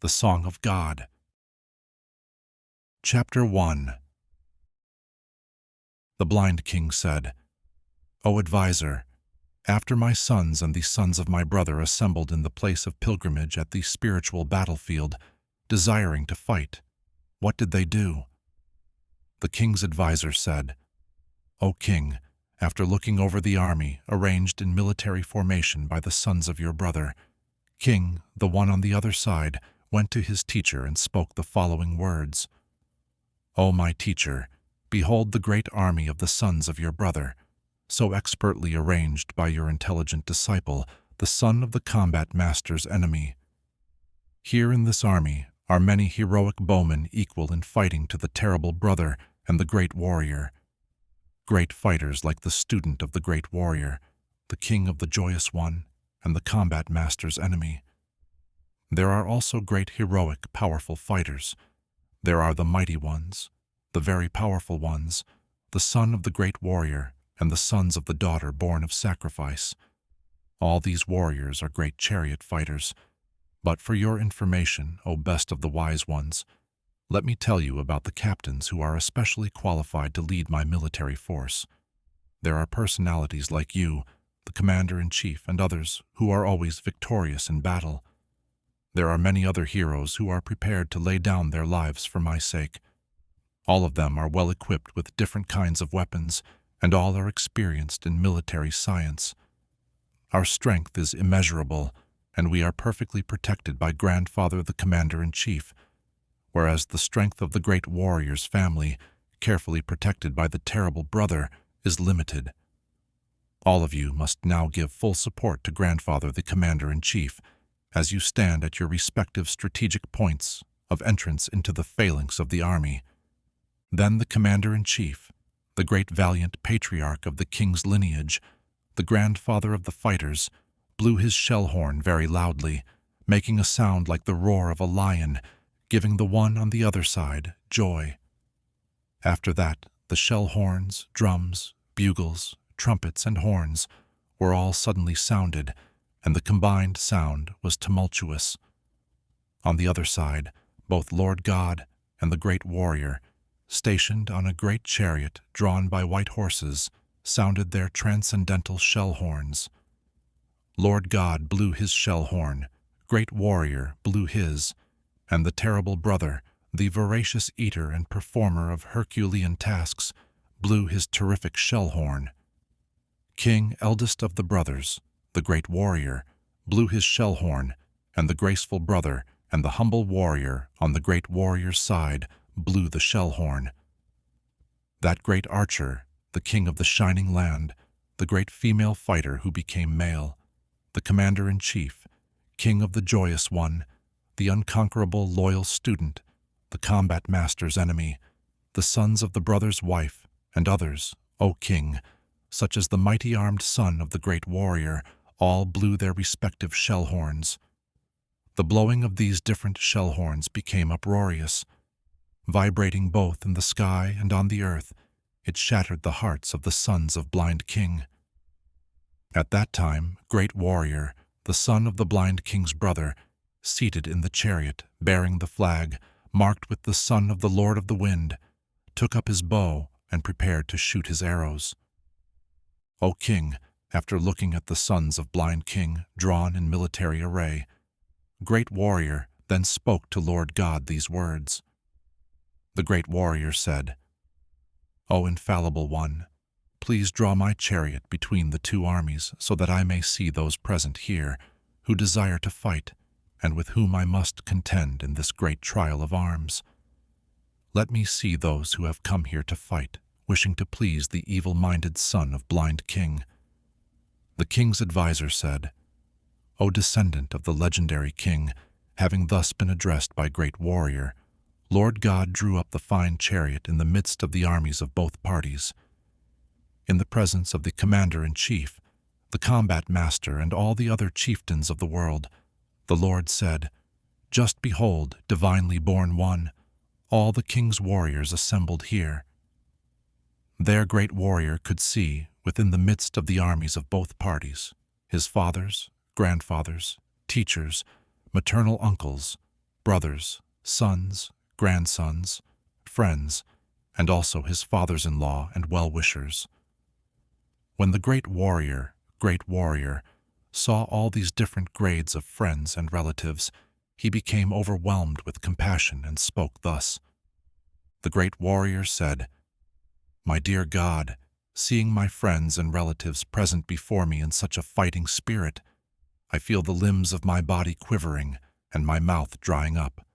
The Song of God. Chapter 1. The blind king said, O adviser, after my sons and the sons of my brother assembled in the place of pilgrimage at the spiritual battlefield, desiring to fight, what did they do? The king's adviser said, O king, after looking over the army arranged in military formation by the sons of your brother, King, the one on the other side, went to his teacher and spoke the following words. O my teacher, behold the great army of the sons of your brother, so expertly arranged by your intelligent disciple, the son of the combat master's enemy. Here in this army are many heroic bowmen equal in fighting to the terrible brother and the great warrior. Great fighters like the student of the great warrior, the king of the joyous one, and the combat master's enemy. There are also great heroic, powerful fighters. There are the mighty ones, the very powerful ones, the son of the great warrior, and the sons of the daughter born of sacrifice. All these warriors are great chariot fighters. But for your information, O best of the wise ones, let me tell you about the captains who are especially qualified to lead my military force. There are personalities like you, the commander-in-chief, and others who are always victorious in battle. There are many other heroes who are prepared to lay down their lives for my sake. All of them are well equipped with different kinds of weapons, and all are experienced in military science. Our strength is immeasurable, and we are perfectly protected by Grandfather the Commander-in-Chief, whereas the strength of the great warrior's family, carefully protected by the terrible brother, is limited. All of you must now give full support to Grandfather the Commander-in-Chief as you stand at your respective strategic points of entrance into the phalanx of the army. Then the Commander-in-Chief, the great valiant patriarch of the king's lineage, the grandfather of the fighters, blew his shell horn very loudly, making a sound like the roar of a lion, giving the one on the other side joy. After that, the shell horns, drums, bugles, trumpets, and horns were all suddenly sounded, and the combined sound was tumultuous. On the other side, both Lord God and the great warrior, stationed on a great chariot drawn by white horses, sounded their transcendental shell horns. Lord God blew his shell horn, great warrior blew his, and the terrible brother, the voracious eater and performer of Herculean tasks, blew his terrific shell horn. King, eldest of the brothers, the great warrior, blew his shell horn, and the graceful brother and the humble warrior on the great warrior's side blew the shell horn. That great archer, the king of the shining land, the great female fighter who became male, the commander-in-chief, king of the joyous one, the unconquerable loyal student, the combat master's enemy, the sons of the brother's wife, and others, O king, such as the mighty armed son of the great warrior, all blew their respective shell horns. The blowing of these different shell horns became uproarious. Vibrating both in the sky and on the earth, it shattered the hearts of the sons of blind king. At that time, great warrior, the son of the blind king's brother, seated in the chariot, bearing the flag, marked with the son of the Lord of the Wind, took up his bow and prepared to shoot his arrows. O king, after looking at the sons of blind king drawn in military array, great warrior then spoke to Lord God these words. The great warrior said, O infallible one, please draw my chariot between the two armies so that I may see those present here who desire to fight and with whom I must contend in this great trial of arms. Let me see those who have come here to fight, wishing to please the evil-minded son of blind king. The king's adviser said, O descendant of the legendary king, having thus been addressed by great warrior, Lord God drew up the fine chariot in the midst of the armies of both parties. In the presence of the commander-in-chief, the combat master, and all the other chieftains of the world, the Lord said, Just behold, divinely born one, all the king's warriors assembled here. Their great warrior could see, within the midst of the armies of both parties, his fathers, grandfathers, teachers, maternal uncles, brothers, sons, grandsons, friends, and also his fathers-in-law and well-wishers. When the great warrior, saw all these different grades of friends and relatives, he became overwhelmed with compassion and spoke thus. The great warrior said, "My dear God, seeing my friends and relatives present before me in such a fighting spirit, I feel the limbs of my body quivering and my mouth drying up.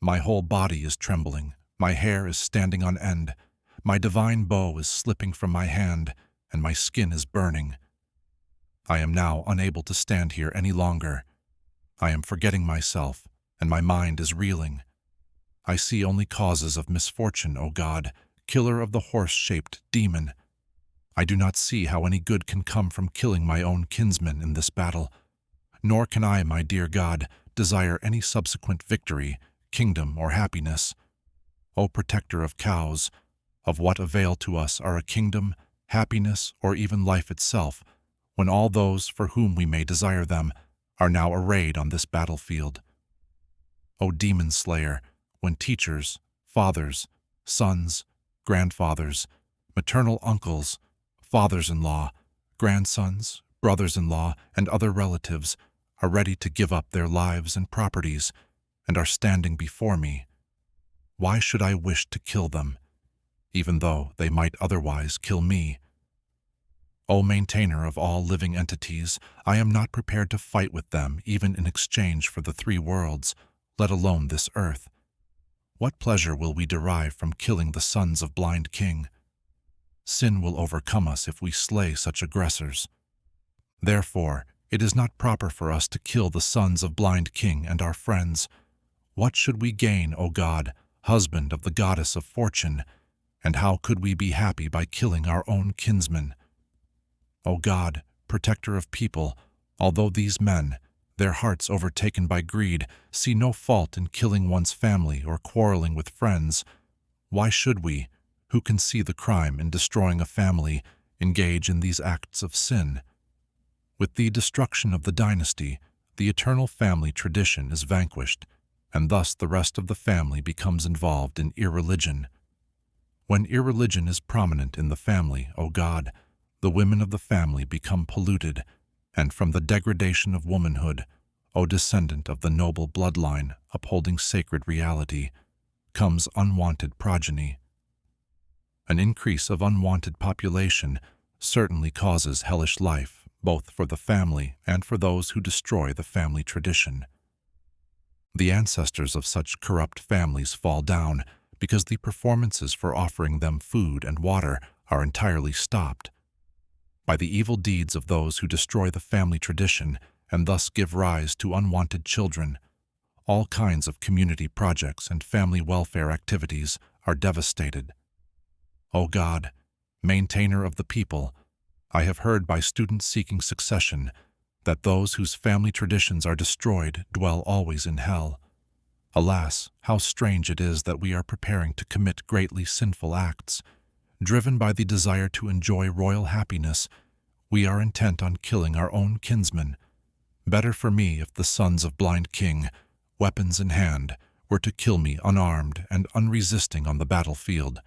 My whole body is trembling, my hair is standing on end, my divine bow is slipping from my hand, and my skin is burning. I am now unable to stand here any longer. I am forgetting myself, and my mind is reeling. I see only causes of misfortune, O God, killer of the horse-shaped demon. I do not see how any good can come from killing my own kinsmen in this battle, nor can I, my dear God, desire any subsequent victory, kingdom, or happiness. O protector of cows, of what avail to us are a kingdom, happiness, or even life itself, when all those for whom we may desire them are now arrayed on this battlefield? O demon slayer, when teachers, fathers, sons, grandfathers, maternal uncles, fathers-in-law, grandsons, brothers-in-law, and other relatives are ready to give up their lives and properties and are standing before me, why should I wish to kill them, even though they might otherwise kill me? O maintainer of all living entities, I am not prepared to fight with them even in exchange for the three worlds, let alone this earth. What pleasure will we derive from killing the sons of blind king? Sin will overcome us if we slay such aggressors. Therefore, it is not proper for us to kill the sons of blind king and our friends. What should we gain, O God, husband of the goddess of fortune, and how could we be happy by killing our own kinsmen? O God, protector of people, although these men, their hearts overtaken by greed, see no fault in killing one's family or quarreling with friends, why should we, who can see the crime in destroying a family, engage in these acts of sin? With the destruction of the dynasty, the eternal family tradition is vanquished, and thus the rest of the family becomes involved in irreligion. When irreligion is prominent in the family, O God, the women of the family become polluted, and from the degradation of womanhood, O descendant of the noble bloodline upholding sacred reality, comes unwanted progeny. An increase of unwanted population certainly causes hellish life, both for the family and for those who destroy the family tradition. The ancestors of such corrupt families fall down because the performances for offering them food and water are entirely stopped. By the evil deeds of those who destroy the family tradition and thus give rise to unwanted children, all kinds of community projects and family welfare activities are devastated. O God, maintainer of the people, I have heard by students seeking succession that those whose family traditions are destroyed dwell always in hell. Alas, how strange it is that we are preparing to commit greatly sinful acts. Driven by the desire to enjoy royal happiness, we are intent on killing our own kinsmen. Better for me if the sons of blind king, weapons in hand, were to kill me unarmed and unresisting on the battlefield.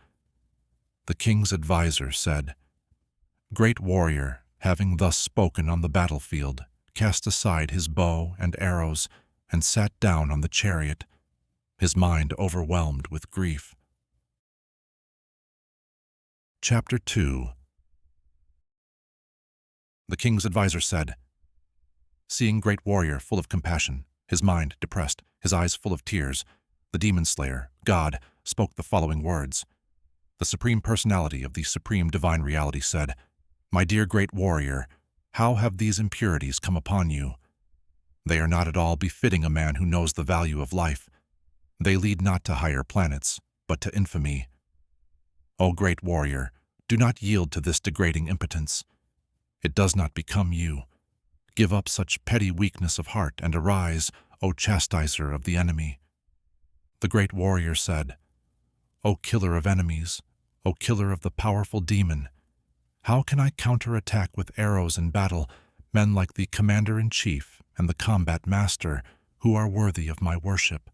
The king's advisor said, Great warrior, having thus spoken on the battlefield, cast aside his bow and arrows and sat down on the chariot, his mind overwhelmed with grief. Chapter 2. The king's advisor said, Seeing great warrior full of compassion, his mind depressed, his eyes full of tears, the demon slayer, God, spoke the following words. The Supreme Personality of the Supreme Divine Reality said, My dear great warrior, how have these impurities come upon you? They are not at all befitting a man who knows the value of life. They lead not to higher planets, but to infamy. O great warrior, do not yield to this degrading impotence. It does not become you. Give up such petty weakness of heart and arise, O chastiser of the enemy. The great warrior said, O killer of enemies, O killer of the powerful demon, how can I counterattack with arrows in battle men like the commander-in-chief and the combat master who are worthy of my worship?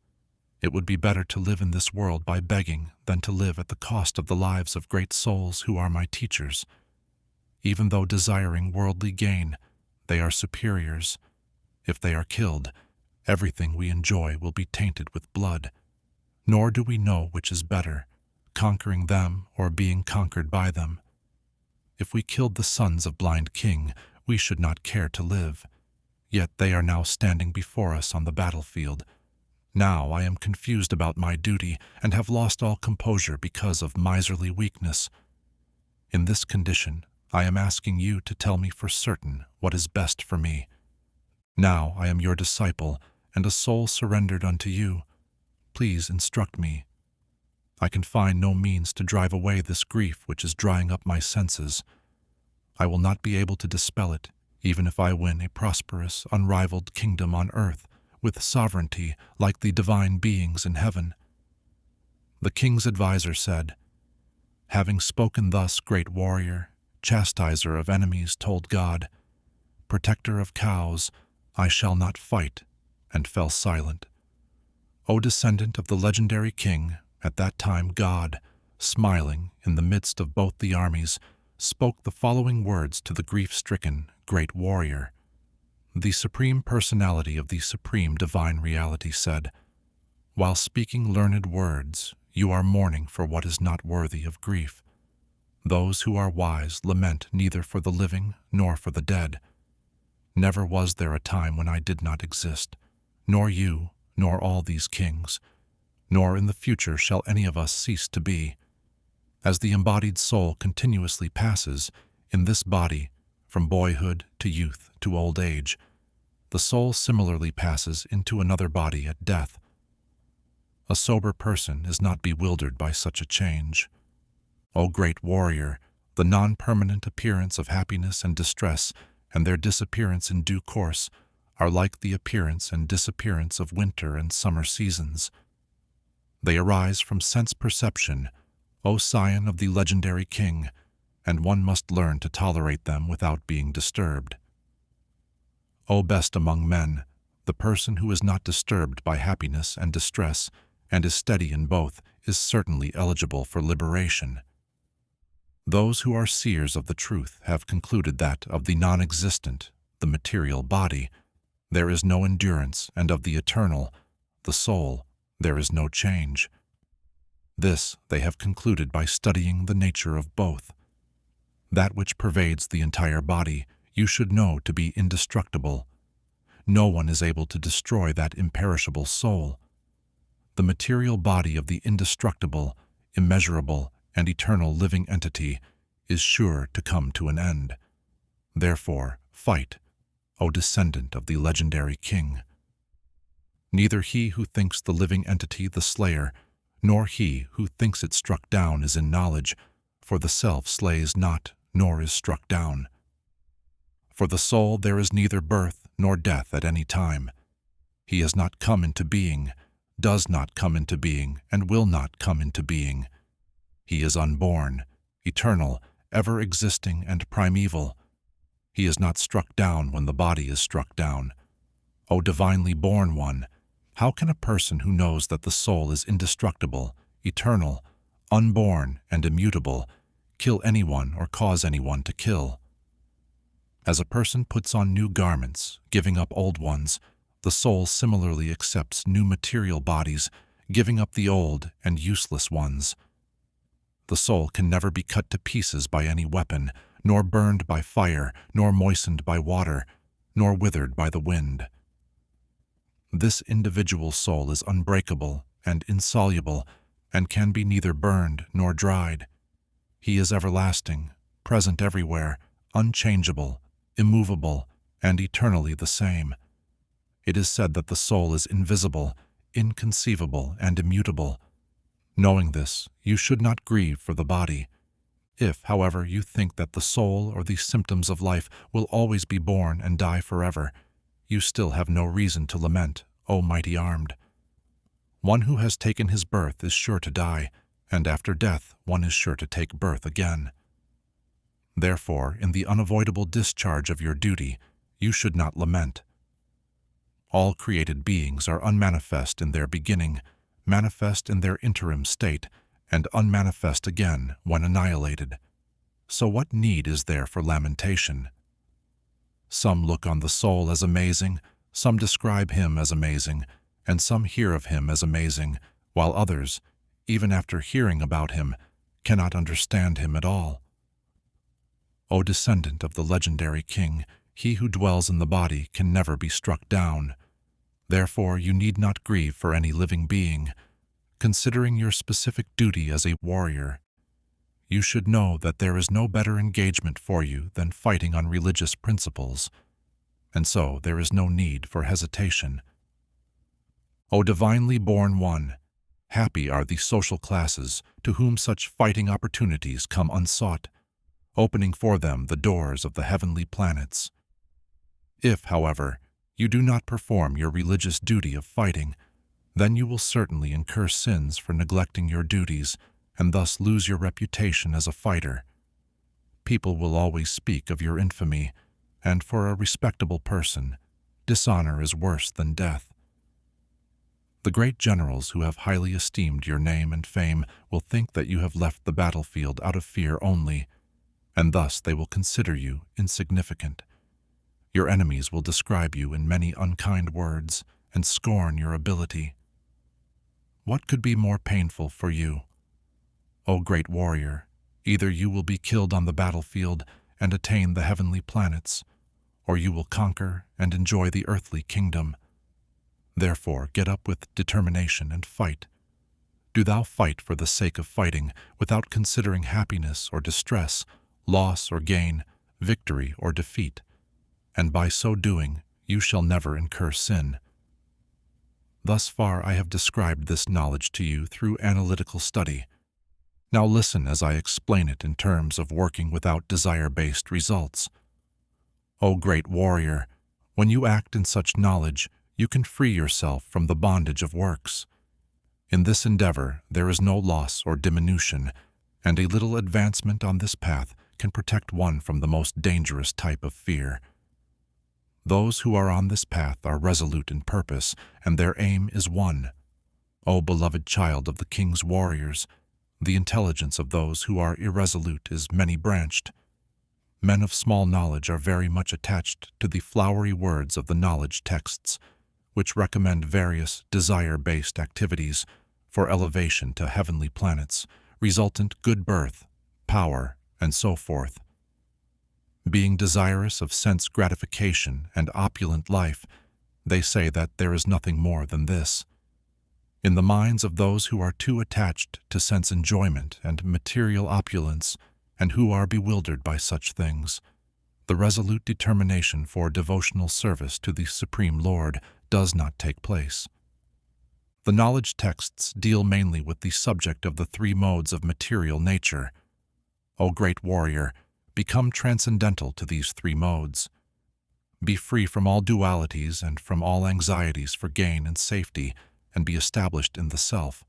It would be better to live in this world by begging than to live at the cost of the lives of great souls who are my teachers. Even though desiring worldly gain, they are superiors. If they are killed, everything we enjoy will be tainted with blood. Nor do we know which is better, conquering them or being conquered by them. If we killed the sons of blind king, we should not care to live. Yet they are now standing before us on the battlefield. Now I am confused about my duty and have lost all composure because of miserly weakness. In this condition, I am asking you to tell me for certain what is best for me. Now I am your disciple and a soul surrendered unto you. Please instruct me. I can find no means to drive away this grief which is drying up my senses. I will not be able to dispel it, even if I win a prosperous, unrivaled kingdom on earth, with sovereignty like the divine beings in heaven. The king's adviser said, "Having spoken thus, great warrior, chastiser of enemies, told God, protector of cows, I shall not fight," and fell silent. O descendant of the legendary king, at that time God, smiling in the midst of both the armies, spoke the following words to the grief-stricken great warrior. The Supreme Personality of the Supreme Divine Reality said, "While speaking learned words, you are mourning for what is not worthy of grief. Those who are wise lament neither for the living nor for the dead. Never was there a time when I did not exist, nor you, nor all these kings, nor in the future shall any of us cease to be. As the embodied soul continuously passes in this body from boyhood to youth to old age, the soul similarly passes into another body at death. A sober person is not bewildered by such a change. O great warrior, the non-permanent appearance of happiness and distress and their disappearance in due course are like the appearance and disappearance of winter and summer seasons. They arise from sense perception, O scion of the legendary king, and one must learn to tolerate them without being disturbed. O best among men, the person who is not disturbed by happiness and distress and is steady in both is certainly eligible for liberation. Those who are seers of the truth have concluded that of the non-existent, the material body, there is no endurance, and of the eternal, the soul, there is no change. This they have concluded by studying the nature of both. That which pervades the entire body you should know to be indestructible. No one is able to destroy that imperishable soul. The material body of the indestructible, immeasurable, and eternal living entity is sure to come to an end. Therefore, fight, O descendant of the legendary king. Neither he who thinks the living entity the slayer, nor he who thinks it struck down is in knowledge, for the self slays not, nor is struck down. For the soul there is neither birth nor death at any time. He has not come into being, does not come into being, and will not come into being. He is unborn, eternal, ever-existing, and primeval. He is not struck down when the body is struck down. O divinely born one, how can a person who knows that the soul is indestructible, eternal, unborn, and immutable kill anyone or cause anyone to kill? As a person puts on new garments, giving up old ones, the soul similarly accepts new material bodies, giving up the old and useless ones. The soul can never be cut to pieces by any weapon, nor burned by fire, nor moistened by water, nor withered by the wind. This individual soul is unbreakable and insoluble, and can be neither burned nor dried. He is everlasting, present everywhere, unchangeable, immovable, and eternally the same. It is said that the soul is invisible, inconceivable, and immutable. Knowing this, you should not grieve for the body. If, however, you think that the soul or the symptoms of life will always be born and die forever, you still have no reason to lament, O mighty armed. One who has taken his birth is sure to die, and after death one is sure to take birth again. Therefore, in the unavoidable discharge of your duty, you should not lament. All created beings are unmanifest in their beginning, manifest in their interim state, and unmanifest again when annihilated. So what need is there for lamentation? Some look on the soul as amazing, some describe him as amazing, and some hear of him as amazing, while others, even after hearing about him, cannot understand him at all. O descendant of the legendary king, he who dwells in the body can never be struck down. Therefore you need not grieve for any living being. Considering your specific duty as a warrior, you should know that there is no better engagement for you than fighting on religious principles, and so there is no need for hesitation. O divinely born one, happy are the social classes to whom such fighting opportunities come unsought, opening for them the doors of the heavenly planets. If, however, you do not perform your religious duty of fighting, then you will certainly incur sins for neglecting your duties and thus lose your reputation as a fighter. People will always speak of your infamy, and for a respectable person, dishonor is worse than death. The great generals who have highly esteemed your name and fame will think that you have left the battlefield out of fear only, and thus they will consider you insignificant. Your enemies will describe you in many unkind words and scorn your ability. What could be more painful for you? O great warrior, either you will be killed on the battlefield and attain the heavenly planets, or you will conquer and enjoy the earthly kingdom. Therefore, get up with determination and fight. Do thou fight for the sake of fighting, without considering happiness or distress, loss or gain, victory or defeat, and by so doing you shall never incur sin. Thus far I have described this knowledge to you through analytical study. Now listen as I explain it in terms of working without desire-based results. O great warrior, when you act in such knowledge, you can free yourself from the bondage of works. In this endeavor there is no loss or diminution, and a little advancement on this path can protect one from the most dangerous type of fear. Those who are on this path are resolute in purpose, and their aim is one. O beloved child of the king's warriors, the intelligence of those who are irresolute is many-branched. Men of small knowledge are very much attached to the flowery words of the knowledge texts, which recommend various desire-based activities for elevation to heavenly planets, resultant good birth, power, and so forth. Being desirous of sense gratification and opulent life, they say that there is nothing more than this. In the minds of those who are too attached to sense enjoyment and material opulence, and who are bewildered by such things, the resolute determination for devotional service to the Supreme Lord does not take place. The knowledge texts deal mainly with the subject of the three modes of material nature. O great warrior, become transcendental to these three modes. Be free from all dualities and from all anxieties for gain and safety, and be established in the self.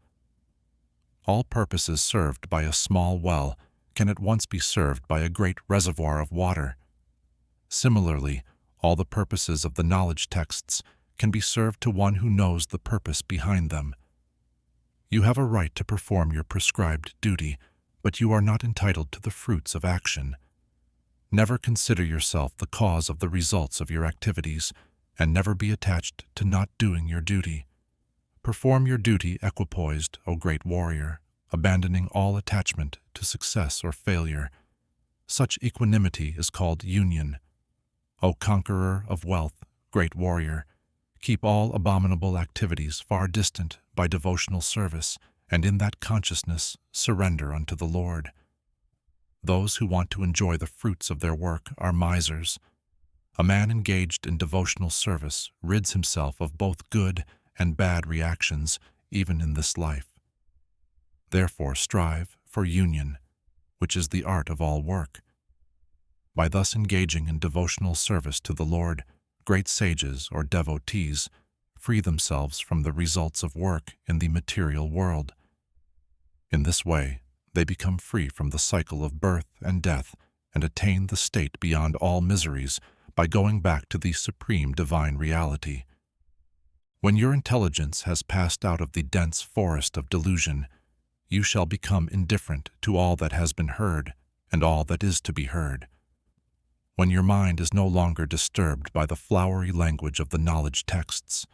All purposes served by a small well can at once be served by a great reservoir of water. Similarly, all the purposes of the knowledge texts can be served to one who knows the purpose behind them. You have a right to perform your prescribed duty, but you are not entitled to the fruits of action. Never consider yourself the cause of the results of your activities, and never be attached to not doing your duty. Perform your duty equipoised, O great warrior, abandoning all attachment to success or failure. Such equanimity is called union. O conqueror of wealth, great warrior, keep all abominable activities far distant by devotional service, and in that consciousness surrender unto the Lord. Those who want to enjoy the fruits of their work are misers. A man engaged in devotional service rids himself of both good and bad reactions even in this life. Therefore strive for union, which is the art of all work. By thus engaging in devotional service to the Lord, great sages or devotees free themselves from the results of work in the material world. In this way, they become free from the cycle of birth and death and attain the state beyond all miseries by going back to the supreme divine reality. When your intelligence has passed out of the dense forest of delusion, you shall become indifferent to all that has been heard and all that is to be heard. When your mind is no longer disturbed by the flowery language of the knowledge texts,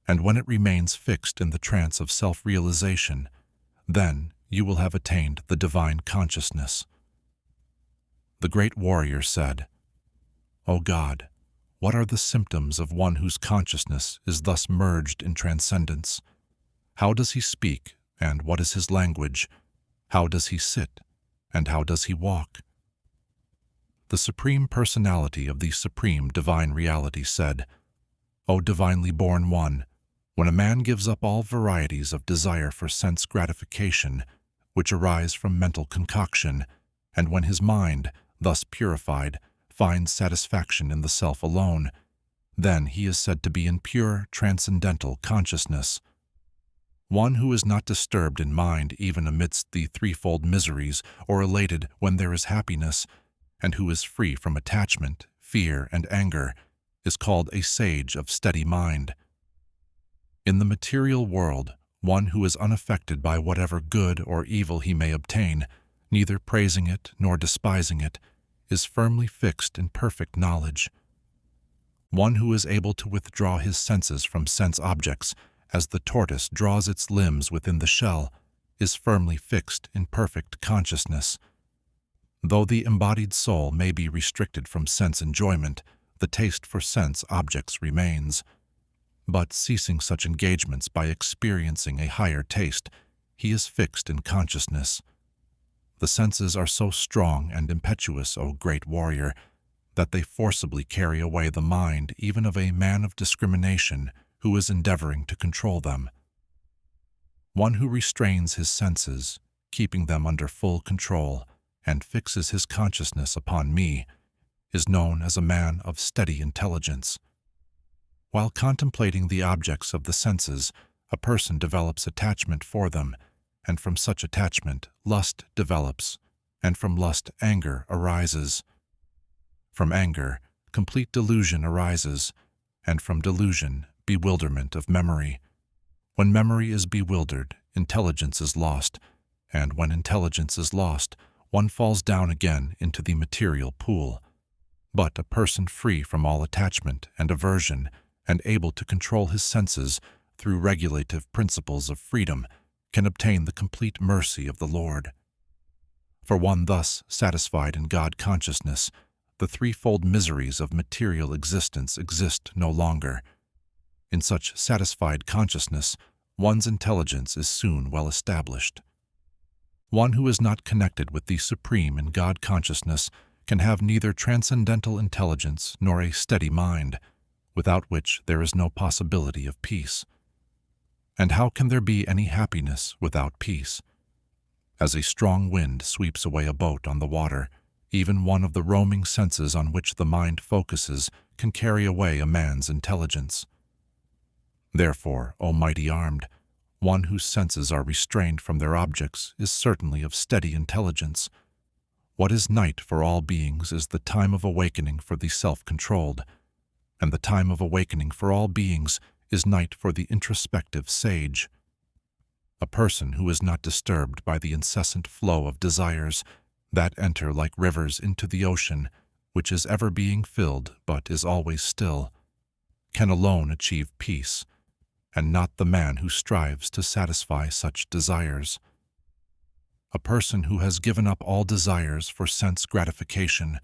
and when it remains fixed in the trance of self-realization, then you will have attained the divine consciousness. The great warrior said, "O God, what are the symptoms of one whose consciousness is thus merged in transcendence? How does he speak, and what is his language? How does he sit, and how does he walk?" The Supreme Personality of the Supreme Divine Reality said, "O divinely born one, when a man gives up all varieties of desire for sense gratification, which arise from mental concoction, and when his mind, thus purified, finds satisfaction in the self alone, then he is said to be in pure transcendental consciousness. One who is not disturbed in mind even amidst the threefold miseries, or elated when there is happiness, and who is free from attachment, fear, and anger, is called a sage of steady mind. In the material world, one who is unaffected by whatever good or evil he may obtain, neither praising it nor despising it, is firmly fixed in perfect knowledge. One who is able to withdraw his senses from sense objects, as the tortoise draws its limbs within the shell, is firmly fixed in perfect consciousness. Though the embodied soul may be restricted from sense enjoyment, the taste for sense objects remains. But ceasing such engagements by experiencing a higher taste, he is fixed in consciousness. The senses are so strong and impetuous, O great warrior, that they forcibly carry away the mind even of a man of discrimination who is endeavoring to control them. One who restrains his senses, keeping them under full control, and fixes his consciousness upon me, is known as a man of steady intelligence. While contemplating the objects of the senses, a person develops attachment for them, and from such attachment lust develops, and from lust anger arises. From anger, complete delusion arises, and from delusion, bewilderment of memory. When memory is bewildered, intelligence is lost, and when intelligence is lost, one falls down again into the material pool. But a person free from all attachment and aversion, and able to control his senses through regulative principles of freedom, can obtain the complete mercy of the Lord. For one thus satisfied in God consciousness, the threefold miseries of material existence exist no longer. In such satisfied consciousness, one's intelligence is soon well established. One who is not connected with the Supreme in God consciousness can have neither transcendental intelligence nor a steady mind, without which there is no possibility of peace. And how can there be any happiness without peace? As a strong wind sweeps away a boat on the water, even one of the roaming senses on which the mind focuses can carry away a man's intelligence. Therefore, O mighty armed, one whose senses are restrained from their objects is certainly of steady intelligence. What is night for all beings is the time of awakening for the self-controlled, and the time of awakening for all beings is night for the introspective sage. A person who is not disturbed by the incessant flow of desires that enter like rivers into the ocean, which is ever being filled but is always still, can alone achieve peace, and not the man who strives to satisfy such desires. A person who has given up all desires for sense gratification,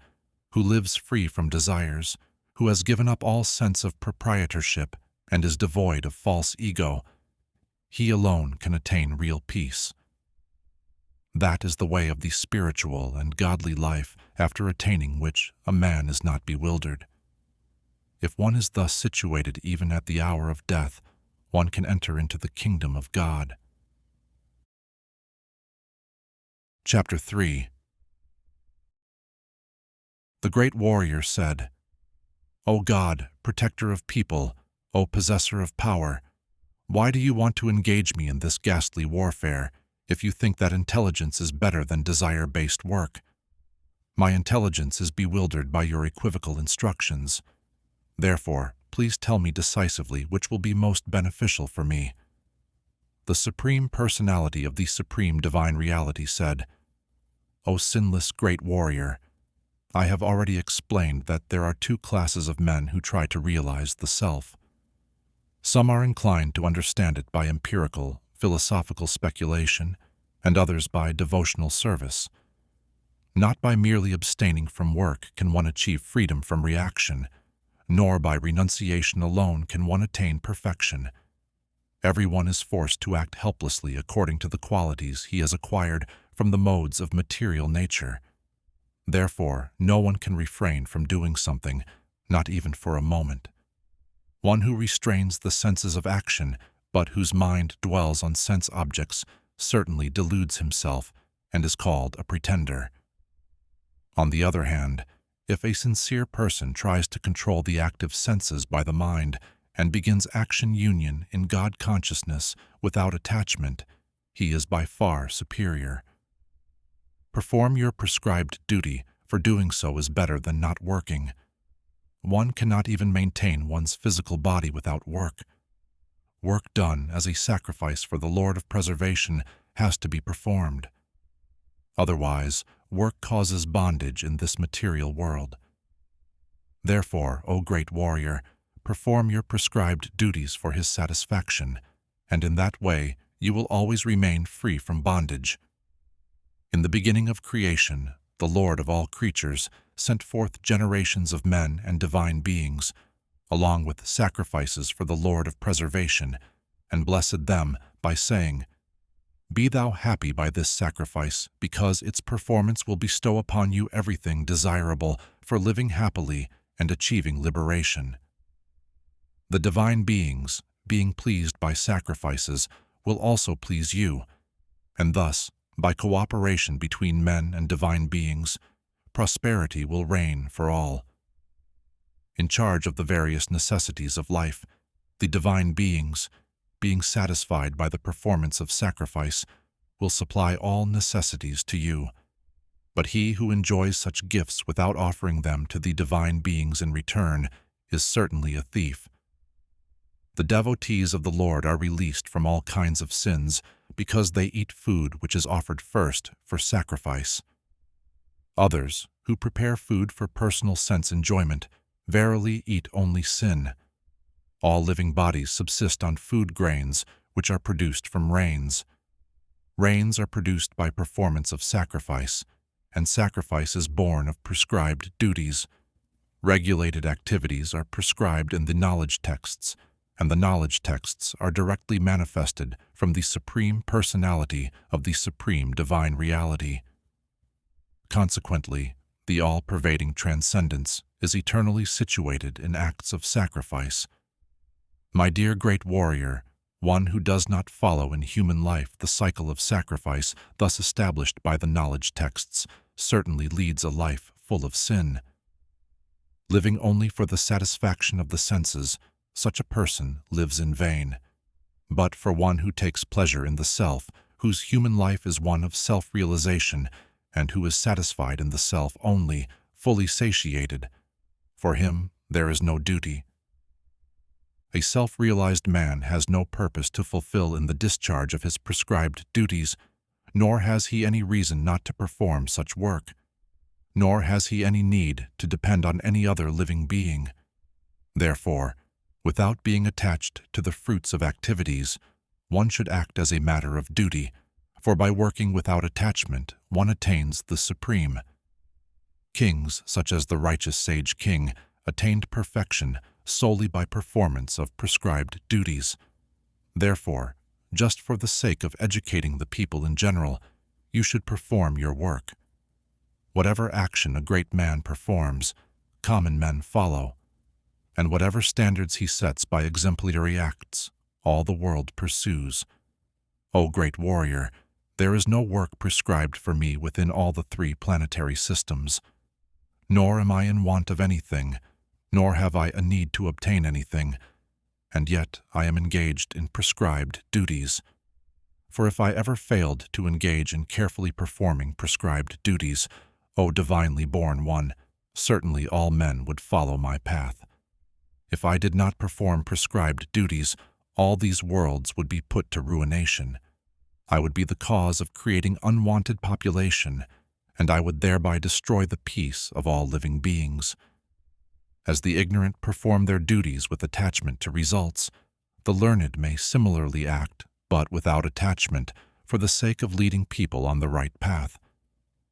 who lives free from desires, who has given up all sense of proprietorship and is devoid of false ego, he alone can attain real peace. That is the way of the spiritual and godly life, after attaining which a man is not bewildered. If one is thus situated even at the hour of death, one can enter into the kingdom of God. Chapter 3. The great warrior said, "O God, protector of people, O possessor of power, why do you want to engage me in this ghastly warfare, if you think that intelligence is better than desire-based work? My intelligence is bewildered by your equivocal instructions. Therefore, please tell me decisively which will be most beneficial for me." The Supreme Personality of the Supreme Divine Reality said, "O sinless great warrior, I have already explained that there are two classes of men who try to realize the self. Some are inclined to understand it by empirical, philosophical speculation, and others by devotional service. Not by merely abstaining from work can one achieve freedom from reaction, nor by renunciation alone can one attain perfection. Everyone is forced to act helplessly according to the qualities he has acquired from the modes of material nature. Therefore, no one can refrain from doing something, not even for a moment. One who restrains the senses of action, but whose mind dwells on sense objects, certainly deludes himself and is called a pretender. On the other hand, if a sincere person tries to control the active senses by the mind and begins action union in God consciousness without attachment, he is by far superior. Perform your prescribed duty, for doing so is better than not working. One cannot even maintain one's physical body without work. Work done as a sacrifice for the Lord of Preservation has to be performed. Otherwise, work causes bondage in this material world. Therefore, O great warrior, perform your prescribed duties for his satisfaction, and in that way you will always remain free from bondage. In the beginning of creation, the Lord of all creatures sent forth generations of men and divine beings, along with sacrifices for the Lord of Preservation, and blessed them by saying, "Be thou happy by this sacrifice, because its performance will bestow upon you everything desirable for living happily and achieving liberation." The divine beings, being pleased by sacrifices, will also please you, and thus, by cooperation between men and divine beings, prosperity will reign for all. In charge of the various necessities of life, the divine beings, being satisfied by the performance of sacrifice, will supply all necessities to you. But he who enjoys such gifts without offering them to the divine beings in return is certainly a thief. The devotees of the Lord are released from all kinds of sins because they eat food which is offered first for sacrifice. Others, who prepare food for personal sense enjoyment, verily eat only sin. All living bodies subsist on food grains which are produced from rains. Rains are produced by performance of sacrifice, and sacrifice is born of prescribed duties. Regulated activities are prescribed in the knowledge texts, and the knowledge texts are directly manifested from the Supreme Personality of the Supreme Divine Reality. Consequently, the all-pervading transcendence is eternally situated in acts of sacrifice. My dear great warrior, one who does not follow in human life the cycle of sacrifice thus established by the knowledge texts certainly leads a life full of sin. Living only for the satisfaction of the senses, such a person lives in vain. But for one who takes pleasure in the self, whose human life is one of self-realization, and who is satisfied in the self only, fully satiated, for him there is no duty. A self-realized man has no purpose to fulfill in the discharge of his prescribed duties, nor has he any reason not to perform such work, nor has he any need to depend on any other living being. Therefore, without being attached to the fruits of activities, one should act as a matter of duty, for by working without attachment, one attains the supreme. Kings, such as the righteous sage king, attained perfection solely by performance of prescribed duties. Therefore, just for the sake of educating the people in general, you should perform your work. Whatever action a great man performs, common men follow, and whatever standards he sets by exemplary acts, all the world pursues. O great warrior, there is no work prescribed for me within all the 3 planetary systems. Nor am I in want of anything, nor have I a need to obtain anything, and yet I am engaged in prescribed duties. For if I ever failed to engage in carefully performing prescribed duties, O divinely born one, certainly all men would follow my path. If I did not perform prescribed duties, all these worlds would be put to ruination. I would be the cause of creating unwanted population, and I would thereby destroy the peace of all living beings. As the ignorant perform their duties with attachment to results, the learned may similarly act, but without attachment, for the sake of leading people on the right path,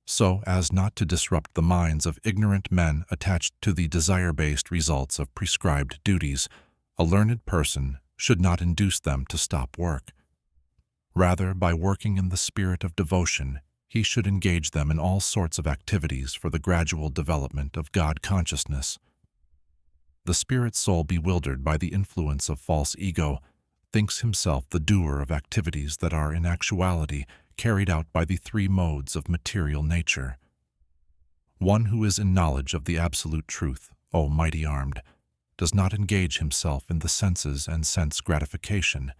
so as not to disrupt the minds of ignorant men attached to the desire-based results of prescribed duties. A learned person should not induce them to stop work. Rather, by working in the spirit of devotion, he should engage them in all sorts of activities for the gradual development of God consciousness. The spirit soul, bewildered by the influence of false ego, thinks himself the doer of activities that are in actuality carried out by the three modes of material nature. One who is in knowledge of the absolute truth, O mighty armed, does not engage himself in the senses and sense gratification,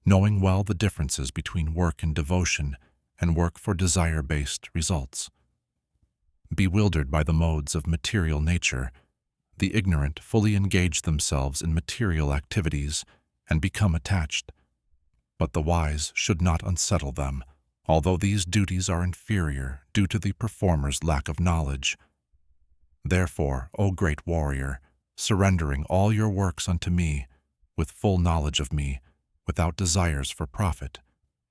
knowing well the differences between work in devotion and work for desire-based results. Bewildered by the modes of material nature, the ignorant fully engage themselves in material activities and become attached. But the wise should not unsettle them, although these duties are inferior due to the performer's lack of knowledge. Therefore, O great warrior, surrendering all your works unto me, with full knowledge of me, without desires for profit,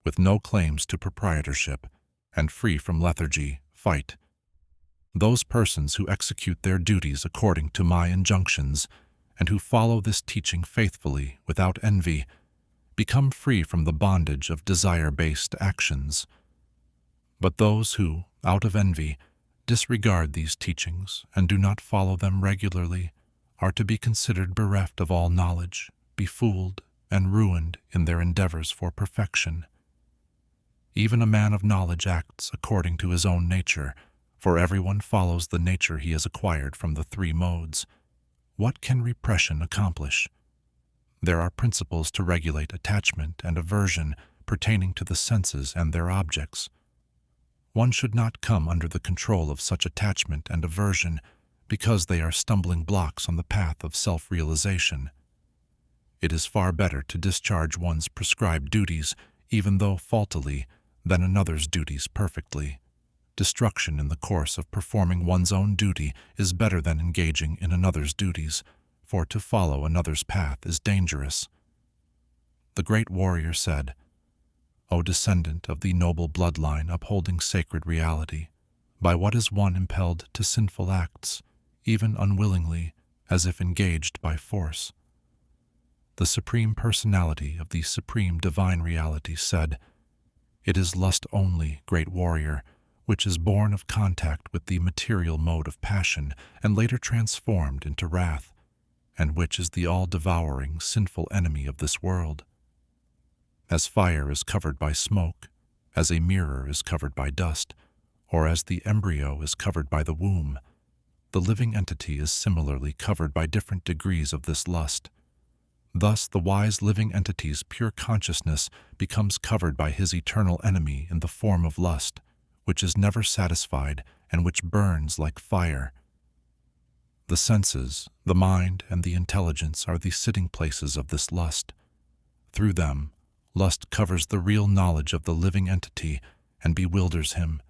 with no claims to proprietorship, and free from lethargy, fight. Those persons who execute their duties according to my injunctions, and who follow this teaching faithfully without envy, become free from the bondage of desire-based actions. But those who, out of envy, disregard these teachings and do not follow them regularly are to be considered bereft of all knowledge, befooled, and ruined in their endeavors for perfection. Even a man of knowledge acts according to his own nature, for everyone follows the nature he has acquired from the three modes. What can repression accomplish? There are principles to regulate attachment and aversion pertaining to the senses and their objects. One should not come under the control of such attachment and aversion because they are stumbling blocks on the path of self-realization. It is far better to discharge one's prescribed duties, even though faultily, than another's duties perfectly. Destruction in the course of performing one's own duty is better than engaging in another's duties, for to follow another's path is dangerous. The great warrior said, O descendant of the noble bloodline upholding sacred reality, by what is one impelled to sinful acts, even unwillingly, as if engaged by force? The Supreme Personality of the Supreme Divine Reality said, It is lust only, great warrior, which is born of contact with the material mode of passion and later transformed into wrath, and which is the all-devouring, sinful enemy of this world. As fire is covered by smoke, as a mirror is covered by dust, or as the embryo is covered by the womb, the living entity is similarly covered by different degrees of this lust. Thus, the wise living entity's pure consciousness becomes covered by his eternal enemy in the form of lust, which is never satisfied and which burns like fire. The senses, the mind, and the intelligence are the sitting places of this lust. Through them, lust covers the real knowledge of the living entity and bewilders him.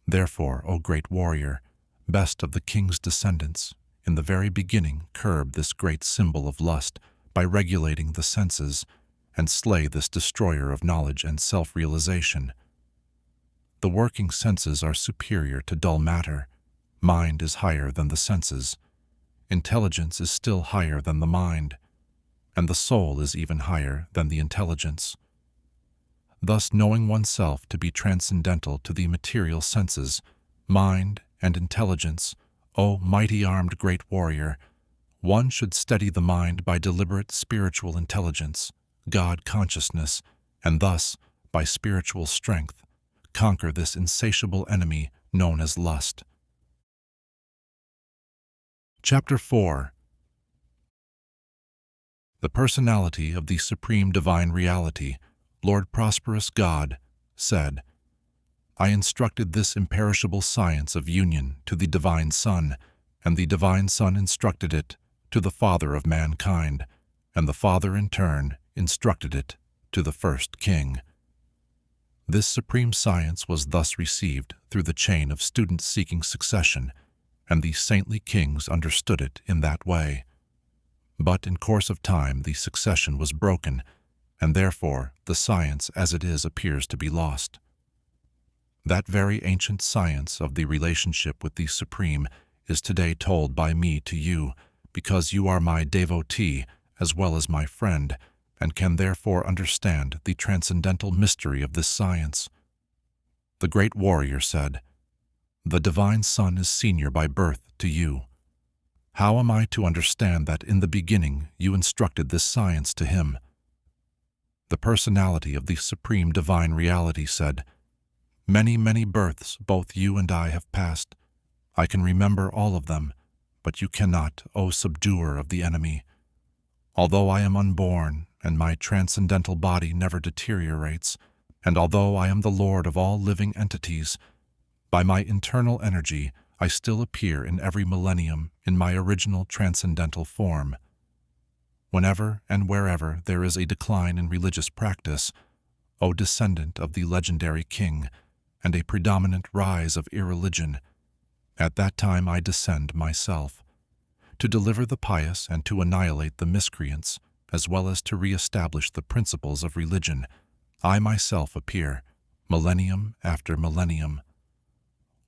Therefore, O great warrior, best of the king's descendants, in the very beginning curb this great symbol of lust by regulating the senses, and slay this destroyer of knowledge and self-realization. The working senses are superior to dull matter. Mind is higher than the senses. Intelligence is still higher than the mind, and the soul is even higher than the intelligence. Thus, knowing oneself to be transcendental to the material senses, mind, and intelligence, O mighty armed great warrior, one should steady the mind by deliberate spiritual intelligence, God consciousness, and thus, by spiritual strength, conquer this insatiable enemy known as lust. Chapter 4. The Personality of the Supreme Divine Reality, Lord Prosperous God, said, I instructed this imperishable science of union to the Divine Son, and the Divine Son instructed it to the Father of mankind, and the Father in turn instructed it to the first king. This supreme science was thus received through the chain of students seeking succession, and the saintly kings understood it in that way. But in course of time the succession was broken, and therefore the science as it is appears to be lost. That very ancient science of the relationship with the Supreme is today told by me to you, because you are my devotee as well as my friend, and can therefore understand the transcendental mystery of this science. The great warrior said, "The divine Son is senior by birth to you. How am I to understand that in the beginning you instructed this science to him?" The personality of the supreme divine reality said, "Many, many births both you and I have passed. I can remember all of them, but you cannot, O subduer of the enemy. Although I am unborn, and my transcendental body never deteriorates, and although I am the Lord of all living entities, by my internal energy I still appear in every millennium in my original transcendental form. Whenever and wherever there is a decline in religious practice, O descendant of the legendary king, and a predominant rise of irreligion, at that time I descend myself, to deliver the pious and to annihilate the miscreants, as well as to re-establish the principles of religion. I myself appear, millennium after millennium.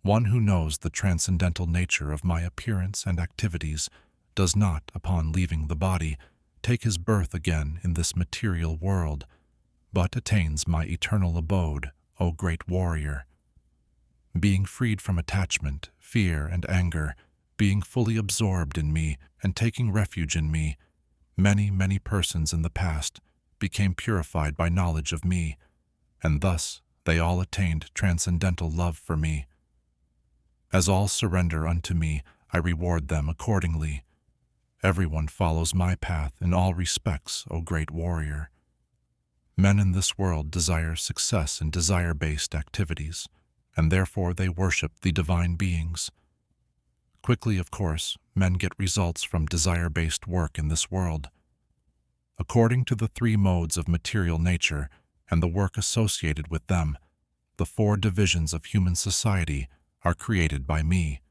One who knows the transcendental nature of my appearance and activities does not, upon leaving the body, take his birth again in this material world, but attains my eternal abode, O great warrior. Being freed from attachment, fear, and anger, being fully absorbed in me and taking refuge in me, many, many persons in the past became purified by knowledge of me, and thus they all attained transcendental love for me. As all surrender unto me, I reward them accordingly. Everyone follows my path in all respects, O great warrior. Men in this world desire success in desire-based activities, and therefore they worship the divine beings. Quickly, of course, men get results from desire-based work in this world. According to the three modes of material nature and the work associated with them, the four divisions of human society are created by me.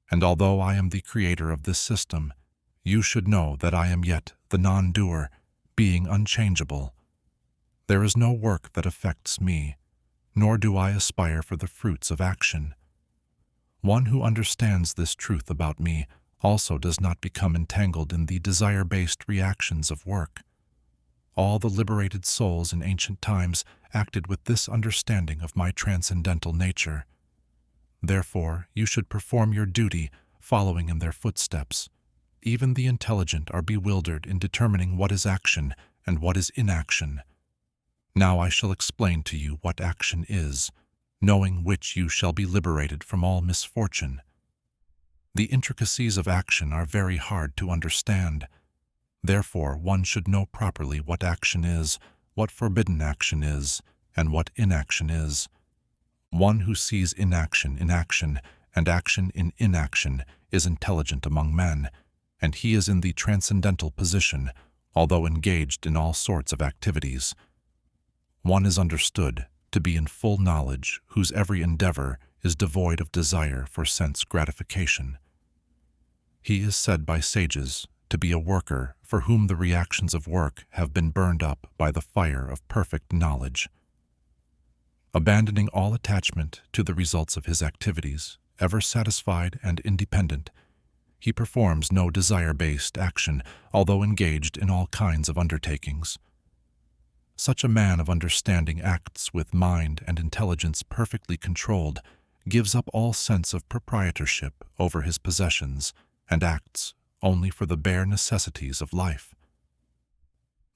And although I am the creator of this system, you should know that I am yet the non-doer, being unchangeable. There is no work that affects me, nor do I aspire for the fruits of action. One who understands this truth about me also does not become entangled in the desire-based reactions of work. All the liberated souls in ancient times acted with this understanding of my transcendental nature. Therefore, you should perform your duty following in their footsteps. Even the intelligent are bewildered in determining what is action and what is inaction. Now I shall explain to you what action is, knowing which you shall be liberated from all misfortune. The intricacies of action are very hard to understand. Therefore, one should know properly what action is, what forbidden action is, and what inaction is. One who sees inaction in action and action in inaction is intelligent among men, and he is in the transcendental position, although engaged in all sorts of activities. One is understood to be in full knowledge, whose every endeavor is devoid of desire for sense gratification. He is said by sages to be a worker for whom the reactions of work have been burned up by the fire of perfect knowledge. Abandoning all attachment to the results of his activities, ever satisfied and independent, he performs no desire-based action, although engaged in all kinds of undertakings. Such a man of understanding acts with mind and intelligence perfectly controlled, gives up all sense of proprietorship over his possessions, and acts only for the bare necessities of life.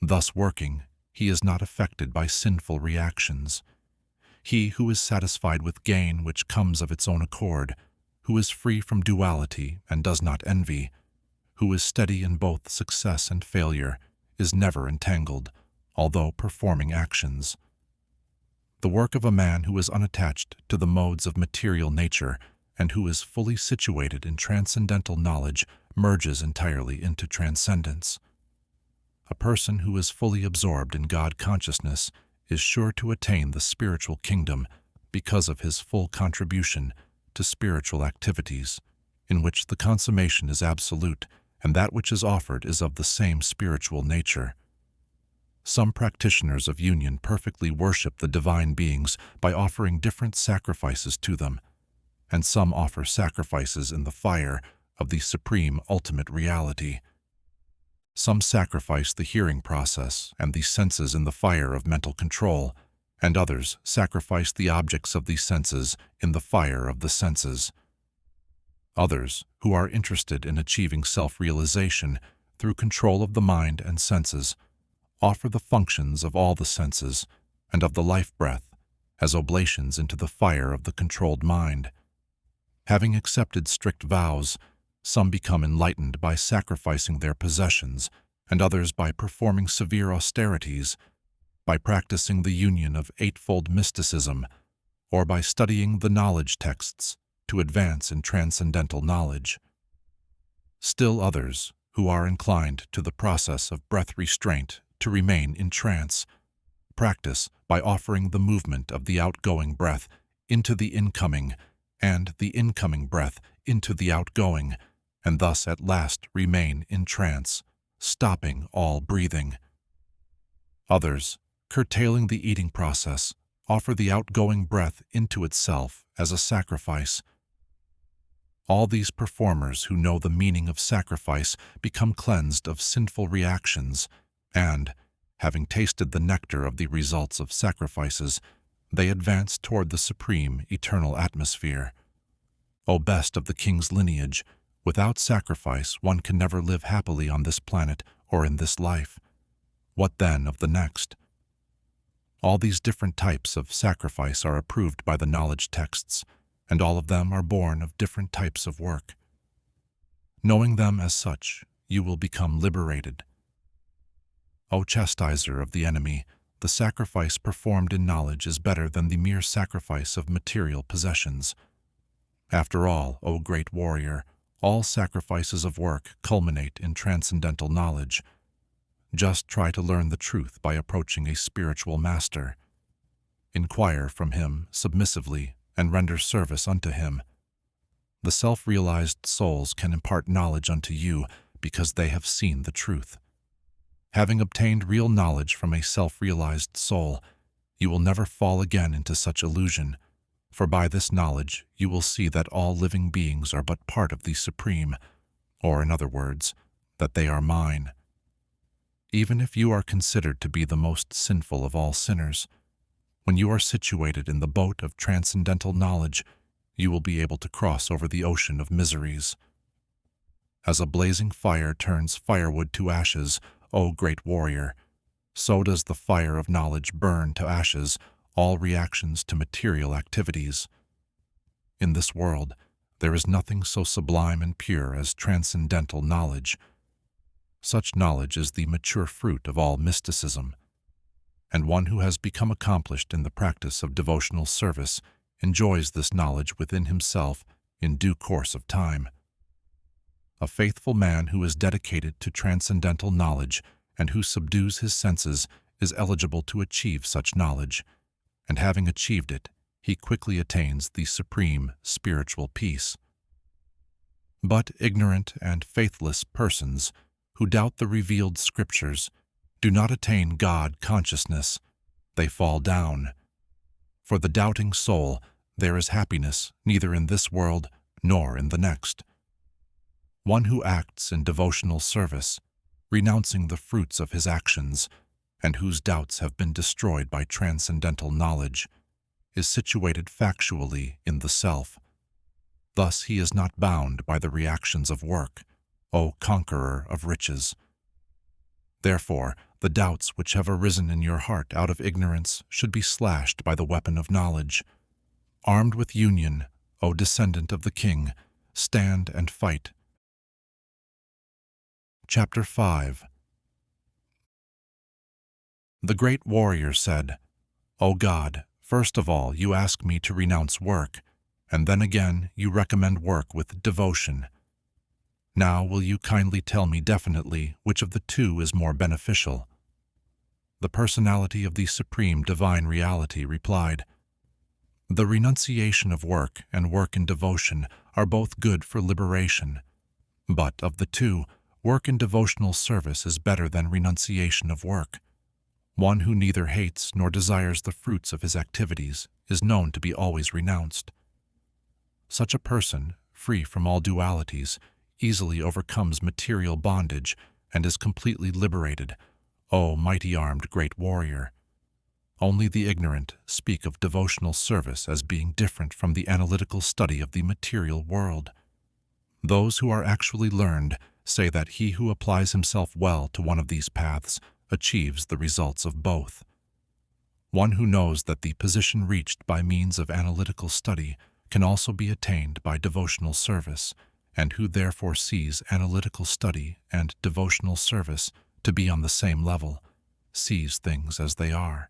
Thus working, he is not affected by sinful reactions. He who is satisfied with gain which comes of its own accord, who is free from duality and does not envy, who is steady in both success and failure, is never entangled, although performing actions. The work of a man who is unattached to the modes of material nature and who is fully situated in transcendental knowledge merges entirely into transcendence. A person who is fully absorbed in God consciousness is sure to attain the spiritual kingdom because of his full contribution to spiritual activities, in which the consummation is absolute and that which is offered is of the same spiritual nature. Some practitioners of union perfectly worship the divine beings by offering different sacrifices to them, and some offer sacrifices in the fire of the supreme ultimate reality. Some sacrifice the hearing process and the senses in the fire of mental control, and others sacrifice the objects of the senses in the fire of the senses. Others, who are interested in achieving self-realization through control of the mind and senses, offer the functions of all the senses and of the life breath as oblations into the fire of the controlled mind. Having accepted strict vows, some become enlightened by sacrificing their possessions, and others by performing severe austerities, by practicing the union of eightfold mysticism, or by studying the knowledge texts to advance in transcendental knowledge. Still others, who are inclined to the process of breath restraint to remain in trance, practice by offering the movement of the outgoing breath into the incoming and the incoming breath into the outgoing, and thus at last remain in trance, stopping all breathing. Others, curtailing the eating process, offer the outgoing breath into itself as a sacrifice. All these performers who know the meaning of sacrifice become cleansed of sinful reactions, and, having tasted the nectar of the results of sacrifices, they advance toward the supreme eternal atmosphere. O best of the king's lineage, without sacrifice one can never live happily on this planet or in this life. What then of the next? All these different types of sacrifice are approved by the knowledge texts, and all of them are born of different types of work. Knowing them as such, you will become liberated. O chastiser of the enemy, the sacrifice performed in knowledge is better than the mere sacrifice of material possessions. After all, O great warrior, all sacrifices of work culminate in transcendental knowledge. Just try to learn the truth by approaching a spiritual master. Inquire from him submissively and render service unto him. The self-realized souls can impart knowledge unto you because they have seen the truth. Having obtained real knowledge from a self-realized soul, you will never fall again into such illusion, for by this knowledge you will see that all living beings are but part of the Supreme, or in other words, that they are mine. Even if you are considered to be the most sinful of all sinners, when you are situated in the boat of transcendental knowledge, you will be able to cross over the ocean of miseries. As a blazing fire turns firewood to ashes, O great warrior, so does the fire of knowledge burn to ashes all reactions to material activities. In this world, there is nothing so sublime and pure as transcendental knowledge. Such knowledge is the mature fruit of all mysticism, and one who has become accomplished in the practice of devotional service enjoys this knowledge within himself in due course of time. A faithful man who is dedicated to transcendental knowledge and who subdues his senses is eligible to achieve such knowledge, and having achieved it, he quickly attains the supreme spiritual peace. But ignorant and faithless persons who doubt the revealed scriptures do not attain God consciousness. They fall down. For the doubting soul, there is happiness neither in this world nor in the next. One who acts in devotional service, renouncing the fruits of his actions, and whose doubts have been destroyed by transcendental knowledge, is situated factually in the self. Thus he is not bound by the reactions of work, O conqueror of riches. Therefore, the doubts which have arisen in your heart out of ignorance should be slashed by the weapon of knowledge. Armed with union, O descendant of the king, stand and fight. Chapter 5. The great warrior said, O God, first of all you ask me to renounce work, and then again you recommend work with devotion. Now will you kindly tell me definitely which of the two is more beneficial?" The personality of the Supreme Divine Reality replied, "The renunciation of work and work in devotion are both good for liberation. But of the two, work in devotional service is better than renunciation of work. One who neither hates nor desires the fruits of his activities is known to be always renounced. Such a person, free from all dualities, easily overcomes material bondage and is completely liberated, O mighty-armed great warrior. Only the ignorant speak of devotional service as being different from the analytical study of the material world. Those who are actually learned say that he who applies himself well to one of these paths achieves the results of both. One who knows that the position reached by means of analytical study can also be attained by devotional service, and who therefore sees analytical study and devotional service to be on the same level, sees things as they are.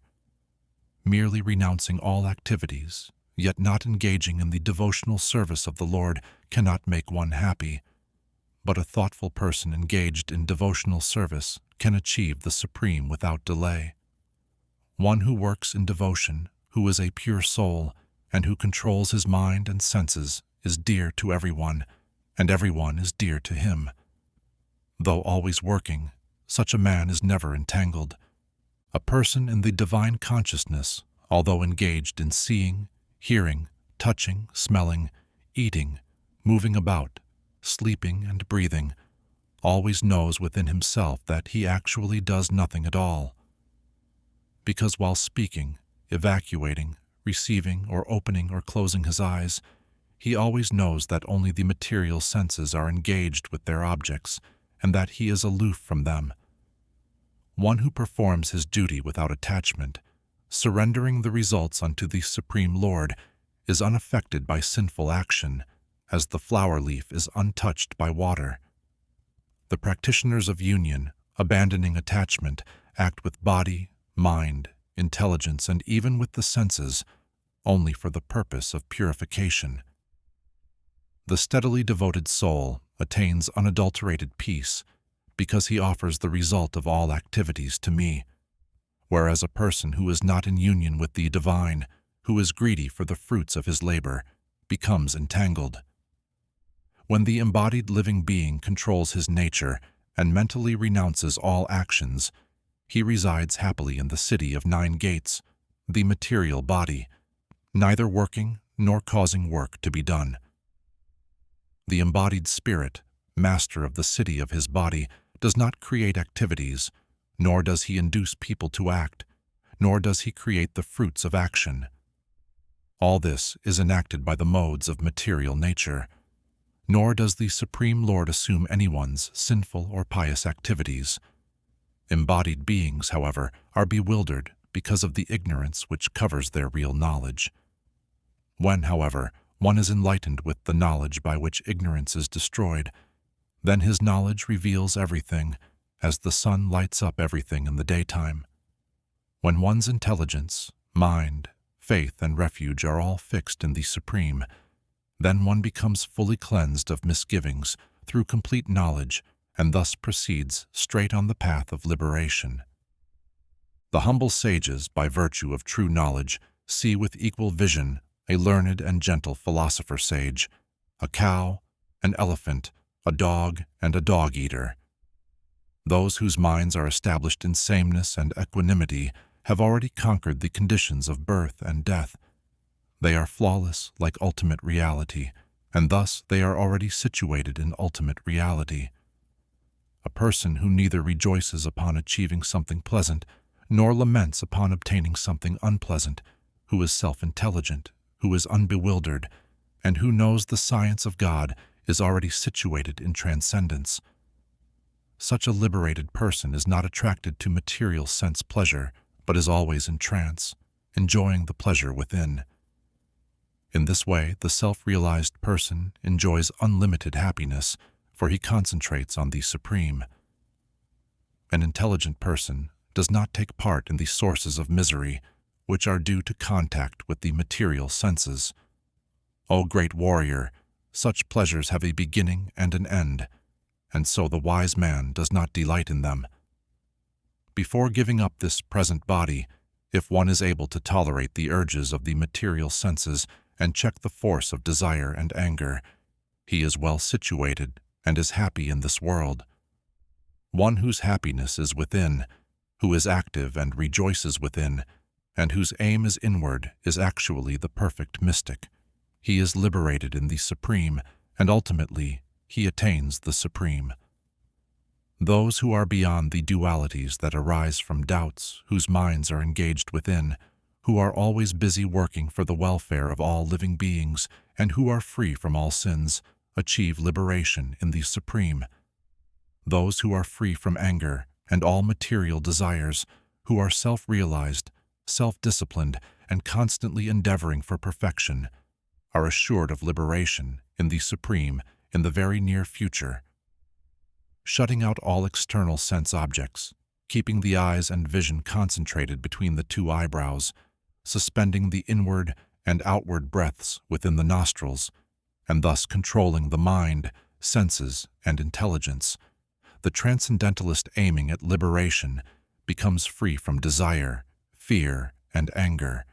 Merely renouncing all activities, yet not engaging in the devotional service of the Lord, cannot make one happy. But a thoughtful person engaged in devotional service can achieve the supreme without delay. One who works in devotion, who is a pure soul, and who controls his mind and senses, is dear to everyone, and everyone is dear to him. Though always working, such a man is never entangled. A person in the divine consciousness, although engaged in seeing, hearing, touching, smelling, eating, moving about, sleeping and breathing, always knows within himself that he actually does nothing at all. Because while speaking, evacuating, receiving, or opening or closing his eyes, he always knows that only the material senses are engaged with their objects, and that he is aloof from them. One who performs his duty without attachment, surrendering the results unto the Supreme Lord, is unaffected by sinful action, as the flower leaf is untouched by water. The practitioners of union, abandoning attachment, act with body, mind, intelligence, and even with the senses, only for the purpose of purification. The steadily devoted soul attains unadulterated peace because he offers the result of all activities to me, whereas a person who is not in union with the divine, who is greedy for the fruits of his labor, becomes entangled. When the embodied living being controls his nature and mentally renounces all actions, he resides happily in the city of 9 gates, the material body, neither working nor causing work to be done. The embodied spirit, master of the city of his body, does not create activities, nor does he induce people to act, nor does he create the fruits of action. All this is enacted by the modes of material nature, nor does the Supreme Lord assume anyone's sinful or pious activities. Embodied beings, however, are bewildered because of the ignorance which covers their real knowledge. When, however, one is enlightened with the knowledge by which ignorance is destroyed, then his knowledge reveals everything, as the sun lights up everything in the daytime. When one's intelligence, mind, faith, and refuge are all fixed in the Supreme, then one becomes fully cleansed of misgivings through complete knowledge, and thus proceeds straight on the path of liberation. The humble sages, by virtue of true knowledge, see with equal vision a learned and gentle philosopher sage, a cow, an elephant, a dog, and a dog-eater. Those whose minds are established in sameness and equanimity have already conquered the conditions of birth and death. They are flawless like ultimate reality, and thus they are already situated in ultimate reality. A person who neither rejoices upon achieving something pleasant, nor laments upon obtaining something unpleasant, who is self-intelligent, who is unbewildered, and who knows the science of God, is already situated in transcendence. Such a liberated person is not attracted to material sense pleasure, but is always in trance, enjoying the pleasure within. In this way, the self-realized person enjoys unlimited happiness, for he concentrates on the Supreme. An intelligent person does not take part in the sources of misery, which are due to contact with the material senses. O great warrior, such pleasures have a beginning and an end, and so the wise man does not delight in them. Before giving up this present body, if one is able to tolerate the urges of the material senses and check the force of desire and anger, he is well situated and is happy in this world. One whose happiness is within, who is active and rejoices within, and whose aim is inward, is actually the perfect mystic. He is liberated in the Supreme, and ultimately he attains the Supreme. Those who are beyond the dualities that arise from doubts, whose minds are engaged within, who are always busy working for the welfare of all living beings, and who are free from all sins, achieve liberation in the Supreme. Those who are free from anger and all material desires, who are self-realized, self-disciplined, and constantly endeavoring for perfection, are assured of liberation in the Supreme in the very near future. Shutting out all external sense objects, keeping the eyes and vision concentrated between the two eyebrows, suspending the inward and outward breaths within the nostrils, and thus controlling the mind, senses, and intelligence, the transcendentalist aiming at liberation becomes free from desire, fear, and anger.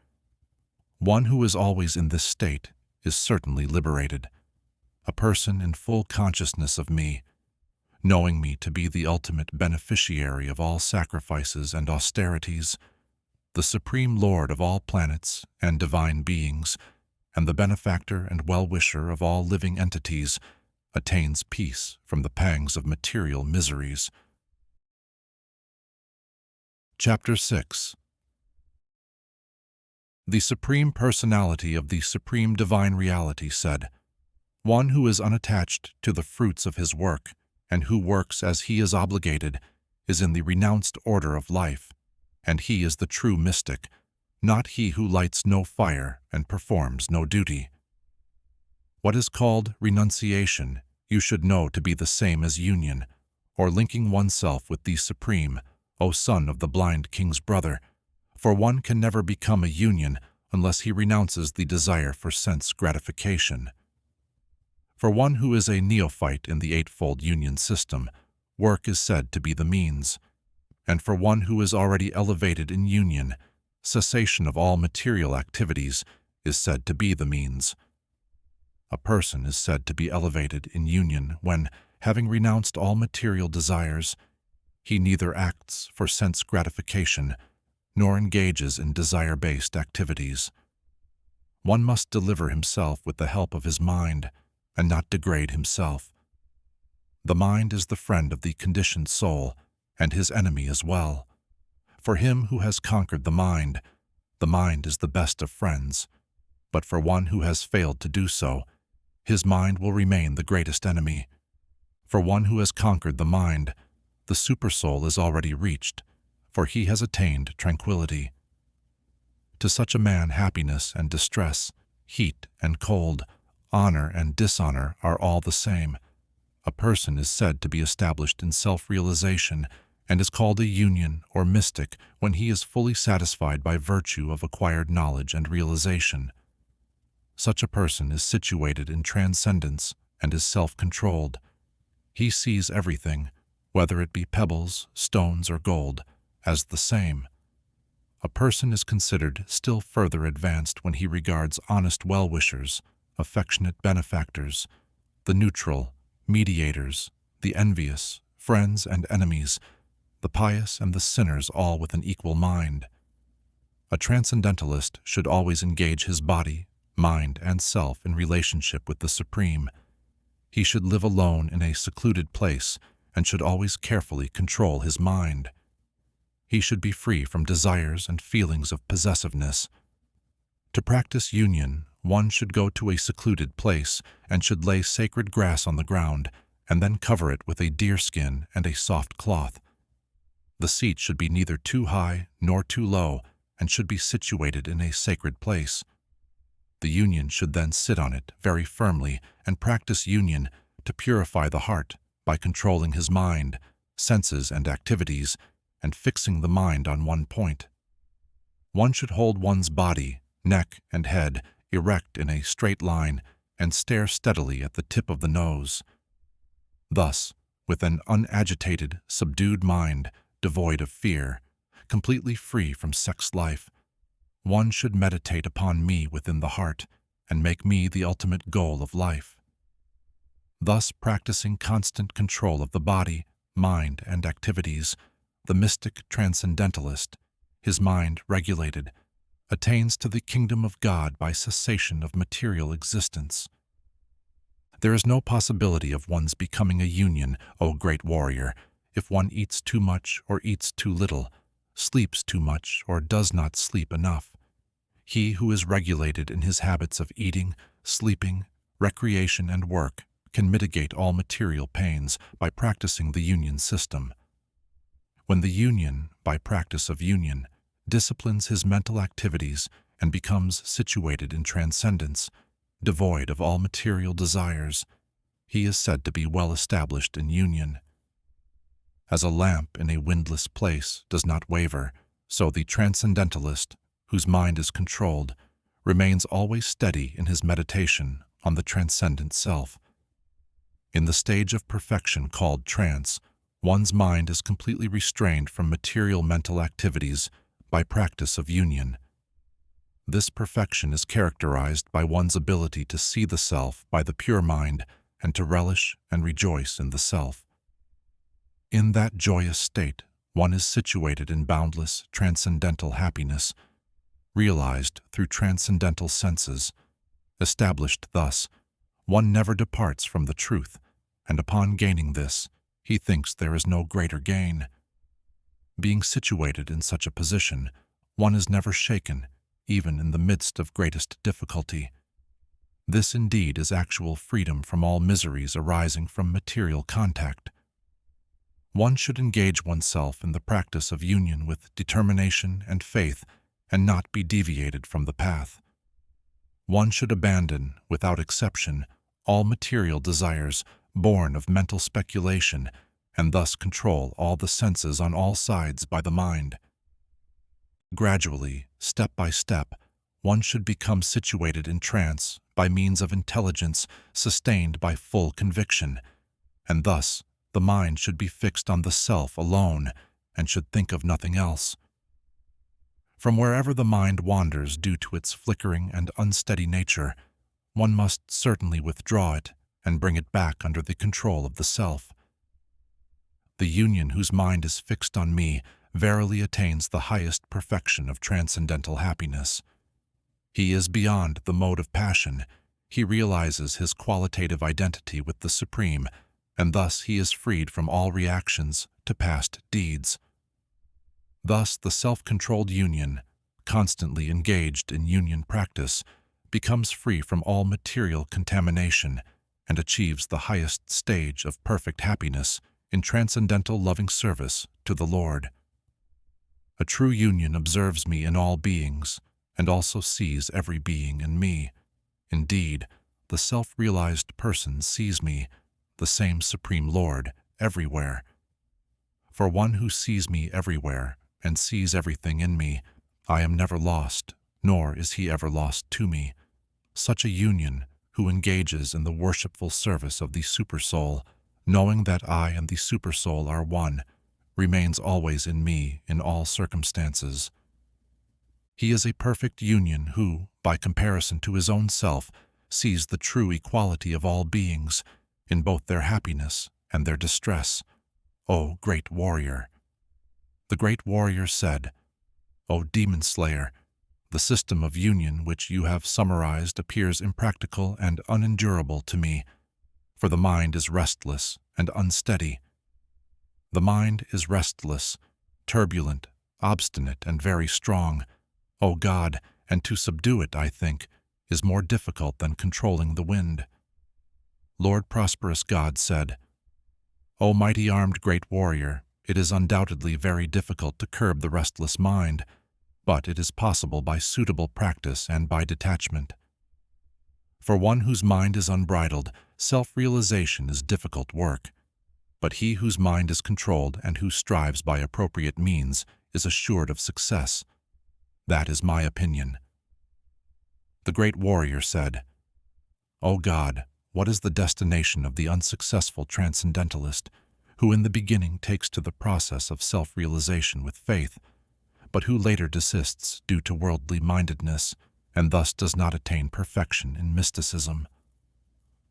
One who is always in this state is certainly liberated. A person in full consciousness of me, knowing me to be the ultimate beneficiary of all sacrifices and austerities, the Supreme Lord of all planets and divine beings, and the benefactor and well-wisher of all living entities, attains peace from the pangs of material miseries. Chapter 6. The Supreme Personality of the Supreme Divine Reality said, "One who is unattached to the fruits of his work, and who works as he is obligated, is in the renounced order of life, and he is the true mystic, not he who lights no fire and performs no duty." What is called renunciation, you should know to be the same as union, or linking oneself with the Supreme, O son of the blind king's brother, for one can never become a union unless he renounces the desire for sense gratification. For one who is a neophyte in the eightfold union system, work is said to be the means, and for one who is already elevated in union, cessation of all material activities is said to be the means. A person is said to be elevated in union when, having renounced all material desires, he neither acts for sense gratification nor engages in desire-based activities. One must deliver himself with the help of his mind, and not degrade himself. The mind is the friend of the conditioned soul, and his enemy as well. For him who has conquered the mind is the best of friends, but for one who has failed to do so, his mind will remain the greatest enemy. For one who has conquered the mind, the supersoul is already reached, for he has attained tranquility. To such a man happiness and distress, heat and cold, honor and dishonor are all the same. A person is said to be established in self-realization and is called a union or mystic when he is fully satisfied by virtue of acquired knowledge and realization. Such a person is situated in transcendence and is self-controlled. He sees everything, whether it be pebbles, stones, or gold, as the same. A person is considered still further advanced when he regards honest well-wishers, affectionate benefactors, the neutral, mediators, the envious, friends and enemies, the pious and the sinners all with an equal mind. A transcendentalist should always engage his body, mind, and self in relationship with the Supreme. He should live alone in a secluded place and should always carefully control his mind. He should be free from desires and feelings of possessiveness. To practice union, one should go to a secluded place and should lay sacred grass on the ground and then cover it with a deerskin and a soft cloth. The seat should be neither too high nor too low and should be situated in a sacred place. The union should then sit on it very firmly and practice union to purify the heart by controlling his mind, senses, and activities, and fixing the mind on one point. One should hold one's body, neck, and head erect in a straight line, and stare steadily at the tip of the nose. Thus, with an unagitated, subdued mind, devoid of fear, completely free from sex life, one should meditate upon me within the heart and make me the ultimate goal of life. Thus, practicing constant control of the body, mind, and activities, the mystic transcendentalist, his mind regulated, attains to the kingdom of God by cessation of material existence. There is no possibility of one's becoming a union, O great warrior, if one eats too much or eats too little, sleeps too much or does not sleep enough. He who is regulated in his habits of eating, sleeping, recreation, and work can mitigate all material pains by practicing the union system. When the union, by practice of union, disciplines his mental activities and becomes situated in transcendence, devoid of all material desires, he is said to be well established in union. As a lamp in a windless place does not waver, so the transcendentalist, whose mind is controlled, remains always steady in his meditation on the transcendent self. In the stage of perfection called trance, one's mind is completely restrained from material mental activities by practice of union. This perfection is characterized by one's ability to see the self by the pure mind and to relish and rejoice in the self. In that joyous state, one is situated in boundless, transcendental happiness, realized through transcendental senses. Established thus, one never departs from the truth, and upon gaining this, he thinks there is no greater gain. Being situated in such a position, one is never shaken, even in the midst of greatest difficulty. This indeed is actual freedom from all miseries arising from material contact. One should engage oneself in the practice of union with determination and faith and not be deviated from the path. One should abandon, without exception, all material desires born of mental speculation and thus control all the senses on all sides by the mind. Gradually, step by step, one should become situated in trance by means of intelligence sustained by full conviction, and thus the mind should be fixed on the self alone and should think of nothing else. From wherever the mind wanders due to its flickering and unsteady nature, one must certainly withdraw it and bring it back under the control of the self. The union whose mind is fixed on me verily attains the highest perfection of transcendental happiness. He is beyond the mode of passion. He realizes his qualitative identity with the Supreme, and thus he is freed from all reactions to past deeds. Thus the self-controlled union, constantly engaged in union practice, becomes free from all material contamination and achieves the highest stage of perfect happiness in transcendental loving service to the Lord. A true union observes me in all beings and also sees every being in me. Indeed, the self-realized person sees me, the same Supreme Lord, everywhere. For one who sees me everywhere and sees everything in me, I am never lost, nor is he ever lost to me. Such a union, who engages in the worshipful service of the Supersoul, knowing that I and the Supersoul are one, remains always in me in all circumstances. He is a perfect union who, by comparison to his own self, sees the true equality of all beings, in both their happiness and their distress. O great warrior! The great warrior said, O demon slayer, the system of union which you have summarized appears impractical and unendurable to me, for the mind is restless and unsteady. The mind is restless, turbulent, obstinate, and very strong, O God, and to subdue it, I think, is more difficult than controlling the wind. Lord Prosperous God said, O mighty armed great warrior, it is undoubtedly very difficult to curb the restless mind, but it is possible by suitable practice and by detachment. For one whose mind is unbridled, self-realization is difficult work, but he whose mind is controlled and who strives by appropriate means is assured of success. That is my opinion. The great warrior said, "O God, what is the destination of the unsuccessful transcendentalist, who in the beginning takes to the process of self-realization with faith, but who later desists due to worldly mindedness, and thus does not attain perfection in mysticism?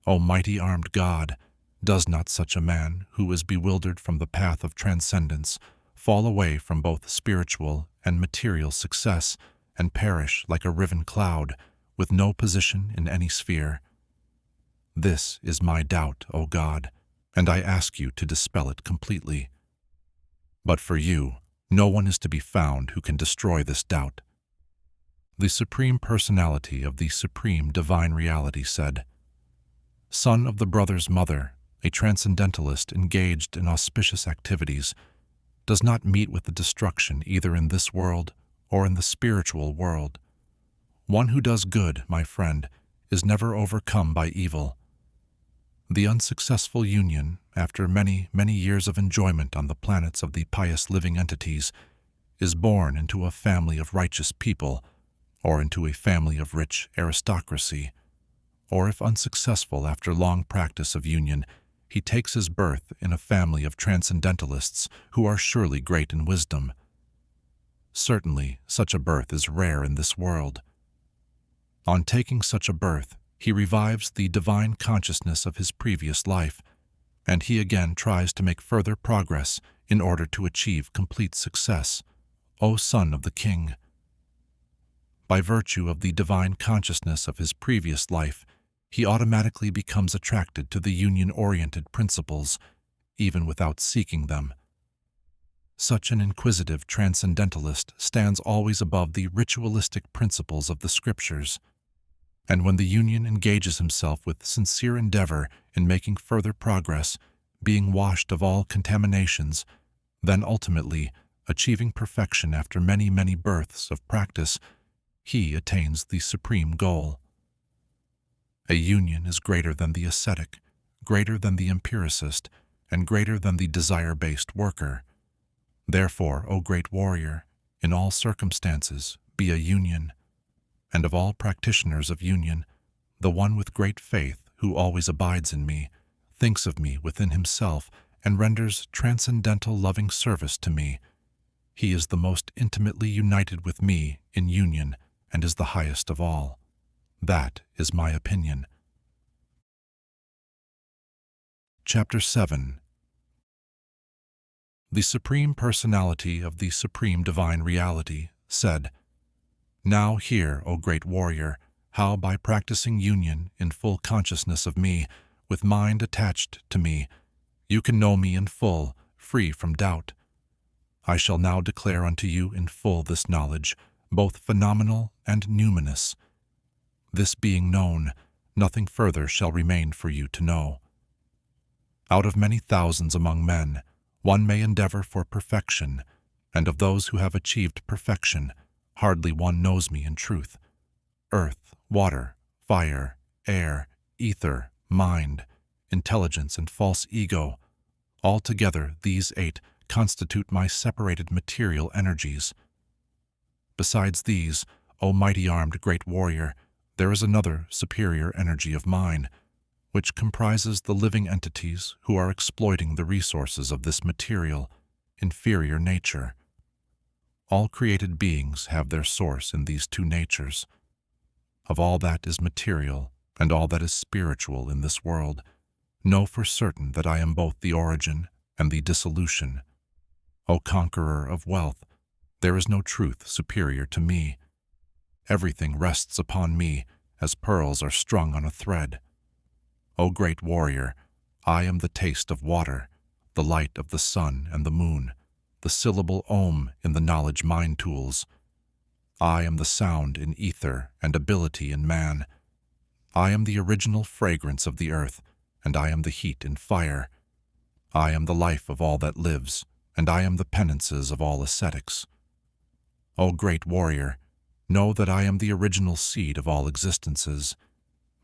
O mighty armed God, does not such a man, who is bewildered from the path of transcendence, fall away from both spiritual and material success, and perish like a riven cloud, with no position in any sphere? This is my doubt, O God, and I ask you to dispel it completely. But for you, no one is to be found who can destroy this doubt." The Supreme Personality of the Supreme Divine Reality said, "Son of the brother's mother, a transcendentalist engaged in auspicious activities, does not meet with the destruction either in this world or in the spiritual world. One who does good, my friend, is never overcome by evil. The unsuccessful union, after many, many years of enjoyment on the planets of the pious living entities, is born into a family of righteous people, or into a family of rich aristocracy, or if unsuccessful after long practice of union, he takes his birth in a family of transcendentalists who are surely great in wisdom. Certainly, such a birth is rare in this world. On taking such a birth, he revives the divine consciousness of his previous life, and he again tries to make further progress in order to achieve complete success, O Son of the King. By virtue of the divine consciousness of his previous life, he automatically becomes attracted to the union-oriented principles, even without seeking them. Such an inquisitive transcendentalist stands always above the ritualistic principles of the scriptures, and when the union engages himself with sincere endeavor in making further progress, being washed of all contaminations, then ultimately, achieving perfection after many, many births of practice, he attains the supreme goal. A union is greater than the ascetic, greater than the empiricist, and greater than the desire-based worker. Therefore, O great warrior, in all circumstances, be a union. And of all practitioners of union, the one with great faith, who always abides in me, thinks of me within himself, and renders transcendental loving service to me. He is the most intimately united with me in union, and is the highest of all. That is my opinion. Chapter 7. The Supreme Personality of the Supreme Divine Reality said, "Now hear, O great warrior, how by practicing union in full consciousness of me, with mind attached to me, you can know me in full, free from doubt. I shall now declare unto you in full this knowledge, both phenomenal and numinous. This being known, nothing further shall remain for you to know. Out of many thousands among men, one may endeavor for perfection, and of those who have achieved perfection, hardly one knows me in truth. Earth, water, fire, air, ether, mind, intelligence, and false ego, altogether these 8 constitute my separated material energies. Besides these, O mighty armed great warrior, there is another superior energy of mine, which comprises the living entities who are exploiting the resources of this material, inferior nature. All created beings have their source in these 2 natures. Of all that is material and all that is spiritual in this world, know for certain that I am both the origin and the dissolution. O conqueror of wealth, there is no truth superior to me. Everything rests upon me as pearls are strung on a thread. O great warrior, I am the taste of water, the light of the sun and the moon, the syllable Om in the knowledge mind tools. I am the sound in ether and ability in man. I am the original fragrance of the earth, and I am the heat in fire. I am the life of all that lives, and I am the penances of all ascetics. O great warrior, know that I am the original seed of all existences,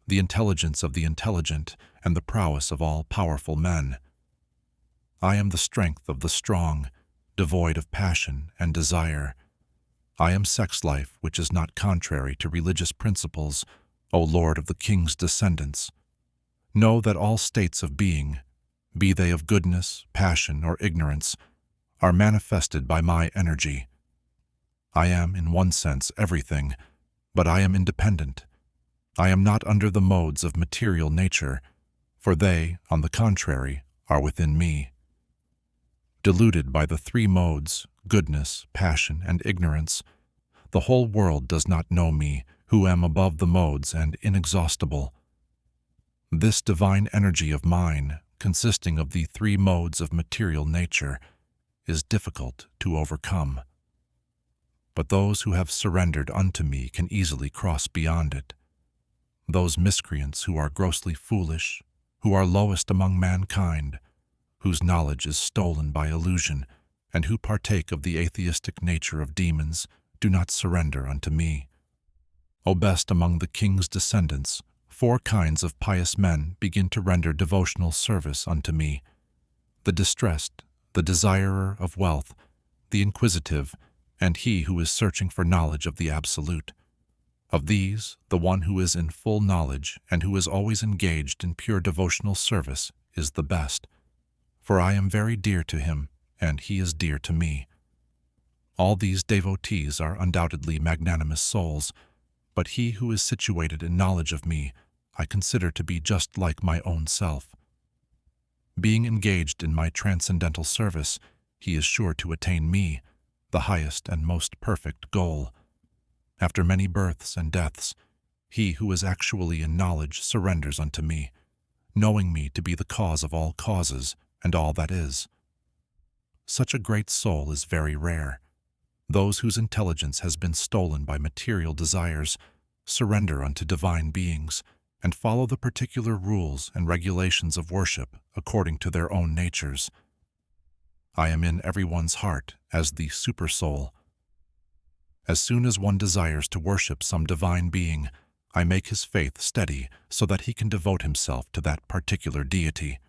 the intelligence of the intelligent, and the prowess of all powerful men. I am the strength of the strong, devoid of passion and desire. I am sex life which is not contrary to religious principles, O Lord of the king's descendants. Know that all states of being, be they of goodness, passion, or ignorance, are manifested by my energy. I am, in one sense, everything, but I am independent. I am not under the modes of material nature, for they, on the contrary, are within me. Deluded by the three modes, goodness, passion, and ignorance, the whole world does not know me, who am above the modes and inexhaustible. This divine energy of mine, consisting of the three modes of material nature, is difficult to overcome. But those who have surrendered unto me can easily cross beyond it. Those miscreants who are grossly foolish, who are lowest among mankind, whose knowledge is stolen by illusion, and who partake of the atheistic nature of demons, do not surrender unto me. O best among the king's descendants, 4 kinds of pious men begin to render devotional service unto me: the distressed, the desirer of wealth, the inquisitive, and he who is searching for knowledge of the Absolute. Of these, the one who is in full knowledge and who is always engaged in pure devotional service is the best, for I am very dear to him, and he is dear to me. All these devotees are undoubtedly magnanimous souls, but he who is situated in knowledge of me I consider to be just like my own self. Being engaged in my transcendental service, he is sure to attain me, the highest and most perfect goal. After many births and deaths, he who is actually in knowledge surrenders unto me, knowing me to be the cause of all causes and all that is. Such a great soul is very rare. Those whose intelligence has been stolen by material desires surrender unto divine beings and follow the particular rules and regulations of worship according to their own natures. I am in everyone's heart as the supersoul. As soon as one desires to worship some divine being, I make his faith steady so that he can devote himself to that particular deity.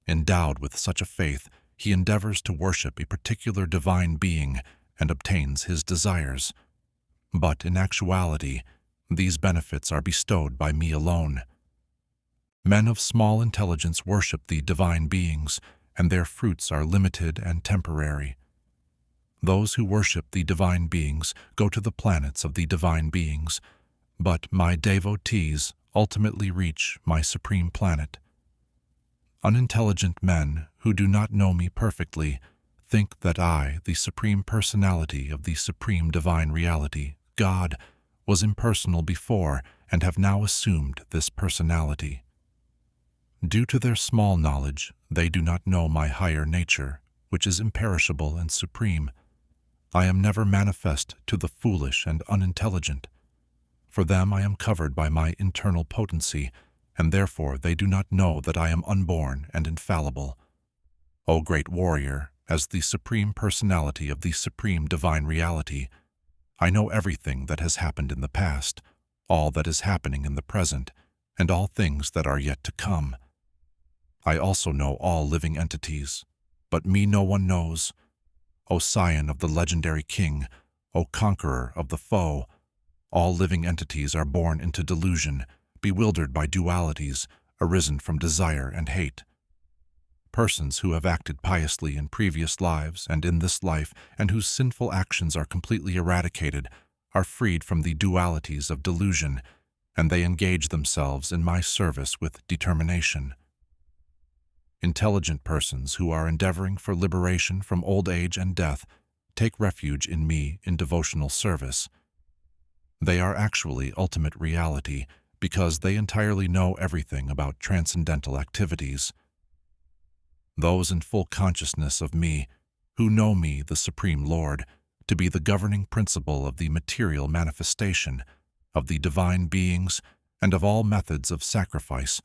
Endowed with such a faith, he endeavors to worship a particular divine being and obtains his desires. But in actuality, these benefits are bestowed by me alone. Men of small intelligence worship the divine beings, and their fruits are limited and temporary. Those who worship the divine beings go to the planets of the divine beings, but my devotees ultimately reach my supreme planet. Unintelligent men who do not know me perfectly think that I, the Supreme Personality of the Supreme Divine Reality, God, was impersonal before and have now assumed this personality. Due to their small knowledge, they do not know my higher nature, which is imperishable and supreme. I am never manifest to the foolish and unintelligent. For them I am covered by my internal potency, and therefore they do not know that I am unborn and infallible. O great warrior, as the Supreme Personality of the Supreme Divine Reality, I know everything that has happened in the past, all that is happening in the present, and all things that are yet to come. I also know all living entities, but me no one knows. O scion of the legendary king, O conqueror of the foe, all living entities are born into delusion, bewildered by dualities, arisen from desire and hate. Persons who have acted piously in previous lives and in this life, and whose sinful actions are completely eradicated, are freed from the dualities of delusion, and they engage themselves in my service with determination. Intelligent persons who are endeavoring for liberation from old age and death take refuge in me in devotional service. They are actually ultimate reality because they entirely know everything about transcendental activities. Those in full consciousness of me, who know me, the Supreme Lord, to be the governing principle of the material manifestation, of the divine beings, and of all methods of sacrifice,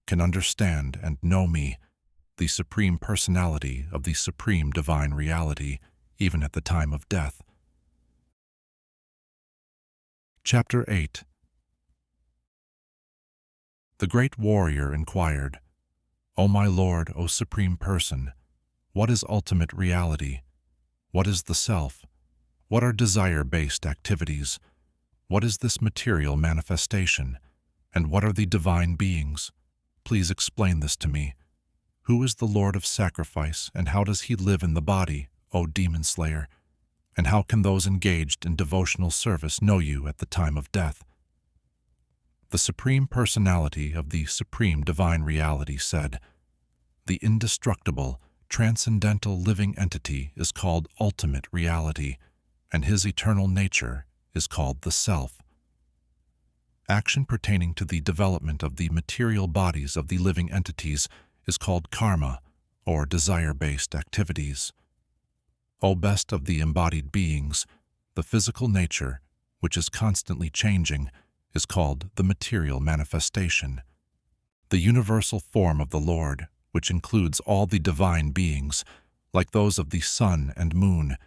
can understand and know me, the Supreme Personality of the Supreme Divine Reality, even at the time of death. Chapter 8. The great warrior inquired, O my Lord, O Supreme Person, what is ultimate reality? What is the Self? What are desire-based activities? What is this material manifestation? And what are the divine beings? Please explain this to me. Who is the Lord of Sacrifice, and how does he live in the body, O demon slayer? And how can those engaged in devotional service know you at the time of death? The Supreme Personality of the Supreme Divine Reality said, "The indestructible, transcendental living entity is called ultimate reality, and his eternal nature is called the Self." Action pertaining to the development of the material bodies of the living entities is called karma, or desire-based activities. O best of the embodied beings, the physical nature, which is constantly changing, is called the material manifestation. The universal form of the Lord, which includes all the divine beings, like those of the sun and moon,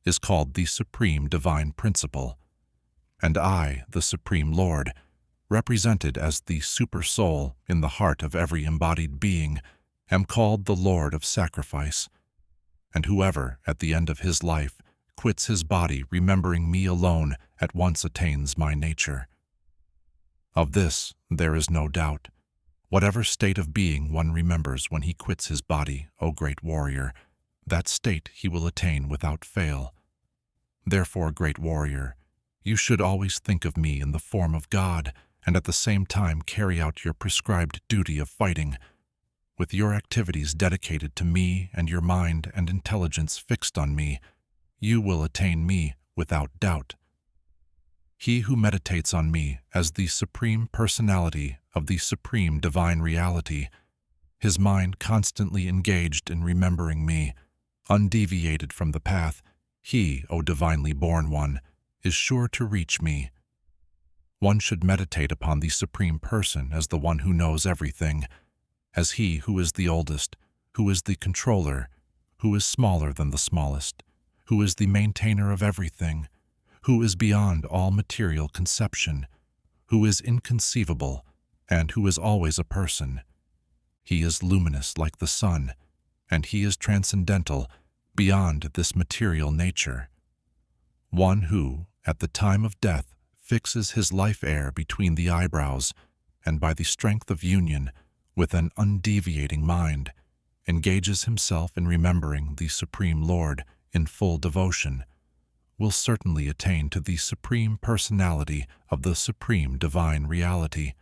is called the Supreme Divine Principle. And I, the Supreme Lord, represented as the Super Soul in the heart of every embodied being, am called the Lord of Sacrifice. And whoever, at the end of his life, quits his body remembering me alone, at once attains my nature. Of this there is no doubt. Whatever state of being one remembers when he quits his body, O great warrior, that state he will attain without fail. Therefore, great warrior, you should always think of me in the form of God, and at the same time carry out your prescribed duty of fighting. With your activities dedicated to me and your mind and intelligence fixed on me, you will attain me without doubt. He who meditates on me as the Supreme Personality of the Supreme Divine Reality, his mind constantly engaged in remembering me, undeviated from the path, he, O Divinely Born One, is sure to reach me. One should meditate upon the Supreme Person as the one who knows everything, as he who is the oldest, who is the controller, who is smaller than the smallest, who is the maintainer of everything, who is beyond all material conception, who is inconceivable, and who is always a person. He is luminous like the sun, and he is transcendental, beyond this material nature. One who, at the time of death, fixes his life air between the eyebrows, and by the strength of union, with an undeviating mind, engages himself in remembering the Supreme Lord in full devotion, will certainly attain to the Supreme Personality of the Supreme Divine Reality.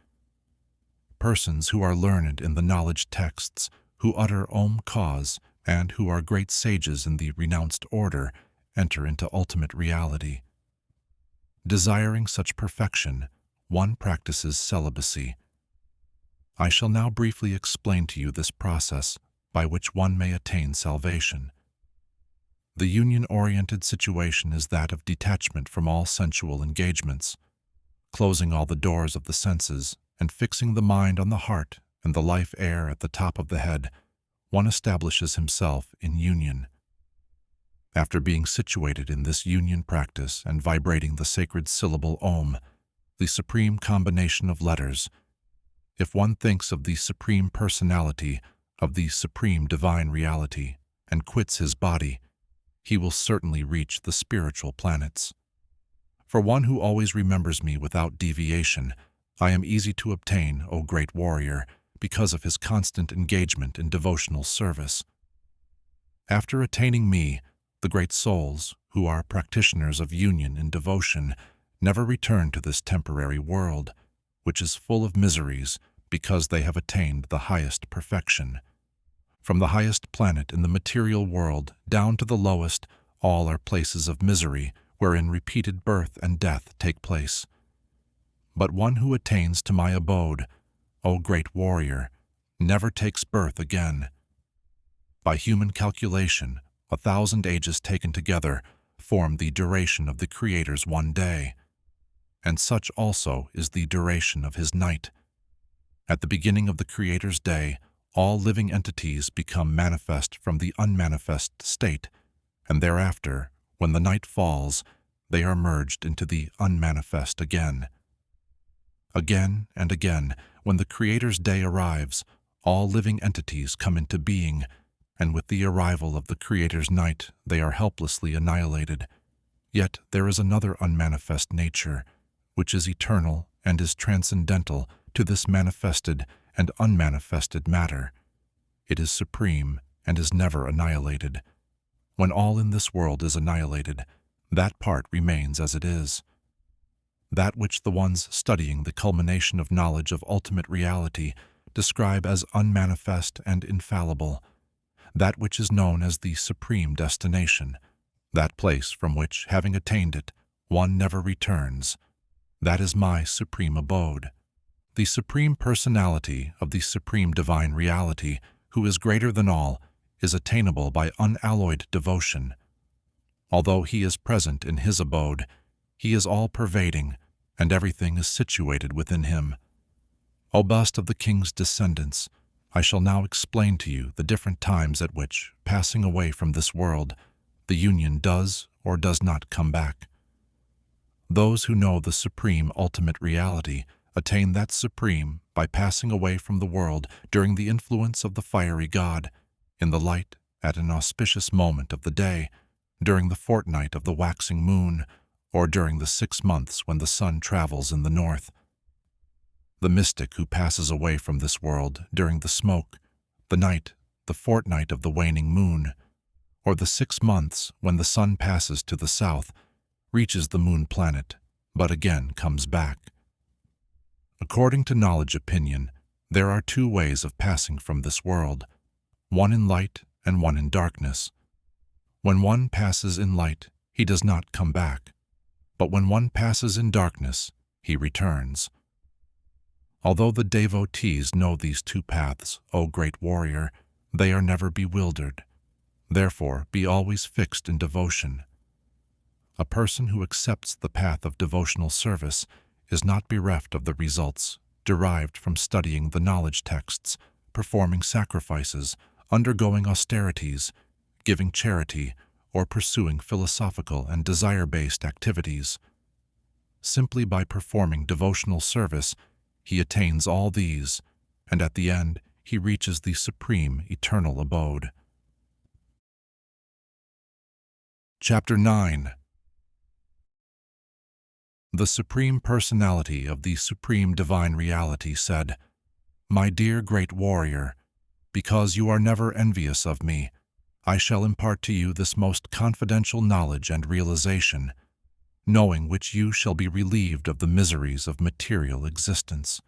Persons who are learned in the knowledge texts, who utter Om Cause, and who are great sages in the renounced order, enter into ultimate reality. Desiring such perfection, one practices celibacy. I shall now briefly explain to you this process by which one may attain salvation. The union-oriented situation is that of detachment from all sensual engagements, closing all the doors of the senses and fixing the mind on the heart and the life air at the top of the head. One establishes himself in union. After being situated in this union practice and vibrating the sacred syllable Om, the supreme combination of letters, if one thinks of the Supreme Personality of the Supreme Divine Reality and quits his body, he will certainly reach the spiritual planets. For one who always remembers me without deviation, I am easy to obtain, O great warrior, because of his constant engagement in devotional service. After attaining me, the great souls, who are practitioners of union in devotion, never return to this temporary world, which is full of miseries, because they have attained the highest perfection. From the highest planet in the material world down to the lowest, all are places of misery, wherein repeated birth and death take place. But one who attains to my abode, O great warrior, never takes birth again. By human calculation, 1,000 ages taken together form the duration of the Creator's one day, and such also is the duration of his night. At the beginning of the Creator's day, all living entities become manifest from the unmanifest state, and thereafter, when the night falls, they are merged into the unmanifest again. Again and again, when the Creator's day arrives, all living entities come into being, and with the arrival of the Creator's night, they are helplessly annihilated. Yet there is another unmanifest nature, which is eternal and is transcendental to this manifested and unmanifested matter. It is supreme and is never annihilated. When all in this world is annihilated, that part remains as it is. That which the ones studying the culmination of knowledge of ultimate reality describe as unmanifest and infallible, that which is known as the supreme destination, that place from which, having attained it, one never returns, that is my supreme abode. The supreme personality of the supreme divine reality, who is greater than all, is attainable by unalloyed devotion. Although he is present in his abode, he is all-pervading, and everything is situated within him. O best of the king's descendants, I shall now explain to you the different times at which, passing away from this world, the union does or does not come back. Those who know the supreme ultimate reality attain that supreme by passing away from the world during the influence of the fiery god, in the light at an auspicious moment of the day, during the fortnight of the waxing moon, or during the 6 months when the sun travels in the north. The mystic who passes away from this world during the smoke, the night, the fortnight of the waning moon, or the 6 months when the sun passes to the south, reaches the moon planet, but again comes back. According to knowledge opinion, there are 2 ways of passing from this world, one in light and one in darkness. When one passes in light, he does not come back, but when one passes in darkness, he returns. Although the devotees know these 2 paths, O great warrior, they are never bewildered. Therefore, be always fixed in devotion. A person who accepts the path of devotional service is not bereft of the results derived from studying the knowledge texts, performing sacrifices, undergoing austerities, giving charity, or pursuing philosophical and desire-based activities. Simply by performing devotional service, he attains all these, and at the end, he reaches the supreme eternal abode. Chapter 9. The Supreme Personality of the Supreme Divine Reality said, "My dear great warrior, because you are never envious of me, I shall impart to you this most confidential knowledge and realization, knowing which you shall be relieved of the miseries of material existence.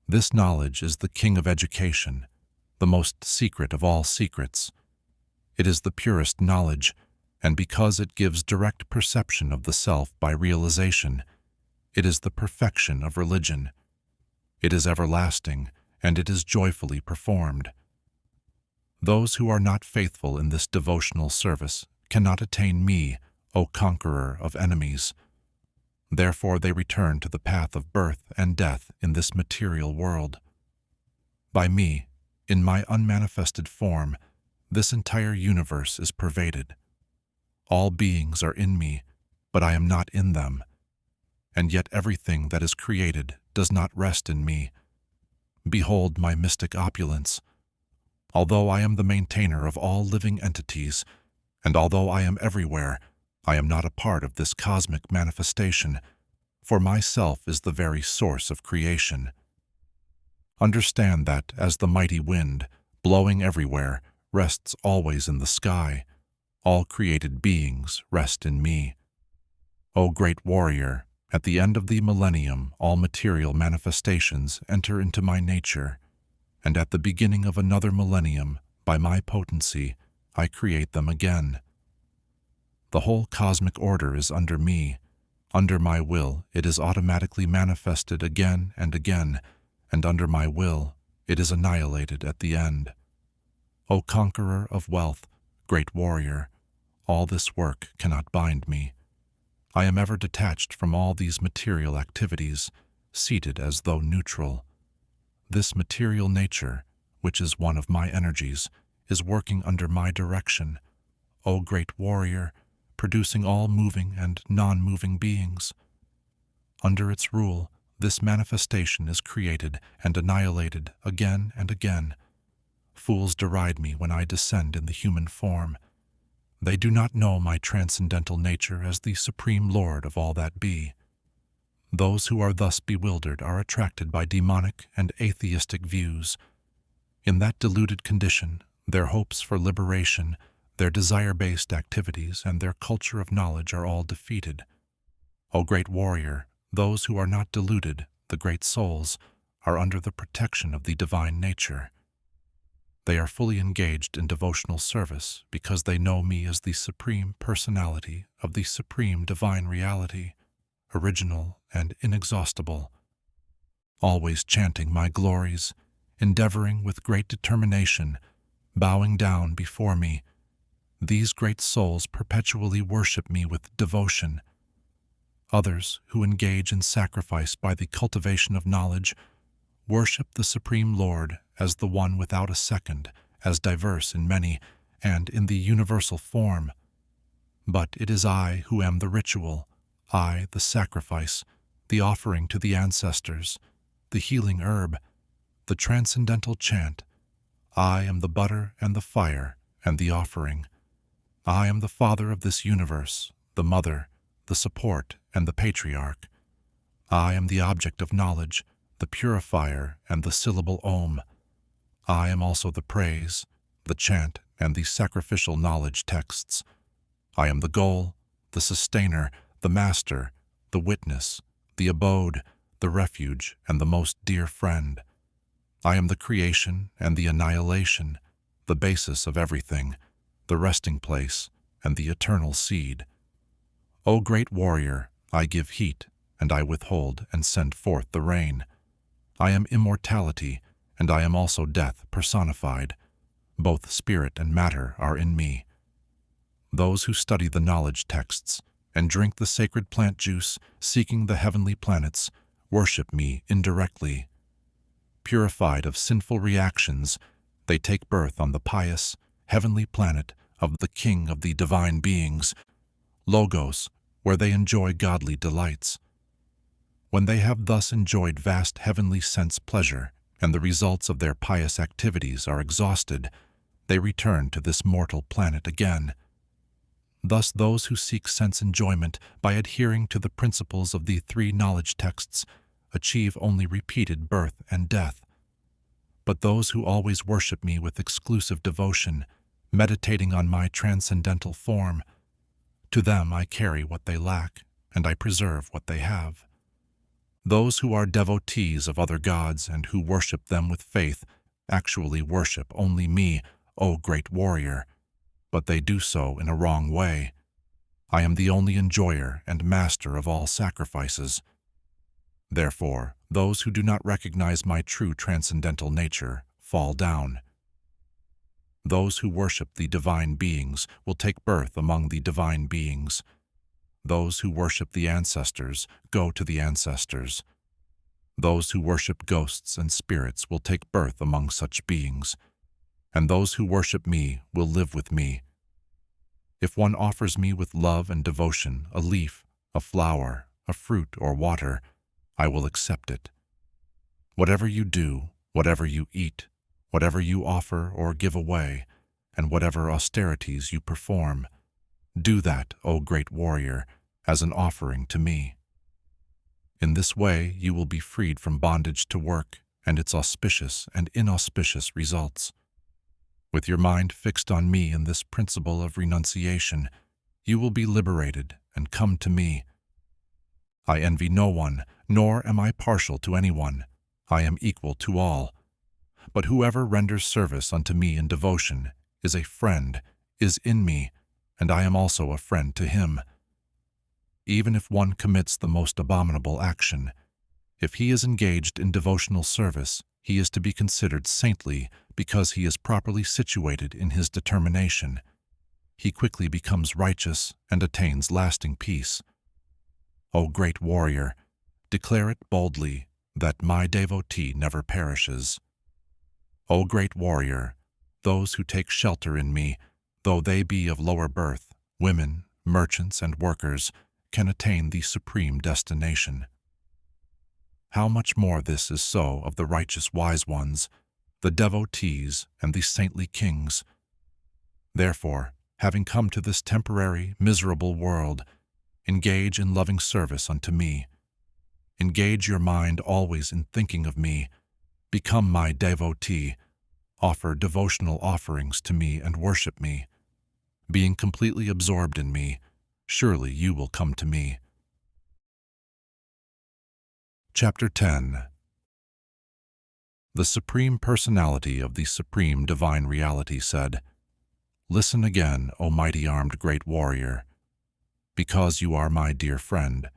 This knowledge is the king of education, the most secret of all secrets. It is the purest knowledge, and because it gives direct perception of the self by realization, it is the perfection of religion. It is everlasting, and it is joyfully performed. Those who are not faithful in this devotional service cannot attain me, O conqueror of enemies. Therefore they return to the path of birth and death in this material world. By me, in my unmanifested form, this entire universe is pervaded. All beings are in me, but I am not in them. And yet everything that is created does not rest in me. Behold my mystic opulence. Although I am the maintainer of all living entities, and although I am everywhere, I am not a part of this cosmic manifestation, for myself is the very source of creation. Understand that as the mighty wind, blowing everywhere, rests always in the sky, all created beings rest in me. O great warrior, at the end of the millennium, all material manifestations enter into my nature, and at the beginning of another millennium, by my potency, I create them again. The whole cosmic order is under me. Under my will, it is automatically manifested again and again, and under my will, it is annihilated at the end. O conqueror of wealth, great warrior, all this work cannot bind me. I am ever detached from all these material activities, seated as though neutral. This material nature, which is one of my energies, is working under my direction, O great warrior, producing all moving and non-moving beings. Under its rule, this manifestation is created and annihilated again and again. Fools deride me when I descend in the human form. They do not know my transcendental nature as the Supreme Lord of all that be. Those who are thus bewildered are attracted by demonic and atheistic views. In that deluded condition, their hopes for liberation, their desire-based activities, and their culture of knowledge are all defeated. O great warrior, those who are not deluded, the great souls, are under the protection of the divine nature. They are fully engaged in devotional service because they know me as the supreme personality of the supreme divine reality, original and inexhaustible, always chanting my glories, endeavoring with great determination, bowing down before me. These great souls perpetually worship me with devotion. Others, who engage in sacrifice by the cultivation of knowledge, worship the Supreme Lord as the one without a second, as diverse in many, and in the universal form. But it is I who am the ritual, I the sacrifice, the offering to the ancestors, the healing herb, the transcendental chant. I am the butter and the fire and the offering. I am the father of this universe, the mother, the support, and the patriarch. I am the object of knowledge, the purifier, and the syllable Om. I am also the praise, the chant, and the sacrificial knowledge texts. I am the goal, the sustainer, the master, the witness, the abode, the refuge, and the most dear friend. I am the creation and the annihilation, the basis of everything, the resting place, and the eternal seed. O great warrior, I give heat, and I withhold and send forth the rain. I am immortality, and I am also death personified. Both spirit and matter are in me. Those who study the knowledge texts and drink the sacred plant juice, seeking the heavenly planets, worship me indirectly. Purified of sinful reactions, they take birth on the pious, heavenly planet of the King of the divine beings, Logos, where they enjoy godly delights. When they have thus enjoyed vast heavenly sense pleasure, and the results of their pious activities are exhausted, they return to this mortal planet again. Thus those who seek sense enjoyment by adhering to the principles of the three knowledge texts achieve only repeated birth and death. But those who always worship me with exclusive devotion, meditating on my transcendental form, to them I carry what they lack, and I preserve what they have. Those who are devotees of other gods and who worship them with faith actually worship only me, O great warrior, but they do so in a wrong way. I am the only enjoyer and master of all sacrifices. Therefore, those who do not recognize my true transcendental nature fall down. Those who worship the divine beings will take birth among the divine beings. Those who worship the ancestors go to the ancestors. Those who worship ghosts and spirits will take birth among such beings, and those who worship me will live with me. If one offers me with love and devotion a leaf, a flower, a fruit, or water, I will accept it. Whatever you do, whatever you eat, whatever you offer or give away, and whatever austerities you perform, do that, O great warrior, as an offering to me. In this way you will be freed from bondage to work and its auspicious and inauspicious results. With your mind fixed on me in this principle of renunciation, you will be liberated and come to me. I envy no one, nor am I partial to anyone. I am equal to all. But whoever renders service unto me in devotion is a friend, is in me, and I am also a friend to him. Even if one commits the most abominable action, if he is engaged in devotional service, he is to be considered saintly because he is properly situated in his determination. He quickly becomes righteous and attains lasting peace. O great warrior, declare it boldly that my devotee never perishes. O great warrior, those who take shelter in me, though they be of lower birth, women, merchants, and workers, can attain the supreme destination. How much more this is so of the righteous wise ones, the devotees, and the saintly kings. Therefore, having come to this temporary, miserable world, engage in loving service unto me. Engage your mind always in thinking of me. Become my devotee. Offer devotional offerings to me and worship me. Being completely absorbed in me, surely you will come to me. Chapter 10. The Supreme Personality of the Supreme Divine Reality said, "Listen again, O mighty armed great warrior, because you are my dear friend.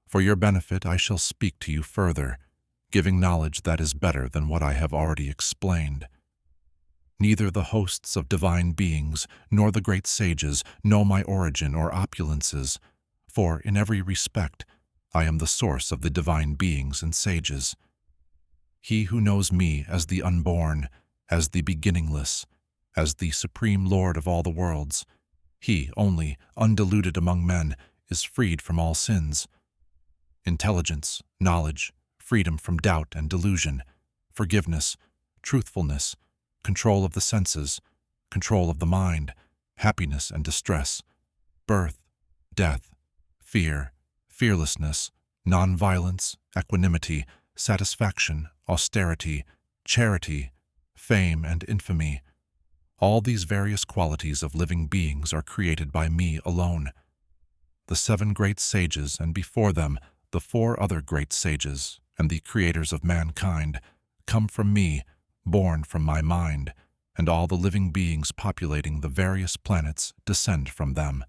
For your benefit I shall speak to you further, giving knowledge that is better than what I have already explained. Neither the hosts of divine beings nor the great sages know my origin or opulences, for in every respect I am the source of the divine beings and sages. He who knows me as the unborn, as the beginningless, as the supreme Lord of all the worlds, he only, undiluted among men, is freed from all sins. Intelligence, knowledge, freedom from doubt and delusion, forgiveness, truthfulness, control of the senses, control of the mind, happiness and distress, birth, death, fear, fearlessness, non-violence, equanimity, satisfaction, austerity, charity, fame and infamy. All these various qualities of living beings are created by me alone. The 7 great sages, and before them the 4 other great sages, and the creators of mankind, come from me, born from my mind, and all the living beings populating the various planets descend from them.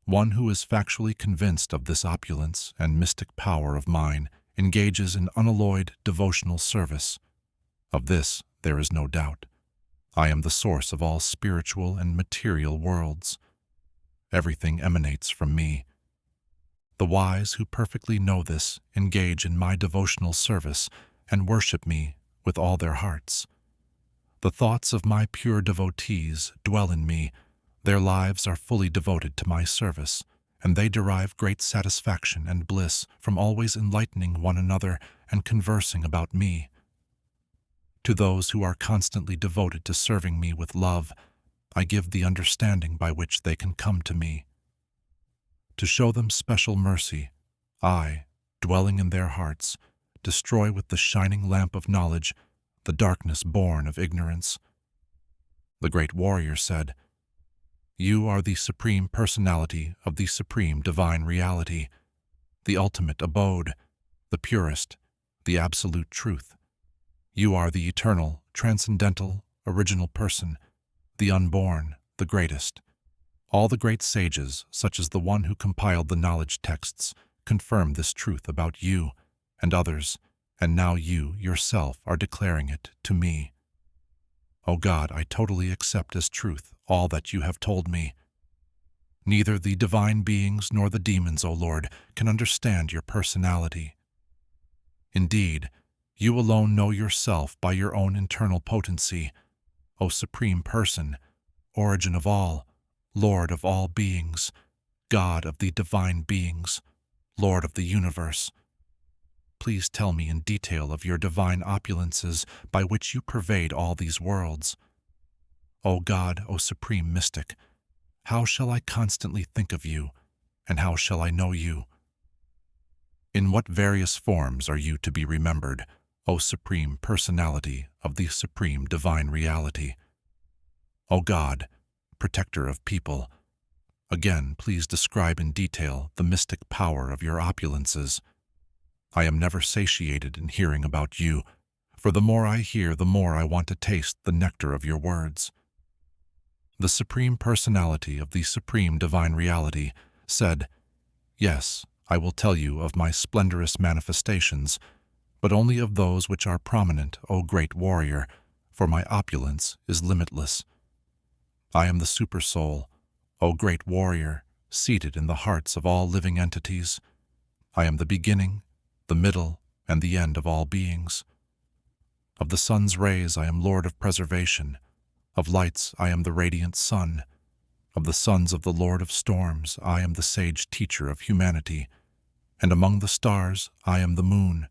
One who is factually convinced of this opulence and mystic power of mine engages in unalloyed devotional service. Of this there is no doubt. I am the source of all spiritual and material worlds. Everything emanates from me. The wise who perfectly know this engage in my devotional service and worship me with all their hearts. The thoughts of my pure devotees dwell in me. Their lives are fully devoted to my service, and they derive great satisfaction and bliss from always enlightening one another and conversing about me. To those who are constantly devoted to serving me with love, I give the understanding by which they can come to me. To show them special mercy, I, dwelling in their hearts, destroy with the shining lamp of knowledge the darkness born of ignorance." The great warrior said, "You are the Supreme Personality of the Supreme Divine Reality, the ultimate abode, the purest, the absolute truth. You are the eternal, transcendental, original person, the unborn, the greatest. All the great sages, such as the one who compiled the knowledge texts, confirm this truth about you and others, and now you yourself are declaring it to me. O God, I totally accept as truth all that you have told me. Neither the divine beings nor the demons, O Lord, can understand your personality. Indeed, you alone know yourself by your own internal potency, O Supreme Person, origin of all, Lord of all beings, God of the divine beings, Lord of the universe. Please tell me in detail of your divine opulences by which you pervade all these worlds. O God, O Supreme Mystic, how shall I constantly think of you, and how shall I know you? In what various forms are you to be remembered, O Supreme Personality of the Supreme Divine Reality? O God, Protector of people, again please describe in detail the mystic power of your opulences. I am never satiated in hearing about you, for the more I hear, the more I want to taste the nectar of your words." The Supreme Personality of the Supreme Divine Reality said, "Yes, I will tell you of my splendorous manifestations, but only of those which are prominent, O great warrior, for my opulence is limitless. I am the Supersoul, O great warrior, seated in the hearts of all living entities. I am the beginning, the middle, and the end of all beings. Of the sun's rays I am Lord of preservation. Of lights I am the radiant sun. Of the sons of the Lord of storms I am the sage teacher of humanity. And among the stars I am the moon.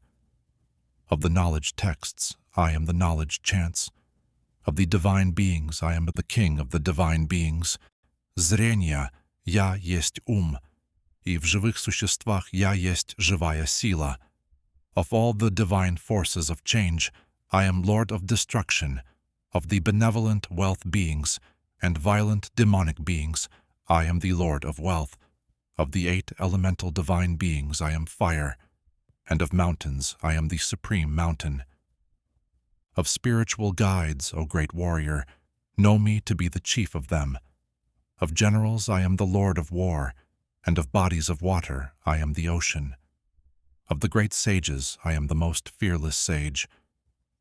Of the knowledge texts I am the knowledge chants. Of the divine beings, I am the king of the divine beings. Зрение, я есть ум, и в живых существах я есть живая сила. Of all the divine forces of change, I am Lord of destruction. Of the benevolent wealth beings and violent demonic beings, I am the Lord of wealth. Of the 8 elemental divine beings, I am fire. And of mountains, I am the supreme mountain. Of spiritual guides, O great warrior, know me to be the chief of them. Of generals, I am the Lord of war, and of bodies of water, I am the ocean. Of the great sages, I am the most fearless sage.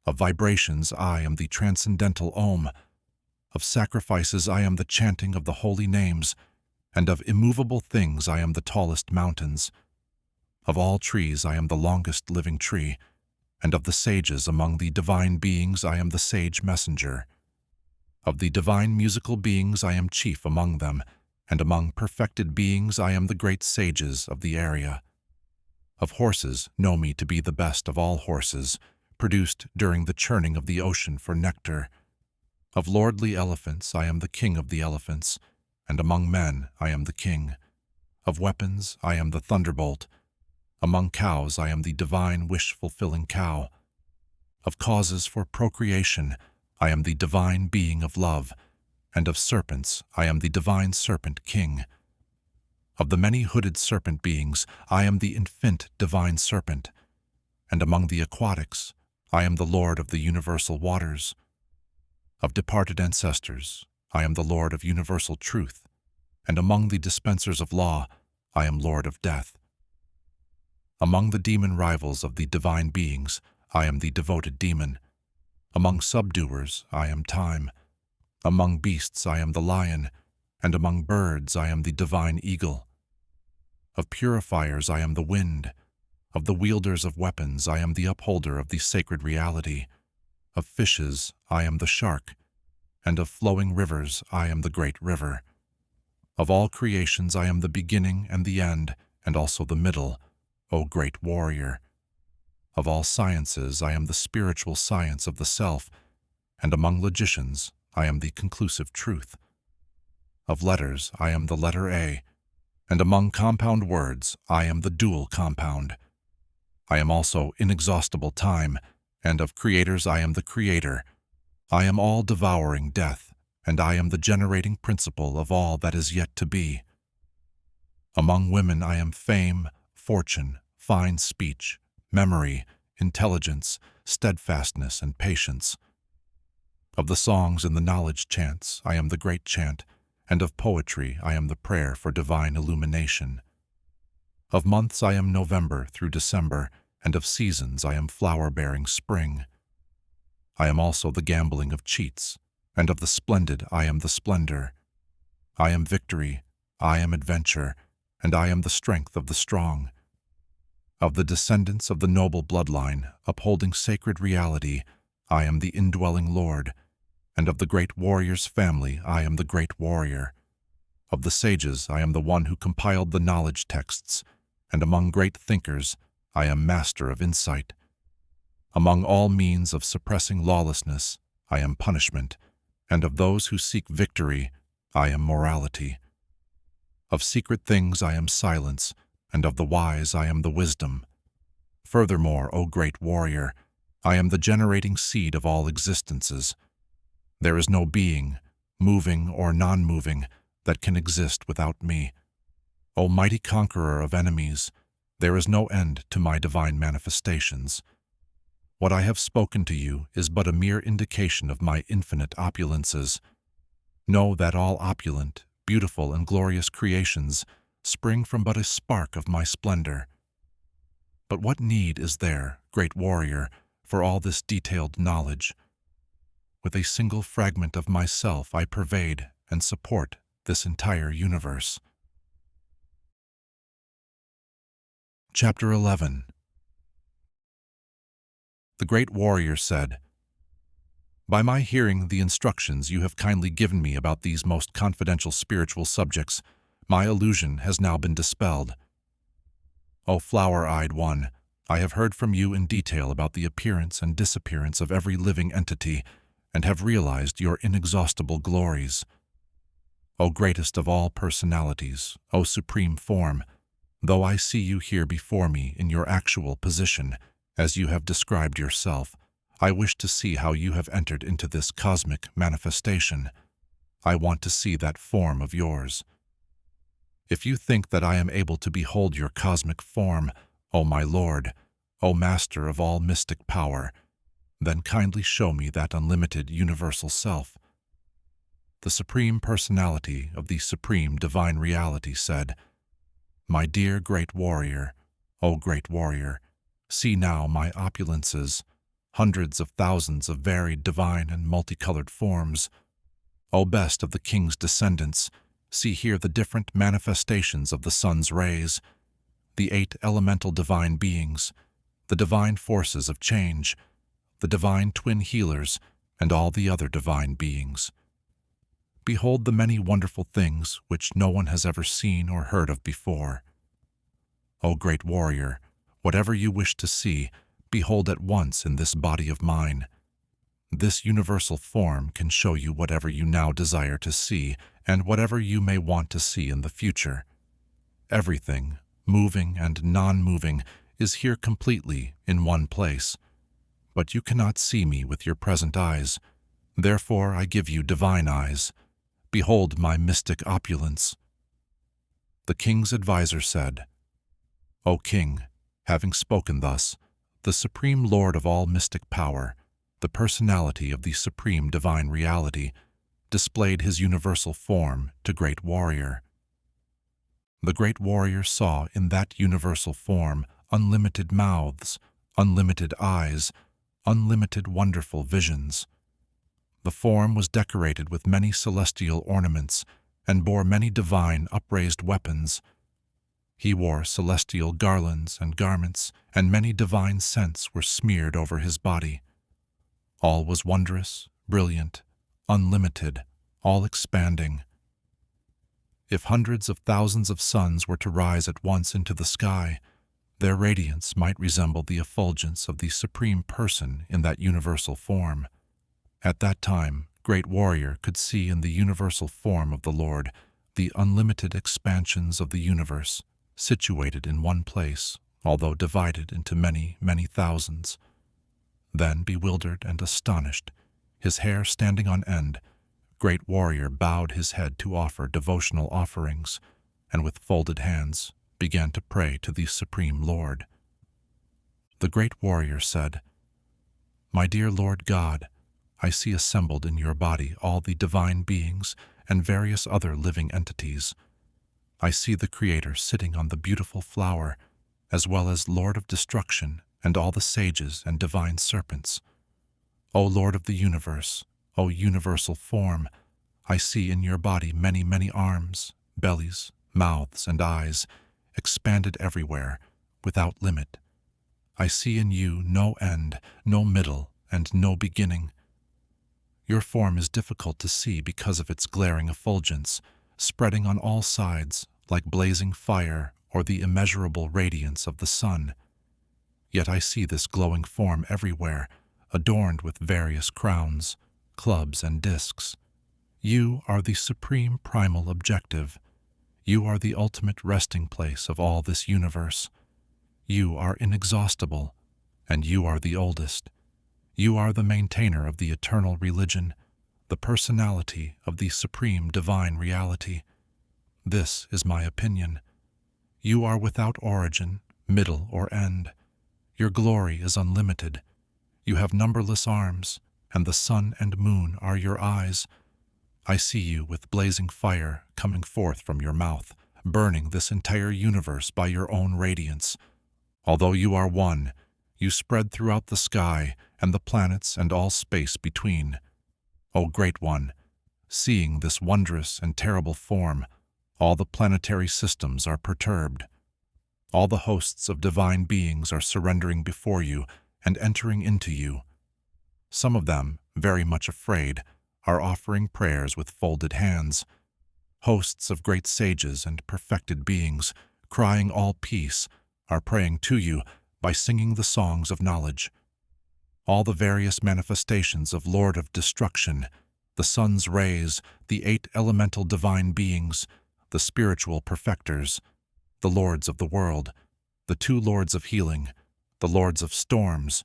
Of vibrations, I am the transcendental Om. Of sacrifices, I am the chanting of the holy names, and of immovable things, I am the tallest mountains. Of all trees, I am the longest living tree, and of the sages among the divine beings, I am the sage messenger. Of the divine musical beings, I am chief among them, and among perfected beings, I am the great sages of the area. Of horses, know me to be the best of all horses, produced during the churning of the ocean for nectar. Of lordly elephants, I am the king of the elephants, and among men, I am the king. Of weapons, I am the thunderbolt. Among cows, I am the divine wish-fulfilling cow. Of causes for procreation, I am the divine being of love, and of serpents, I am the divine serpent king. Of the many hooded serpent beings, I am the infant divine serpent, and among the aquatics, I am the Lord of the universal waters. Of departed ancestors, I am the Lord of universal truth, and among the dispensers of law, I am Lord of death. Among the demon rivals of the divine beings, I am the devoted demon. Among subduers, I am time. Among beasts, I am the lion, and among birds, I am the divine eagle. Of purifiers, I am the wind. Of the wielders of weapons, I am the upholder of the sacred reality. Of fishes, I am the shark, and of flowing rivers, I am the great river. Of all creations, I am the beginning and the end, and also the middle, O great warrior. Of all sciences, I am the spiritual science of the self, and among logicians, I am the conclusive truth. Of letters, I am the letter A, and among compound words, I am the dual compound. I am also inexhaustible time, and of creators I am the creator. I am all-devouring death, and I am the generating principle of all that is yet to be. Among women I am fame, fortune, fine speech, memory, intelligence, steadfastness, and patience. Of the songs and the knowledge chants, I am the great chant, and of poetry I am the prayer for divine illumination. Of months I am November through December, and of seasons I am flower-bearing spring. I am also the gambling of cheats, and of the splendid I am the splendor. I am victory, I am adventure, and I am the strength of the strong. Of the descendants of the noble bloodline, upholding sacred reality, I am the indwelling Lord, and of the great warrior's family I am the great warrior. Of the sages I am the one who compiled the knowledge texts, and among great thinkers I am master of insight. Among all means of suppressing lawlessness I am punishment, and of those who seek victory I am morality. Of secret things I am silence, and of the wise I am the wisdom. Furthermore, O great warrior, I am the generating seed of all existences. There is no being, moving or non-moving, that can exist without me. O mighty conqueror of enemies, there is no end to my divine manifestations. What I have spoken to you is but a mere indication of my infinite opulences. Know that all opulent, beautiful, and glorious creations spring from but a spark of my splendor. But what need is there, great warrior, for all this detailed knowledge? With a single fragment of myself I pervade and support this entire universe. Chapter 11. The great warrior said, "By my hearing the instructions you have kindly given me about these most confidential spiritual subjects, my illusion has now been dispelled. O flower-eyed one, I have heard from you in detail about the appearance and disappearance of every living entity, and have realized your inexhaustible glories. O greatest of all personalities, O supreme form, though I see you here before me in your actual position, as you have described yourself, I wish to see how you have entered into this cosmic manifestation. I want to see that form of yours. If you think that I am able to behold your cosmic form, O my Lord, O Master of all mystic power, then kindly show me that unlimited universal self. The Supreme Personality of the Supreme Divine Reality said, My dear great warrior, O great warrior, see now my opulences, hundreds of thousands of varied divine and multicolored forms. O best of the king's descendants, see here the different manifestations of the sun's rays, the 8 elemental divine beings, the divine forces of change, the divine twin healers, and all the other divine beings. Behold the many wonderful things which no one has ever seen or heard of before. O great warrior, whatever you wish to see, behold at once in this body of mine. This universal form can show you whatever you now desire to see and whatever you may want to see in the future. Everything, moving and non-moving, is here completely in one place. But you cannot see me with your present eyes. Therefore I give you divine eyes. Behold my mystic opulence. The king's advisor said, O king, having spoken thus, the supreme lord of all mystic power, the personality of the supreme divine reality, displayed his universal form to great warrior. The great warrior saw in that universal form unlimited mouths, unlimited eyes, unlimited wonderful visions. The form was decorated with many celestial ornaments and bore many divine upraised weapons. He wore celestial garlands and garments, and many divine scents were smeared over his body. All was wondrous, brilliant, unlimited, all expanding. If hundreds of thousands of suns were to rise at once into the sky, their radiance might resemble the effulgence of the Supreme Person in that universal form. At that time, great warrior could see in the universal form of the Lord the unlimited expansions of the universe, situated in one place, although divided into many, many thousands. Then, bewildered and astonished, his hair standing on end, great warrior bowed his head to offer devotional offerings, and with folded hands began to pray to the Supreme Lord. The great warrior said, My dear Lord God, I see assembled in your body all the divine beings and various other living entities. I see the Creator sitting on the beautiful flower, as well as Lord of Destruction and all the sages and divine serpents. O Lord of the universe, O universal form, I see in your body many, many arms, bellies, mouths, and eyes, expanded everywhere, without limit. I see in you no end, no middle, and no beginning. Your form is difficult to see because of its glaring effulgence, spreading on all sides like blazing fire or the immeasurable radiance of the sun. Yet I see this glowing form everywhere, adorned with various crowns, clubs, and discs. You are the supreme primal objective. You are the ultimate resting place of all this universe. You are inexhaustible, and you are the oldest. You are the maintainer of the eternal religion, the personality of the supreme divine reality. This is my opinion. You are without origin, middle, or end. Your glory is unlimited. You have numberless arms, and the sun and moon are your eyes. I see you with blazing fire coming forth from your mouth, burning this entire universe by your own radiance. Although you are one, you spread throughout the sky and the planets and all space between. O Great One, seeing this wondrous and terrible form, all the planetary systems are perturbed. All the hosts of divine beings are surrendering before you and entering into you. Some of them, very much afraid, are offering prayers with folded hands. Hosts of great sages and perfected beings, crying all peace, are praying to you by singing the songs of knowledge. all the various manifestations of Lord of Destruction, the sun's rays, the 8 elemental divine beings, the spiritual perfecters, the lords of the world, the 2 lords of healing, the lords of storms,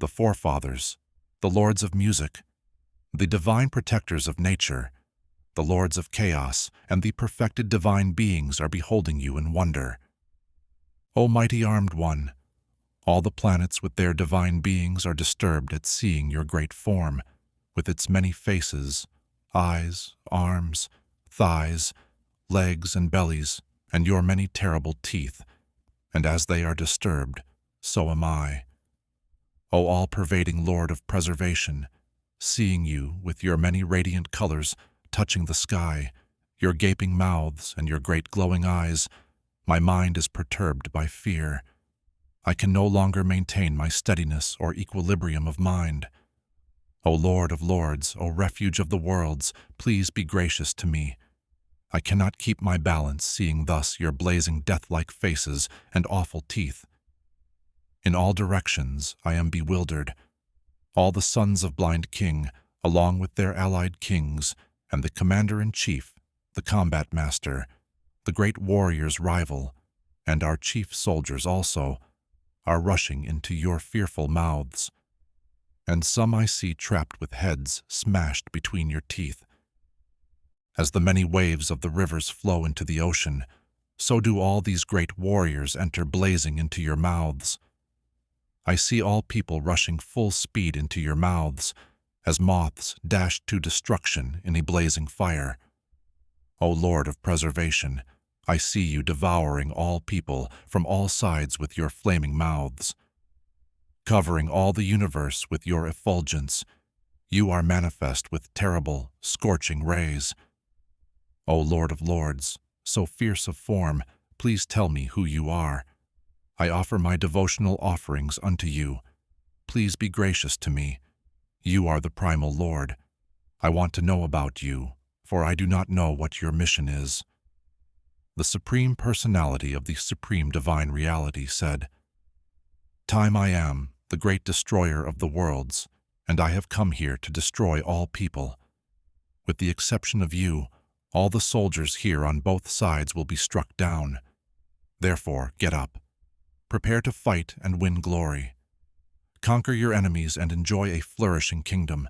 the forefathers, the lords of music, the divine protectors of nature, the lords of chaos, and the perfected divine beings are beholding you in wonder. O mighty armed one, all the planets with their divine beings are disturbed at seeing your great form, with its many faces, eyes, arms, thighs, legs, and bellies, and your many terrible teeth, and as they are disturbed, so am I. O all-pervading Lord of Preservation, seeing you with your many radiant colors touching the sky, your gaping mouths and your great glowing eyes, my mind is perturbed by fear. I can no longer maintain my steadiness or equilibrium of mind. O Lord of Lords, O Refuge of the worlds, please be gracious to me. I cannot keep my balance seeing thus your blazing death-like faces and awful teeth. In all directions I am bewildered. All the sons of Blind King, along with their allied kings, and the commander-in-chief, the combat master, the great warrior's rival, and our chief soldiers also, are rushing into your fearful mouths. And some I see trapped with heads smashed between your teeth. As the many waves of the rivers flow into the ocean, so do all these great warriors enter blazing into your mouths. I see all people rushing full speed into your mouths, as moths dashed to destruction in a blazing fire. O Lord of Preservation, I see you devouring all people from all sides with your flaming mouths. Covering all the universe with your effulgence, you are manifest with terrible, scorching rays. O Lord of Lords, so fierce of form, please tell me who you are. I offer my devotional offerings unto you. Please be gracious to me. You are the primal Lord. I want to know about you, for I do not know what your mission is. The Supreme Personality of the Supreme Divine Reality said, Time I am, the great destroyer of the worlds, and I have come here to destroy all people. With the exception of you, all the soldiers here on both sides will be struck down. Therefore, get up. Prepare to fight and win glory. Conquer your enemies and enjoy a flourishing kingdom.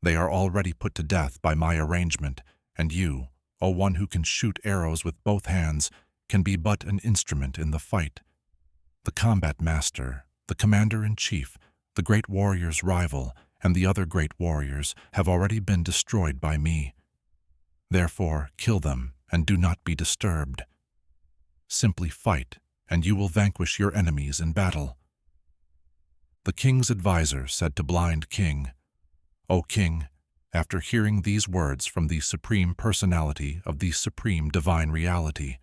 They are already put to death by my arrangement, and you, O one who can shoot arrows with both hands, can be but an instrument in the fight. The combat master, the commander-in-chief, the great warrior's rival, and the other great warriors have already been destroyed by me. Therefore, kill them and do not be disturbed. Simply fight, and you will vanquish your enemies in battle. The king's advisor said to Blind King, O king, after hearing these words from the Supreme Personality of the Supreme Divine Reality,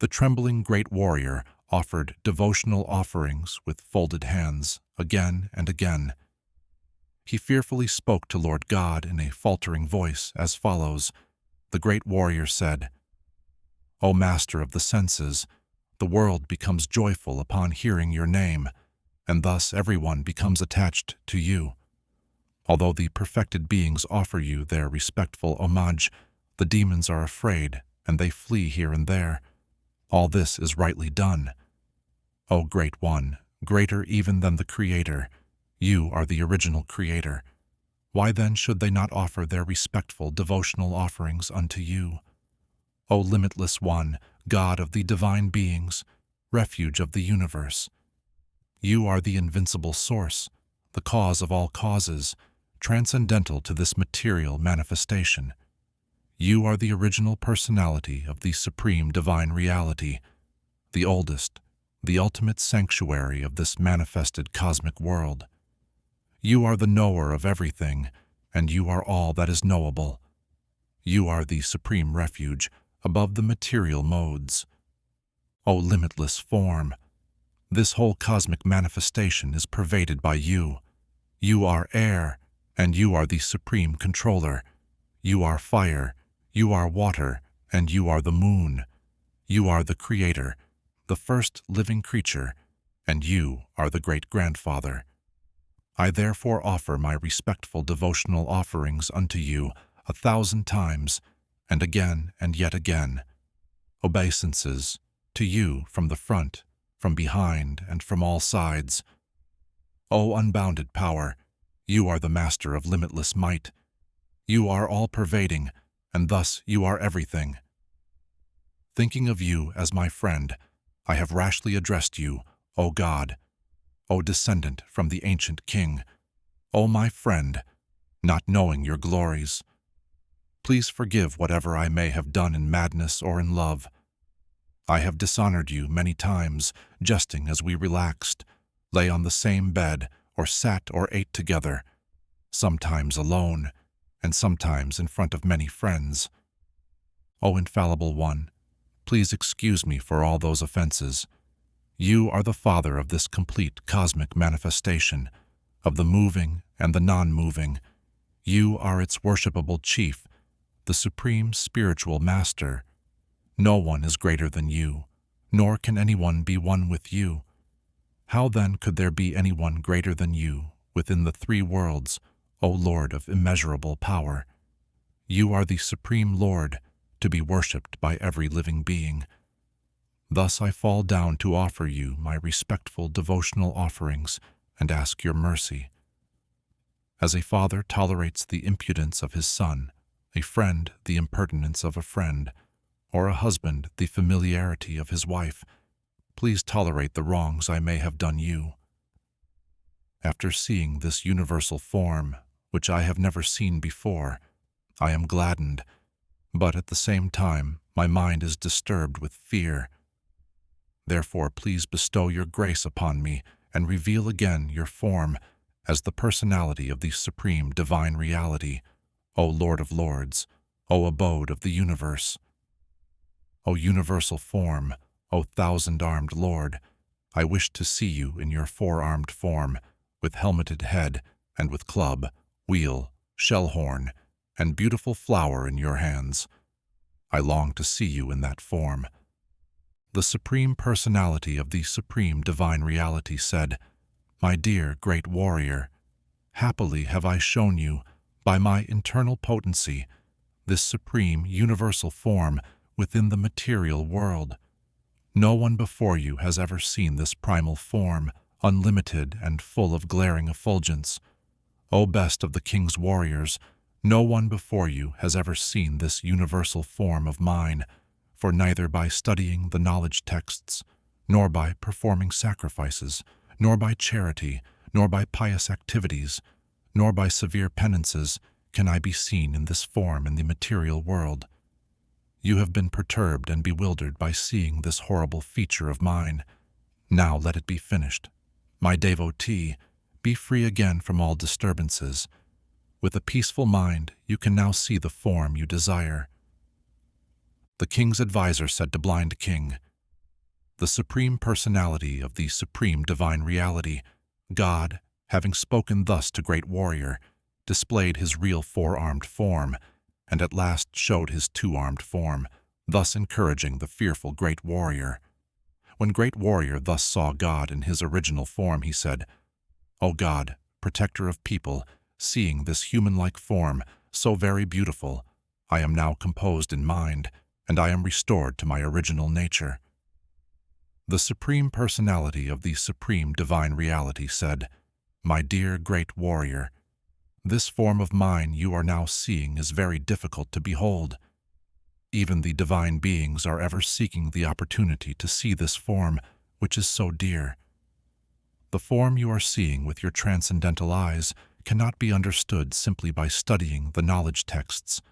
the trembling great warrior offered devotional offerings with folded hands again and again. He fearfully spoke to Lord God in a faltering voice as follows. The great warrior said, O Master of the senses, the world becomes joyful upon hearing your name, and thus everyone becomes attached to you. Although the perfected beings offer you their respectful homage, the demons are afraid, and they flee here and there. All this is rightly done. O Great One, greater even than the Creator, you are the original Creator. Why then should they not offer their respectful devotional offerings unto you? O Limitless One, God of the divine beings, refuge of the universe. You are the invincible source, the cause of all causes, transcendental to this material manifestation. You are the original personality of the Supreme Divine Reality, the oldest, the ultimate sanctuary of this manifested cosmic world. You are the knower of everything, and you are all that is knowable. You are the supreme refuge above the material modes. O limitless form, this whole cosmic manifestation is pervaded by you. You are air, and you are the supreme controller. You are fire, you are water, and you are the moon. You are the creator, the first living creature, and you are the great-grandfather. I therefore offer my respectful devotional offerings unto you 1,000 times, and again and yet again, obeisances to you from the front, from behind, and from all sides. O unbounded power, you are the master of limitless might. You are all-pervading, and thus you are everything. Thinking of you as my friend, I have rashly addressed you, O God, O descendant from the ancient king, O my friend, not knowing your glories. Please forgive whatever I may have done in madness or in love. I have dishonored you many times, jesting as we relaxed, lay on the same bed, or sat or ate together, sometimes alone, and sometimes in front of many friends. O infallible one, please excuse me for all those offenses. You are the Father of this complete cosmic manifestation, of the moving and the non-moving. You are its worshipable chief, the supreme spiritual master. No one is greater than you, nor can anyone be one with you. How then could there be anyone greater than you within the three worlds, O Lord of immeasurable power? You are the supreme Lord, to be worshipped by every living being. Thus I fall down to offer you my respectful devotional offerings and ask your mercy. As a father tolerates the impudence of his son, a friend the impertinence of a friend, or a husband the familiarity of his wife, please tolerate the wrongs I may have done you. After seeing this universal form, which I have never seen before, I am gladdened, but at the same time my mind is disturbed with fear. Therefore please bestow your grace upon me and reveal again your form as the personality of the supreme divine reality, O Lord of Lords, O abode of the universe. O universal form, O thousand-armed Lord, I wish to see you in your four-armed form, with helmeted head and with club, wheel, shell-horn, and beautiful flower in your hands. I long to see you in that form. The Supreme Personality of the Supreme Divine Reality said, My dear great warrior, happily have I shown you, by my internal potency, this supreme universal form within the material world. No one before you has ever seen this primal form, unlimited and full of glaring effulgence. O best of the king's warriors, no one before you has ever seen this universal form of mine, for neither by studying the knowledge texts, nor by performing sacrifices, nor by charity, nor by pious activities, nor by severe penances can I be seen in this form in the material world. You have been perturbed and bewildered by seeing this horrible feature of mine. Now let it be finished. My devotee, be free again from all disturbances. With a peaceful mind, you can now see the form you desire. The king's advisor said to blind king, The Supreme Personality of the Supreme Divine Reality, God, having spoken thus to great warrior, displayed his real four-armed form, and at last showed his two-armed form, thus encouraging the fearful great warrior. When great warrior thus saw God in his original form, he said, O God, protector of people, seeing this human-like form, so very beautiful, I am now composed in mind, and I am restored to my original nature. The Supreme Personality of the Supreme Divine Reality said, My dear great warrior, this form of mine you are now seeing is very difficult to behold. Even the divine beings are ever seeking the opportunity to see this form, which is so dear. The form you are seeing with your transcendental eyes cannot be understood simply by studying the knowledge texts,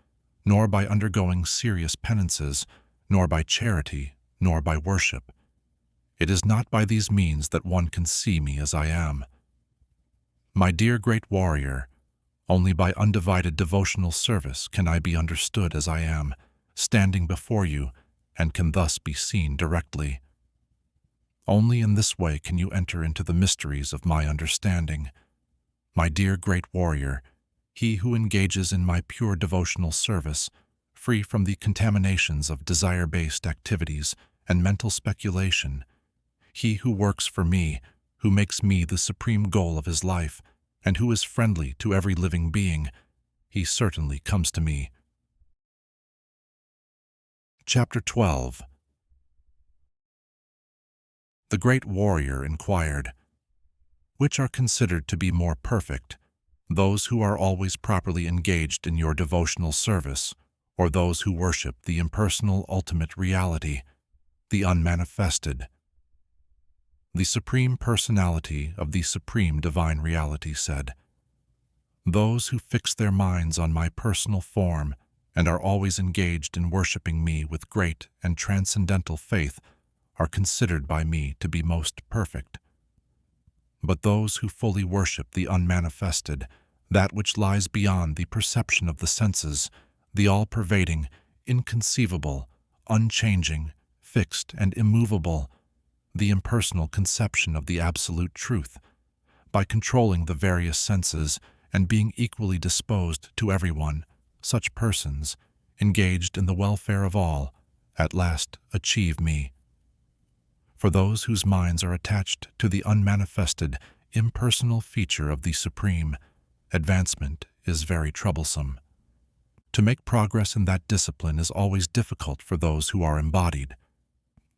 nor by undergoing serious penances, nor by charity, nor by worship. It is not by these means that one can see me as I am. My dear great warrior, only by undivided devotional service can I be understood as I am, standing before you, and can thus be seen directly. Only in this way can you enter into the mysteries of my understanding. My dear great warrior, he who engages in my pure devotional service, free from the contaminations of desire-based activities and mental speculation, he who works for me, who makes me the supreme goal of his life, and who is friendly to every living being, he certainly comes to me. Chapter 12. The great warrior inquired, "Which are considered to be more perfect, those who are always properly engaged in your devotional service, or those who worship the impersonal ultimate reality, the unmanifested?" The Supreme Personality of the Supreme Divine Reality said, "Those who fix their minds on my personal form and are always engaged in worshiping me with great and transcendental faith are considered by me to be most perfect. But those who fully worship the unmanifested, that which lies beyond the perception of the senses, the all-pervading, inconceivable, unchanging, fixed and immovable, the impersonal conception of the absolute truth, by controlling the various senses and being equally disposed to everyone, such persons, engaged in the welfare of all, at last achieve me. For those whose minds are attached to the unmanifested, impersonal feature of the Supreme, advancement is very troublesome. To make progress in that discipline is always difficult for those who are embodied.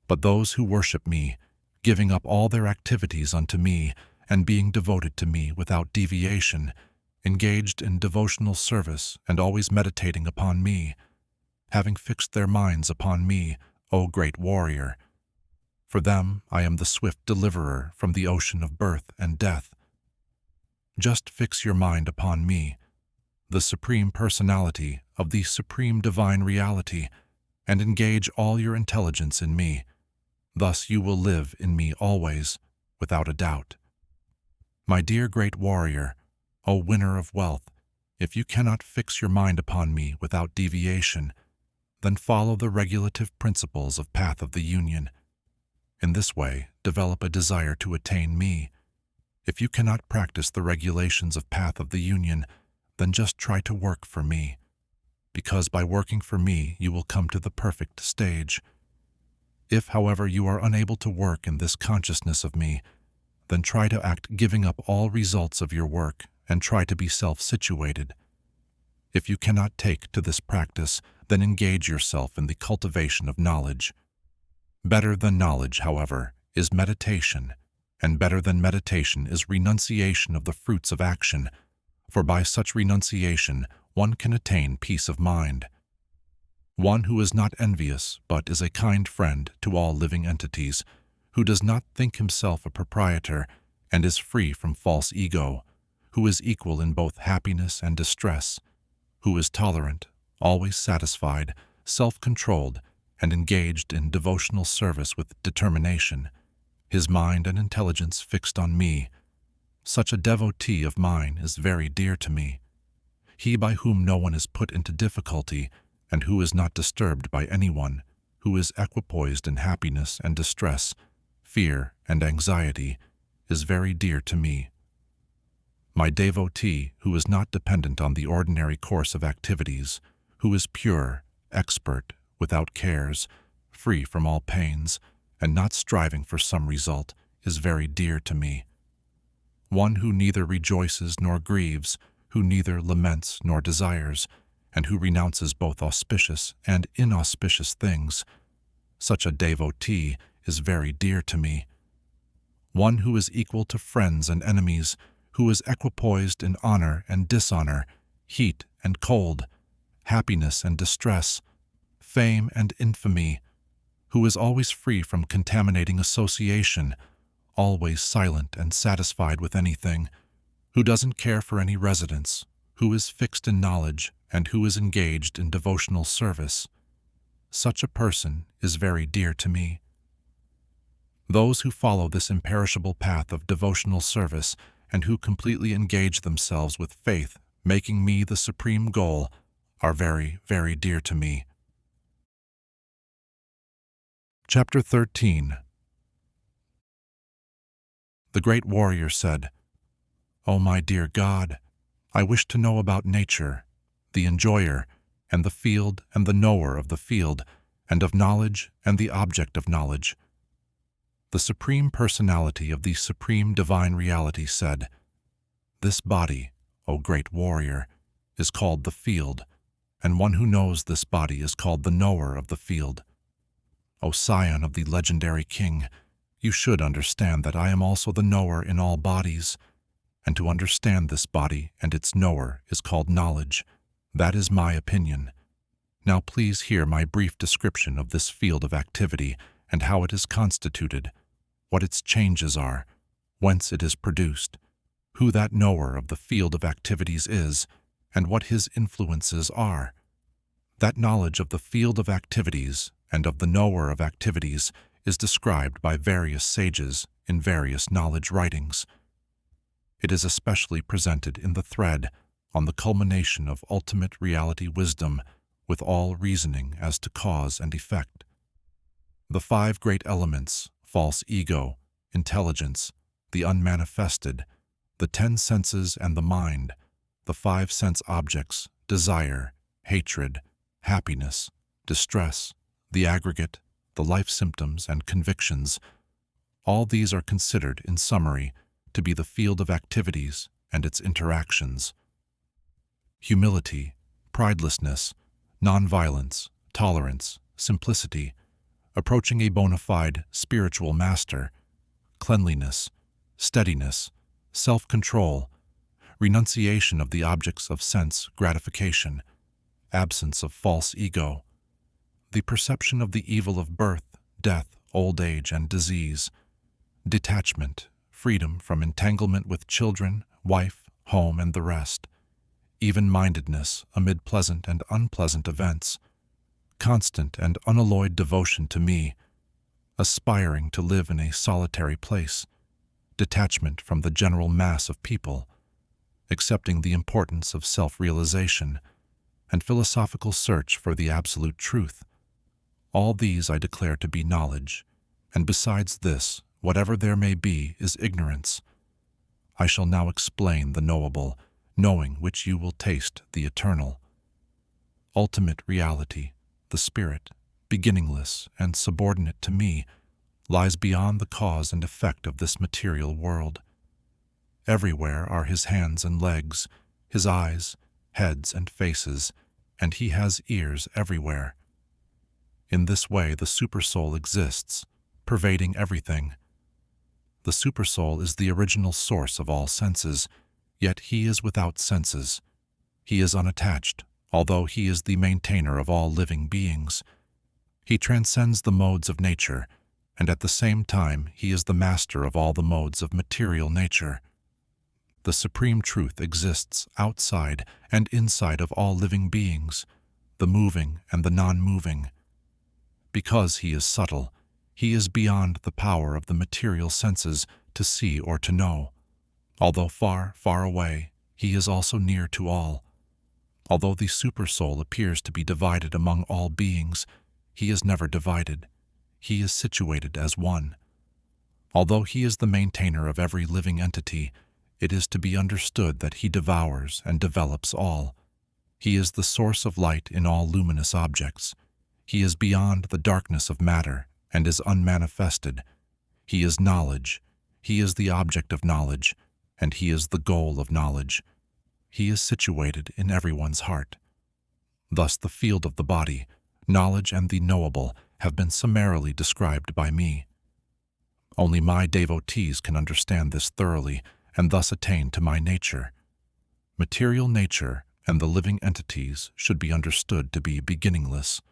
But those who worship me, giving up all their activities unto me and being devoted to me without deviation, engaged in devotional service and always meditating upon me, having fixed their minds upon me, O great warrior, for them I am the swift deliverer from the ocean of birth and death. Just fix your mind upon me, the Supreme Personality of the Supreme Divine Reality, and engage all your intelligence in me. Thus you will live in me always, without a doubt. My dear great warrior, O winner of wealth, if you cannot fix your mind upon me without deviation, then follow the regulative principles of Path of the Union. In this way, develop a desire to attain me. If you cannot practice the regulations of Path of the Union, then just try to work for me, because by working for me you will come to the perfect stage. If, however, you are unable to work in this consciousness of me, then try to act giving up all results of your work and try to be self-situated. If you cannot take to this practice, then engage yourself in the cultivation of knowledge. Better than knowledge, however, is meditation, and better than meditation is renunciation of the fruits of action, for by such renunciation one can attain peace of mind. One who is not envious, but is a kind friend to all living entities, who does not think himself a proprietor and is free from false ego, who is equal in both happiness and distress, who is tolerant, always satisfied, self-controlled, and engaged in devotional service with determination, his mind and intelligence fixed on me. Such a devotee of mine is very dear to me. He by whom no one is put into difficulty and who is not disturbed by anyone, who is equipoised in happiness and distress, fear and anxiety, is very dear to me. My devotee, who is not dependent on the ordinary course of activities, who is pure, expert, without cares, free from all pains, and not striving for some result, is very dear to me. One who neither rejoices nor grieves, who neither laments nor desires, and who renounces both auspicious and inauspicious things, such a devotee is very dear to me. One who is equal to friends and enemies, who is equipoised in honor and dishonor, heat and cold, happiness and distress, fame and infamy, who is always free from contaminating association, always silent and satisfied with anything, who doesn't care for any residence, who is fixed in knowledge, and who is engaged in devotional service. Such a person is very dear to me. Those who follow this imperishable path of devotional service and who completely engage themselves with faith, making me the supreme goal, are very, very dear to me. Chapter 13. The great warrior said, "O my dear God, I wish to know about nature, the enjoyer, and the field and the knower of the field, and of knowledge and the object of knowledge." The Supreme Personality of the Supreme Divine Reality said, This body, O great warrior, is called the field, and one who knows this body is called the knower of the field. O scion of the legendary king, you should understand that I am also the knower in all bodies, and to understand this body and its knower is called knowledge. That is my opinion. Now please hear my brief description of this field of activity and how it is constituted, what its changes are, whence it is produced, who that knower of the field of activities is, and what his influences are. That knowledge of the field of activities and of the knower of activities is described by various sages in various knowledge writings. It is especially presented in the thread on the culmination of ultimate reality wisdom with all reasoning as to cause and effect. The 5 great elements, false ego, intelligence, the unmanifested, the 10 senses and the mind, the 5 sense objects, desire, hatred, happiness, distress, the aggregate, the life symptoms and convictions, all these are considered, in summary, to be the field of activities and its interactions. Humility, pridelessness, nonviolence, tolerance, simplicity, approaching a bona fide spiritual master, cleanliness, steadiness, self-control, renunciation of the objects of sense gratification, absence of false ego, the perception of the evil of birth, death, old age, and disease, detachment, freedom from entanglement with children, wife, home, and the rest, even-mindedness amid pleasant and unpleasant events, constant and unalloyed devotion to me, aspiring to live in a solitary place, detachment from the general mass of people, accepting the importance of self-realization, and philosophical search for the absolute truth. All these I declare to be knowledge, and besides this, whatever there may be is ignorance. I shall now explain the knowable, knowing which you will taste the eternal. Ultimate reality, the spirit, beginningless and subordinate to me, lies beyond the cause and effect of this material world. Everywhere are his hands and legs, his eyes, heads and faces, and he has ears everywhere. In this way the Supersoul exists, pervading everything. The Supersoul is the original source of all senses, yet he is without senses. He is unattached, although he is the maintainer of all living beings. He transcends the modes of nature, and at the same time he is the master of all the modes of material nature. The supreme truth exists outside and inside of all living beings, the moving and the non-moving. Because he is subtle, he is beyond the power of the material senses to see or to know. Although far, far away, he is also near to all. Although the Supersoul appears to be divided among all beings, he is never divided. He is situated as one. Although he is the maintainer of every living entity, it is to be understood that he devours and develops all. He is the source of light in all luminous objects. He is beyond the darkness of matter and is unmanifested. He is knowledge. He is the object of knowledge, and he is the goal of knowledge. He is situated in everyone's heart. Thus the field of the body, knowledge and the knowable have been summarily described by me. Only my devotees can understand this thoroughly and thus attain to my nature. Material nature and the living entities should be understood to be beginningless.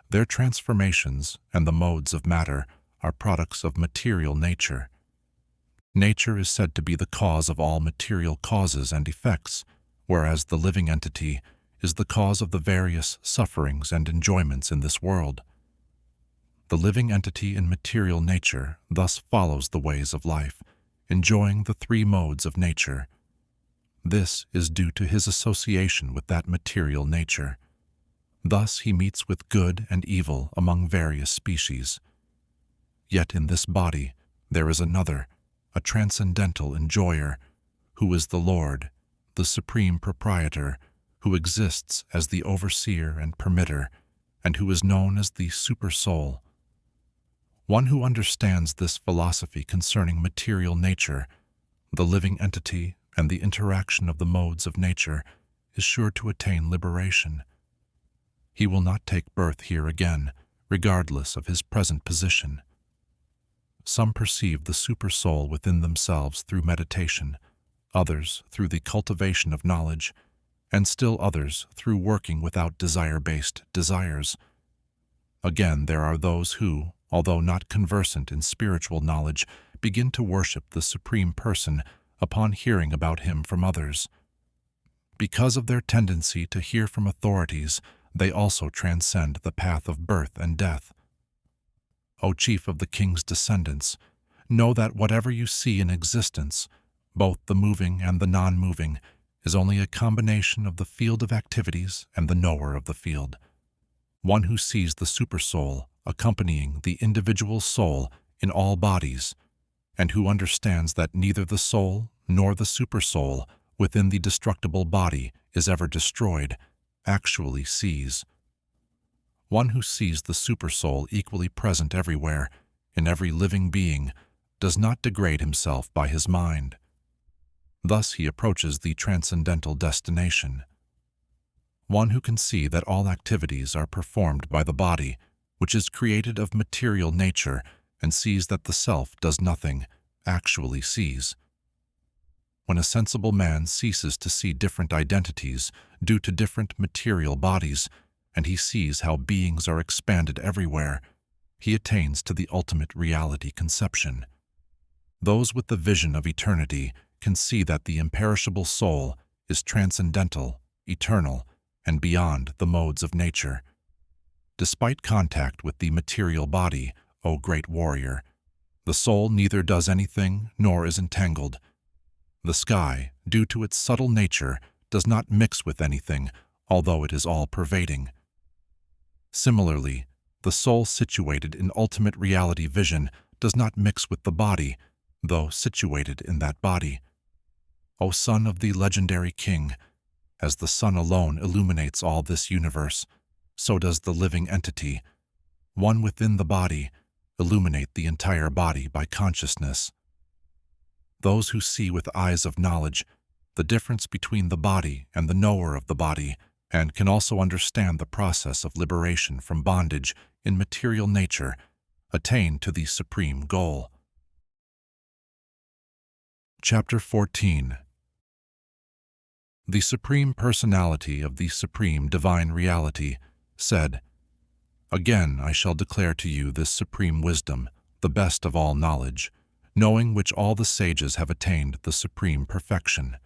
Their transformations and the modes of matter are products of material nature. Nature is said to be the cause of all material causes and effects, whereas the living entity is the cause of the various sufferings and enjoyments in this world. The living entity in material nature thus follows the ways of life, enjoying the 3 modes of nature. This is due to his association with that material nature. Thus he meets with good and evil among various species. Yet in this body there is another, a transcendental enjoyer, who is the Lord, the supreme proprietor, who exists as the overseer and permitter, and who is known as the Supersoul. One who understands this philosophy concerning material nature, the living entity, and the interaction of the modes of nature is sure to attain liberation. He will not take birth here again, regardless of his present position. Some perceive the supersoul within themselves through meditation, others through the cultivation of knowledge, and still others through working without desire-based desires. Again, there are those who, although not conversant in spiritual knowledge, begin to worship the Supreme Person upon hearing about him from others. Because of their tendency to hear from authorities, they also transcend the path of birth and death. O chief of the king's descendants, know that whatever you see in existence, both the moving and the non-moving, is only a combination of the field of activities and the knower of the field. One who sees the supersoul accompanying the individual soul in all bodies, and who understands that neither the soul nor the supersoul within the destructible body is ever destroyed, actually sees. One who sees the supersoul equally present everywhere, in every living being, does not degrade himself by his mind. Thus he approaches the transcendental destination. One who can see that all activities are performed by the body, which is created of material nature, and sees that the self does nothing, actually sees. When a sensible man ceases to see different identities due to different material bodies, and he sees how beings are expanded everywhere, he attains to the ultimate reality conception. Those with the vision of eternity can see that the imperishable soul is transcendental, eternal, and beyond the modes of nature. Despite contact with the material body, O great warrior, the soul neither does anything nor is entangled. The sky, due to its subtle nature, does not mix with anything, although it is all-pervading. Similarly, the soul situated in ultimate reality vision does not mix with the body, though situated in that body. O son of the legendary king, as the sun alone illuminates all this universe, so does the living entity, one within the body, illuminate the entire body by consciousness. Those who see with eyes of knowledge the difference between the body and the knower of the body, and can also understand the process of liberation from bondage in material nature, attain to the supreme goal. Chapter 14. The Supreme Personality of the Supreme Divine Reality said, "Again I shall declare to you this supreme wisdom, the best of all knowledge, knowing which all the sages have attained the supreme perfection.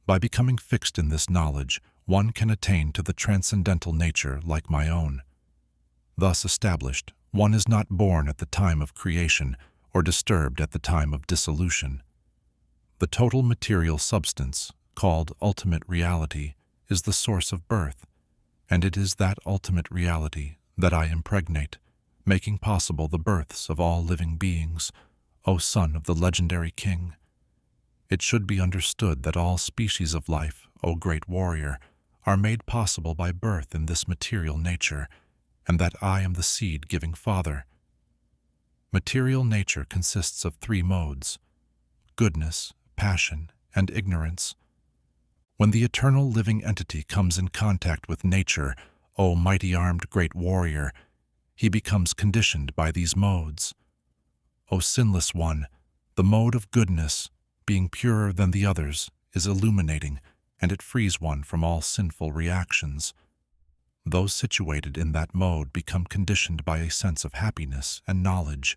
By becoming fixed in this knowledge, one can attain to the transcendental nature like my own. Thus established, one is not born at the time of creation or disturbed at the time of dissolution. The total material substance, called ultimate reality, is the source of birth, and it is that ultimate reality that I impregnate, making possible the births of all living beings, O son of the legendary king. It should be understood that all species of life, O great warrior, are made possible by birth in this material nature, and that I am the seed-giving Father. Material nature consists of three modes: goodness, passion, and ignorance. When the eternal living entity comes in contact with nature, O mighty-armed great warrior, he becomes conditioned by these modes. O sinless one, the mode of goodness, being purer than the others, is illuminating, and it frees one from all sinful reactions. Those situated in that mode become conditioned by a sense of happiness and knowledge.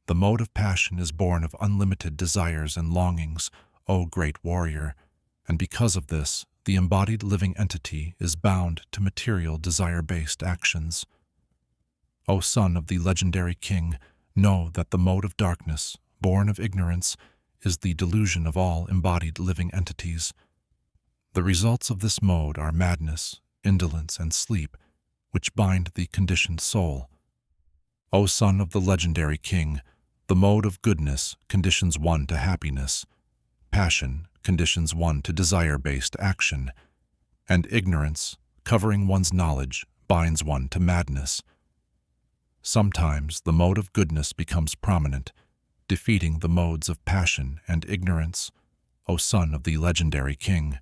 The mode of passion is born of unlimited desires and longings, O great warrior, and because of this, the embodied living entity is bound to material desire-based actions. O son of the legendary king, know that the mode of darkness, born of ignorance, is the delusion of all embodied living entities. The results of this mode are madness, indolence, and sleep, which bind the conditioned soul. O son of the legendary king, the mode of goodness conditions one to happiness, passion conditions one to desire-based action, and ignorance, covering one's knowledge, binds one to madness. Sometimes the mode of goodness becomes prominent, defeating the modes of passion and ignorance. O son of the legendary king.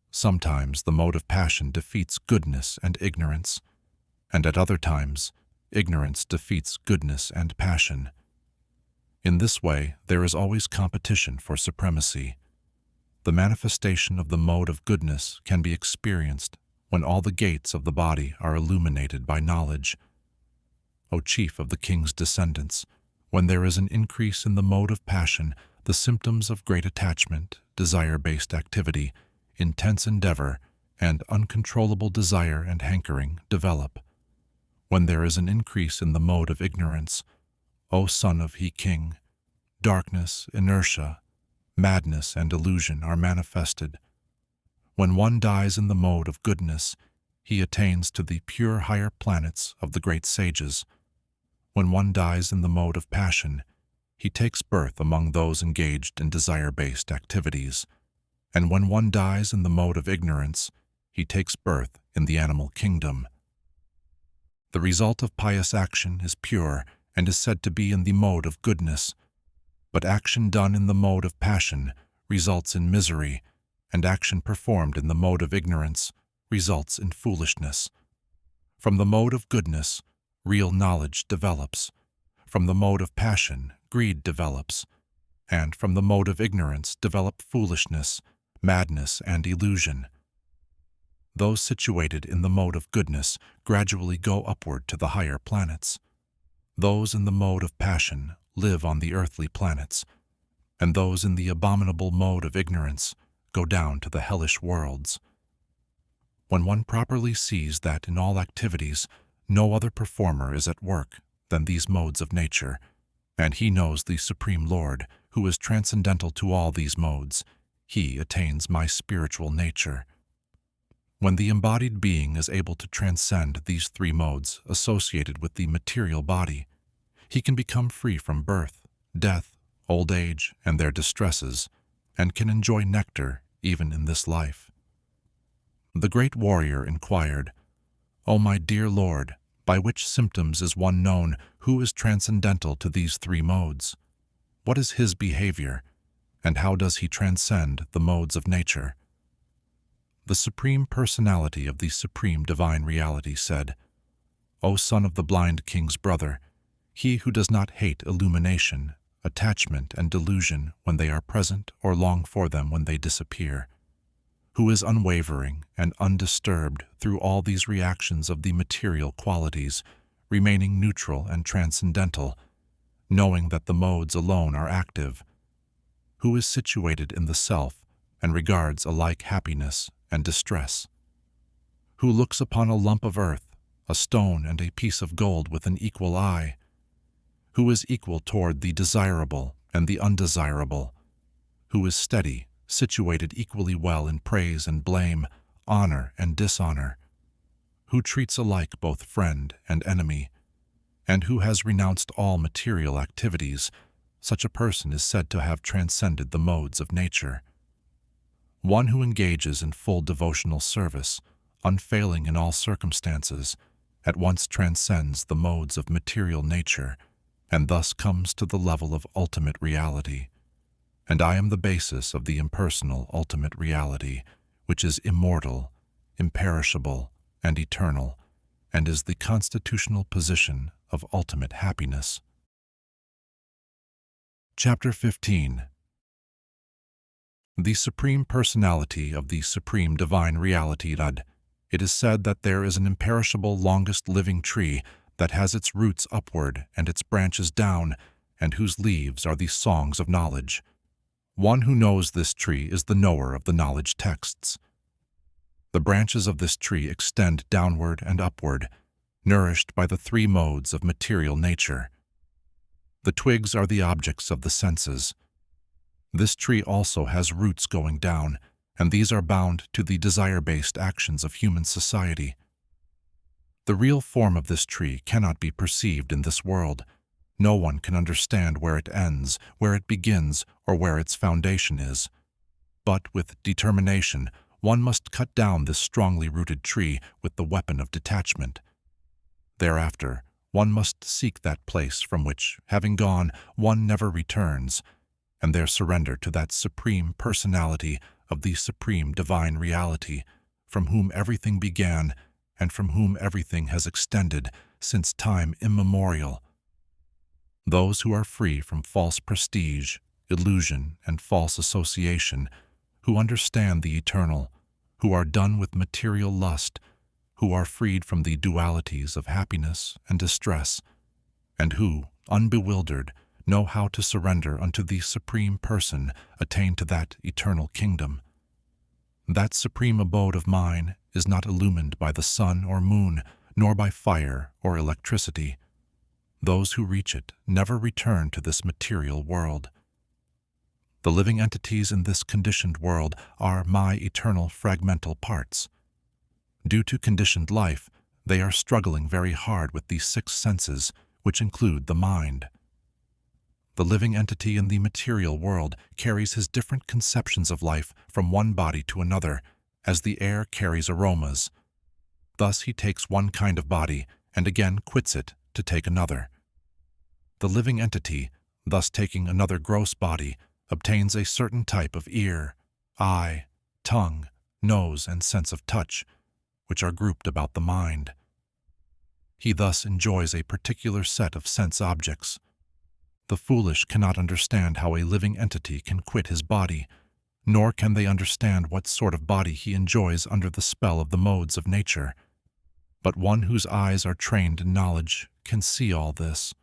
Sometimes the mode of passion defeats goodness and ignorance, and at other times, ignorance defeats goodness and passion. In this way, there is always competition for supremacy. The manifestation of the mode of goodness can be experienced when all the gates of the body are illuminated by knowledge. O chief of the king's descendants, when there is an increase in the mode of passion, the symptoms of great attachment, desire-based activity, intense endeavor, and uncontrollable desire and hankering develop. When there is an increase in the mode of ignorance, O son of he king, darkness, inertia, madness, and illusion are manifested. When one dies in the mode of goodness, he attains to the pure higher planets of the great sages. When one dies in the mode of passion, he takes birth among those engaged in desire-based activities. And when one dies in the mode of ignorance, he takes birth in the animal kingdom. The result of pious action is pure and is said to be in the mode of goodness, but action done in the mode of passion results in misery, and action performed in the mode of ignorance results in foolishness. From the mode of goodness, real knowledge develops. From the mode of passion, greed develops. And from the mode of ignorance develop foolishness, madness, and illusion. Those situated in the mode of goodness gradually go upward to the higher planets. Those in the mode of passion live on the earthly planets, and those in the abominable mode of ignorance go down to the hellish worlds. When one properly sees that in all activities no other performer is at work than these modes of nature, and he knows the Supreme Lord, who is transcendental to all these modes, he attains my spiritual nature. When the embodied being is able to transcend these three modes associated with the material body, he can become free from birth, death, old age, and their distresses, and can enjoy nectar even in this life. The great warrior inquired, "O my dear Lord, by which symptoms is one known who is transcendental to these three modes? What is his behavior, and how does he transcend the modes of nature?" The Supreme Personality of the Supreme Divine Reality said, "O son of the blind king's brother, he who does not hate illumination, attachment, and delusion when they are present or long for them when they disappear, who is unwavering and undisturbed through all these reactions of the material qualities, remaining neutral and transcendental, knowing that the modes alone are active, who is situated in the self and regards alike happiness and distress, who looks upon a lump of earth, a stone, and a piece of gold with an equal eye, who is equal toward the desirable and the undesirable, who is steady, situated equally well in praise and blame, honor and dishonor, who treats alike both friend and enemy, and who has renounced all material activities. Such a person is said to have transcended the modes of nature. One who engages in full devotional service, unfailing in all circumstances, at once transcends the modes of material nature, and thus comes to the level of ultimate reality. And I am the basis of the impersonal ultimate reality, which is immortal, imperishable, and eternal, and is the constitutional position of ultimate happiness. Chapter 15. The Supreme Personality of the Supreme Divine Reality. It is said that there is an imperishable longest living tree that has its roots upward and its branches down, and whose leaves are the songs of knowledge. One who knows this tree is the knower of the knowledge texts. The branches of this tree extend downward and upward, nourished by the three modes of material nature. The twigs are the objects of the senses. This tree also has roots going down, and these are bound to the desire-based actions of human society. The real form of this tree cannot be perceived in this world. No one can understand where it ends, where it begins, or where its foundation is. But with determination, one must cut down this strongly rooted tree with the weapon of detachment. Thereafter, one must seek that place from which, having gone, one never returns, and their surrender to that supreme personality of the supreme divine reality, from whom everything began and from whom everything has extended since time immemorial. Those who are free from false prestige, illusion, and false association, who understand the eternal, who are done with material lust, who are freed from the dualities of happiness and distress, and who, unbewildered, know how to surrender unto the Supreme Person, attain to that eternal kingdom. That supreme abode of mine is not illumined by the sun or moon, nor by fire or electricity. Those who reach it never return to this material world. The living entities in this conditioned world are my eternal fragmental parts. Due to conditioned life, they are struggling very hard with the six senses, which include the mind. The living entity in the material world carries his different conceptions of life from one body to another, as the air carries aromas. Thus he takes one kind of body and again quits it to take another. The living entity, thus taking another gross body, obtains a certain type of ear, eye, tongue, nose, and sense of touch, which are grouped about the mind. He thus enjoys a particular set of sense objects. The foolish cannot understand how a living entity can quit his body, nor can they understand what sort of body he enjoys under the spell of the modes of nature. But one whose eyes are trained in knowledge can see all this.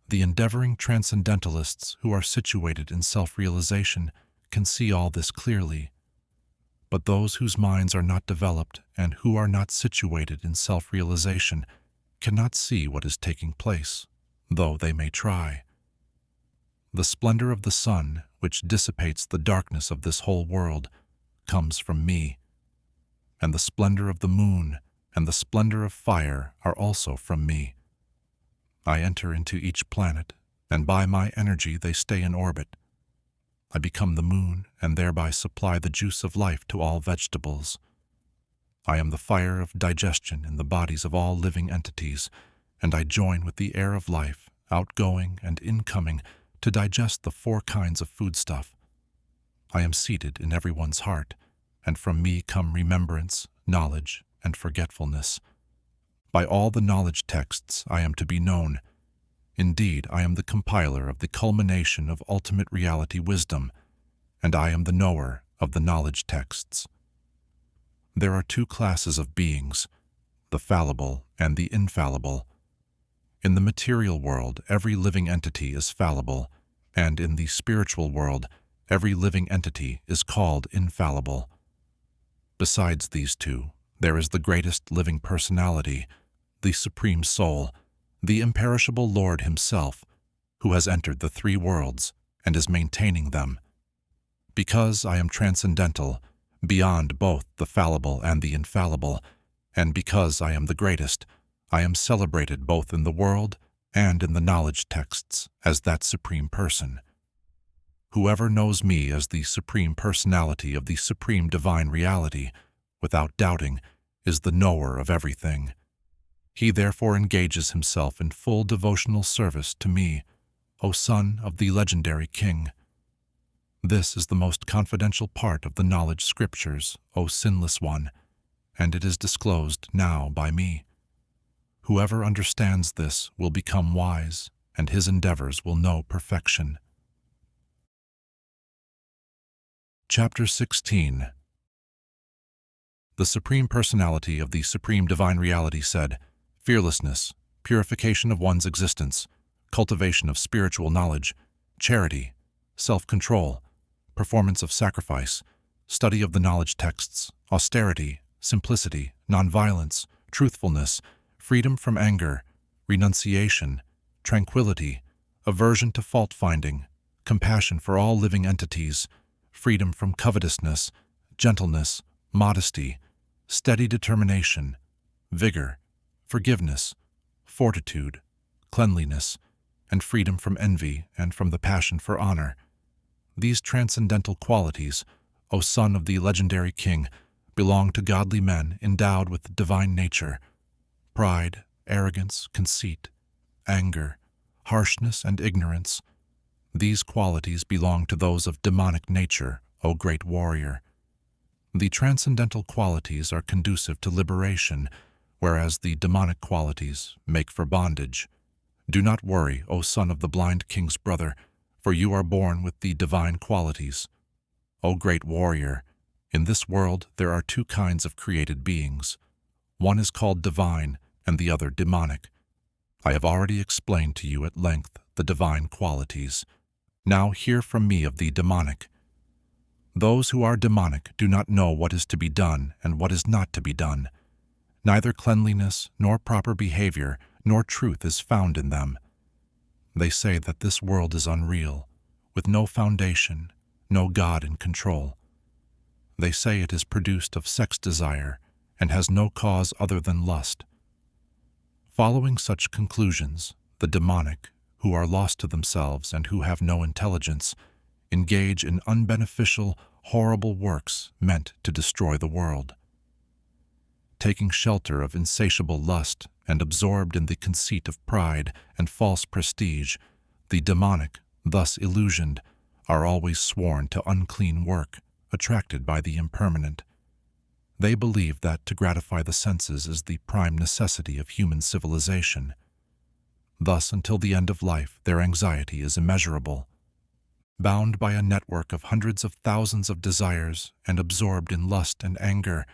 The endeavoring transcendentalists who are situated in self-realization can see all this clearly. But those whose minds are not developed and who are not situated in self-realization cannot see what is taking place, though they may try. The splendor of the sun, which dissipates the darkness of this whole world, comes from me, and the splendor of the moon and the splendor of fire are also from me. I enter into each planet, and by my energy they stay in orbit. I become the moon and thereby supply the juice of life to all vegetables. I am the fire of digestion in the bodies of all living entities, and I join with the air of life, outgoing and incoming, to digest the four kinds of foodstuff. I am seated in everyone's heart, and from me come remembrance, knowledge, and forgetfulness. By all the knowledge texts I am to be known. Indeed, I am the compiler of the culmination of ultimate reality wisdom, and I am the knower of the knowledge texts. There are two classes of beings, the fallible and the infallible. In the material world, every living entity is fallible, and in the spiritual world, every living entity is called infallible. Besides these two, there is the greatest living personality, the Supreme Soul, the imperishable Lord Himself, who has entered the three worlds and is maintaining them. Because I am transcendental, beyond both the fallible and the infallible, and because I am the greatest, I am celebrated both in the world and in the knowledge texts as that Supreme Person. Whoever knows me as the Supreme Personality of the Supreme Divine Reality, without doubting, is the knower of everything. He therefore engages himself in full devotional service to me, O Son of the legendary King. This is the most confidential part of the knowledge scriptures, O Sinless One, and it is disclosed now by me. Whoever understands this will become wise, and his endeavors will know perfection. Chapter 16. The Supreme Personality of the Supreme Divine Reality said, fearlessness, purification of one's existence, cultivation of spiritual knowledge, charity, self-control, performance of sacrifice, study of the knowledge texts, austerity, simplicity, nonviolence, truthfulness, freedom from anger, renunciation, tranquility, aversion to fault-finding, compassion for all living entities, freedom from covetousness, gentleness, modesty, steady determination, vigor, forgiveness, fortitude, cleanliness, and freedom from envy and from the passion for honor. These transcendental qualities, O Son of the legendary King, belong to godly men endowed with divine nature. Pride, arrogance, conceit, anger, harshness, and ignorance, These qualities belong to those of demonic nature, O great warrior. The transcendental qualities are conducive to liberation, whereas the demonic qualities make for bondage. Do not worry, O son of the blind king's brother, for you are born with the divine qualities. O great warrior, in this world there are two kinds of created beings. One is called divine and the other demonic. I have already explained to you at length the divine qualities. Now hear from me of the demonic. Those who are demonic do not know what is to be done and what is not to be done. Neither cleanliness, nor proper behavior, nor truth is found in them. They say that this world is unreal, with no foundation, no God in control. They say it is produced of sex desire and has no cause other than lust. Following such conclusions, the demonic, who are lost to themselves and who have no intelligence, engage in unbeneficial, horrible works meant to destroy the world. Taking shelter of insatiable lust and absorbed in the conceit of pride and false prestige, the demonic, thus illusioned, are always sworn to unclean work, attracted by the impermanent. They believe that to gratify the senses is the prime necessity of human civilization. Thus, until the end of life, their anxiety is immeasurable. Bound by a network of hundreds of thousands of desires and absorbed in lust and anger,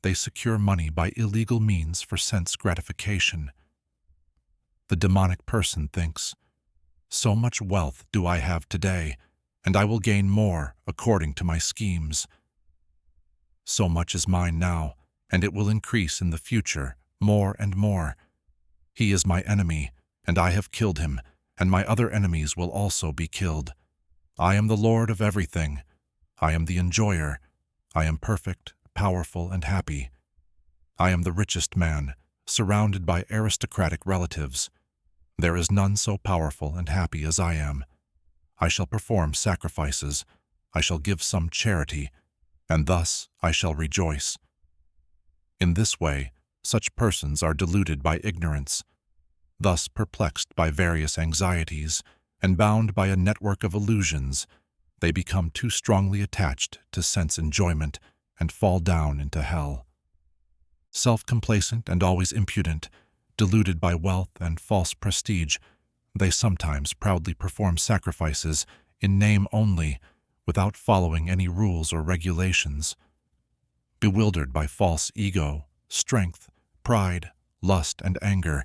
they secure money by illegal means for sense gratification. The demonic person thinks, "So much wealth do I have today, and I will gain more according to my schemes. So much is mine now, and it will increase in the future, more and more. He is my enemy, and I have killed him, and my other enemies will also be killed. I am the Lord of everything. I am the enjoyer. I am perfect, powerful, and happy. I am the richest man, surrounded by aristocratic relatives. There is none so powerful and happy as I am. I shall perform sacrifices. I shall give some charity, and thus I shall rejoice." In this way, such persons are deluded by ignorance. Thus perplexed by various anxieties and bound by a network of illusions, they become too strongly attached to sense enjoyment and fall down into hell. Self-complacent and always impudent, deluded by wealth and false prestige, they sometimes proudly perform sacrifices in name only, without following any rules or regulations. Bewildered by false ego, strength, pride, lust, and anger,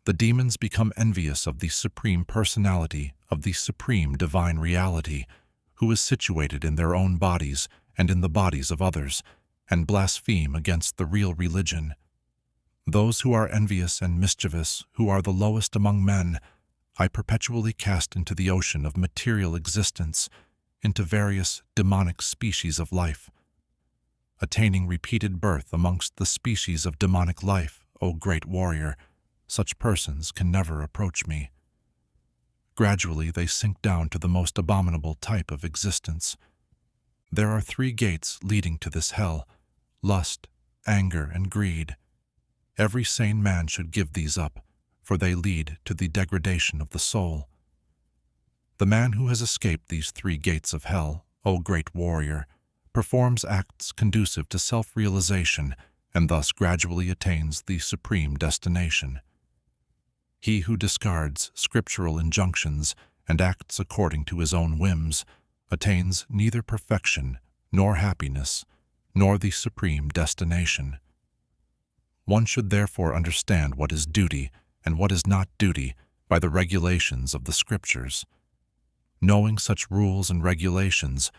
the demons become envious of the Supreme Personality of the Supreme Divine Reality, who is situated in their own bodies and in the bodies of others, and blaspheme against the real religion. Those who are envious and mischievous, who are the lowest among men, I perpetually cast into the ocean of material existence, into various demonic species of life. Attaining repeated birth amongst the species of demonic life, O great warrior, such persons can never approach me. Gradually they sink down to the most abominable type of existence. There are 3 gates leading to this hell: lust, anger, and greed. Every sane man should give these up, for they lead to the degradation of the soul. The man who has escaped these 3 gates of hell, O great warrior, performs acts conducive to self-realization and thus gradually attains the supreme destination. He who discards scriptural injunctions and acts according to his own whims attains neither perfection, nor happiness, nor the supreme destination. One should therefore understand what is duty and what is not duty by the regulations of the Scriptures. Knowing such rules and regulations,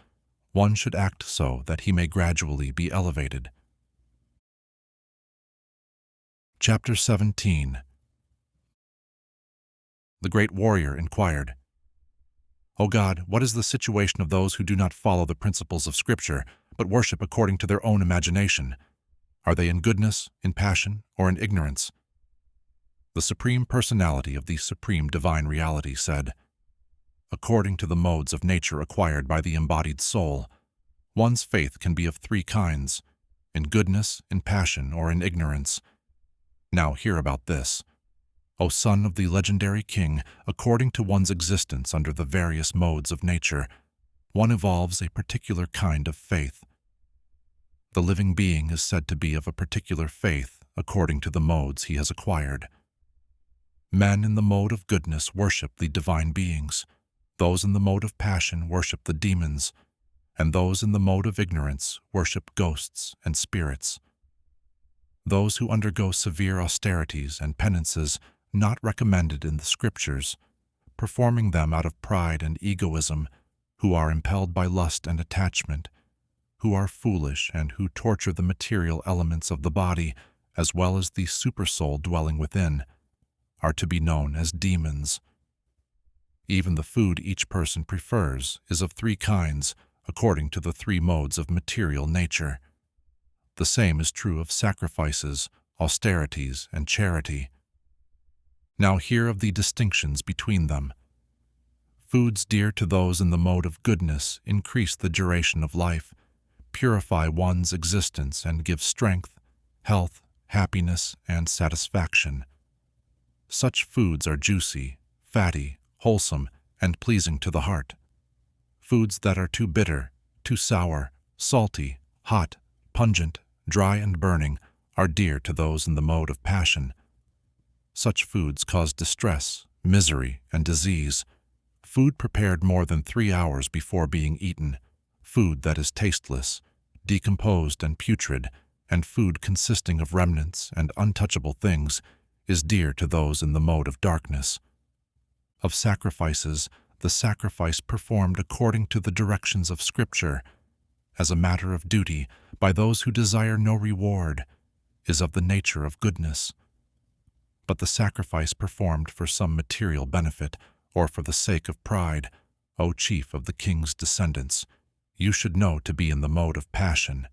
one should act so that he may gradually be elevated. Chapter 17. The great warrior inquired, "O God, what is the situation of those who do not follow the principles of Scripture, but worship according to their own imagination? Are they in goodness, in passion, or in ignorance?" The Supreme Personality of the Supreme Divine Reality said, "According to the modes of nature acquired by the embodied soul, one's faith can be of 3 kinds: in goodness, in passion, or in ignorance. Now hear about this. O son of the legendary king, according to one's existence under the various modes of nature, one evolves a particular kind of faith. The living being is said to be of a particular faith according to the modes he has acquired. Men in the mode of goodness worship the divine beings, those in the mode of passion worship the demons, and those in the mode of ignorance worship ghosts and spirits. Those who undergo severe austerities and penances not recommended in the scriptures, performing them out of pride and egoism, who are impelled by lust and attachment, who are foolish and who torture the material elements of the body as well as the supersoul dwelling within, are to be known as demons. Even the food each person prefers is of three kinds according to the three modes of material nature. The same is true of sacrifices, austerities, and charity. Now hear of the distinctions between them. Foods dear to those in the mode of goodness increase the duration of life, purify one's existence, and give strength, health, happiness, and satisfaction. Such foods are juicy, fatty, wholesome, and pleasing to the heart. Foods that are too bitter, too sour, salty, hot, pungent, dry, and burning are dear to those in the mode of passion. Such foods cause distress, misery, and disease. Food prepared more than 3 hours before being eaten, food that is tasteless, decomposed and putrid, and food consisting of remnants and untouchable things is dear to those in the mode of darkness. Of sacrifices, the sacrifice performed according to the directions of Scripture, as a matter of duty, by those who desire no reward, is of the nature of goodness. But the sacrifice performed for some material benefit, or for the sake of pride, O chief of the king's descendants, you should know to be in the mode of passion.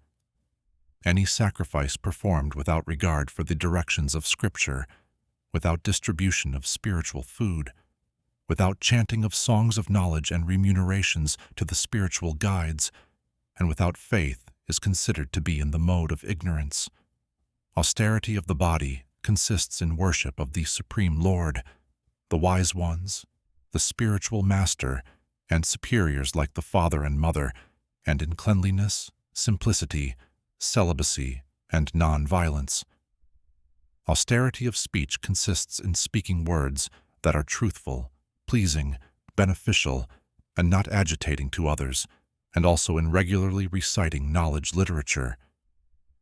Any sacrifice performed without regard for the directions of Scripture, without distribution of spiritual food, without chanting of songs of knowledge and remunerations to the spiritual guides, and without faith is considered to be in the mode of ignorance. Austerity of the body consists in worship of the Supreme Lord, the wise ones, the spiritual master, and superiors like the father and mother, and in cleanliness, simplicity, celibacy, and non-violence. Austerity of speech consists in speaking words that are truthful, pleasing, beneficial, and not agitating to others, and also in regularly reciting knowledge literature.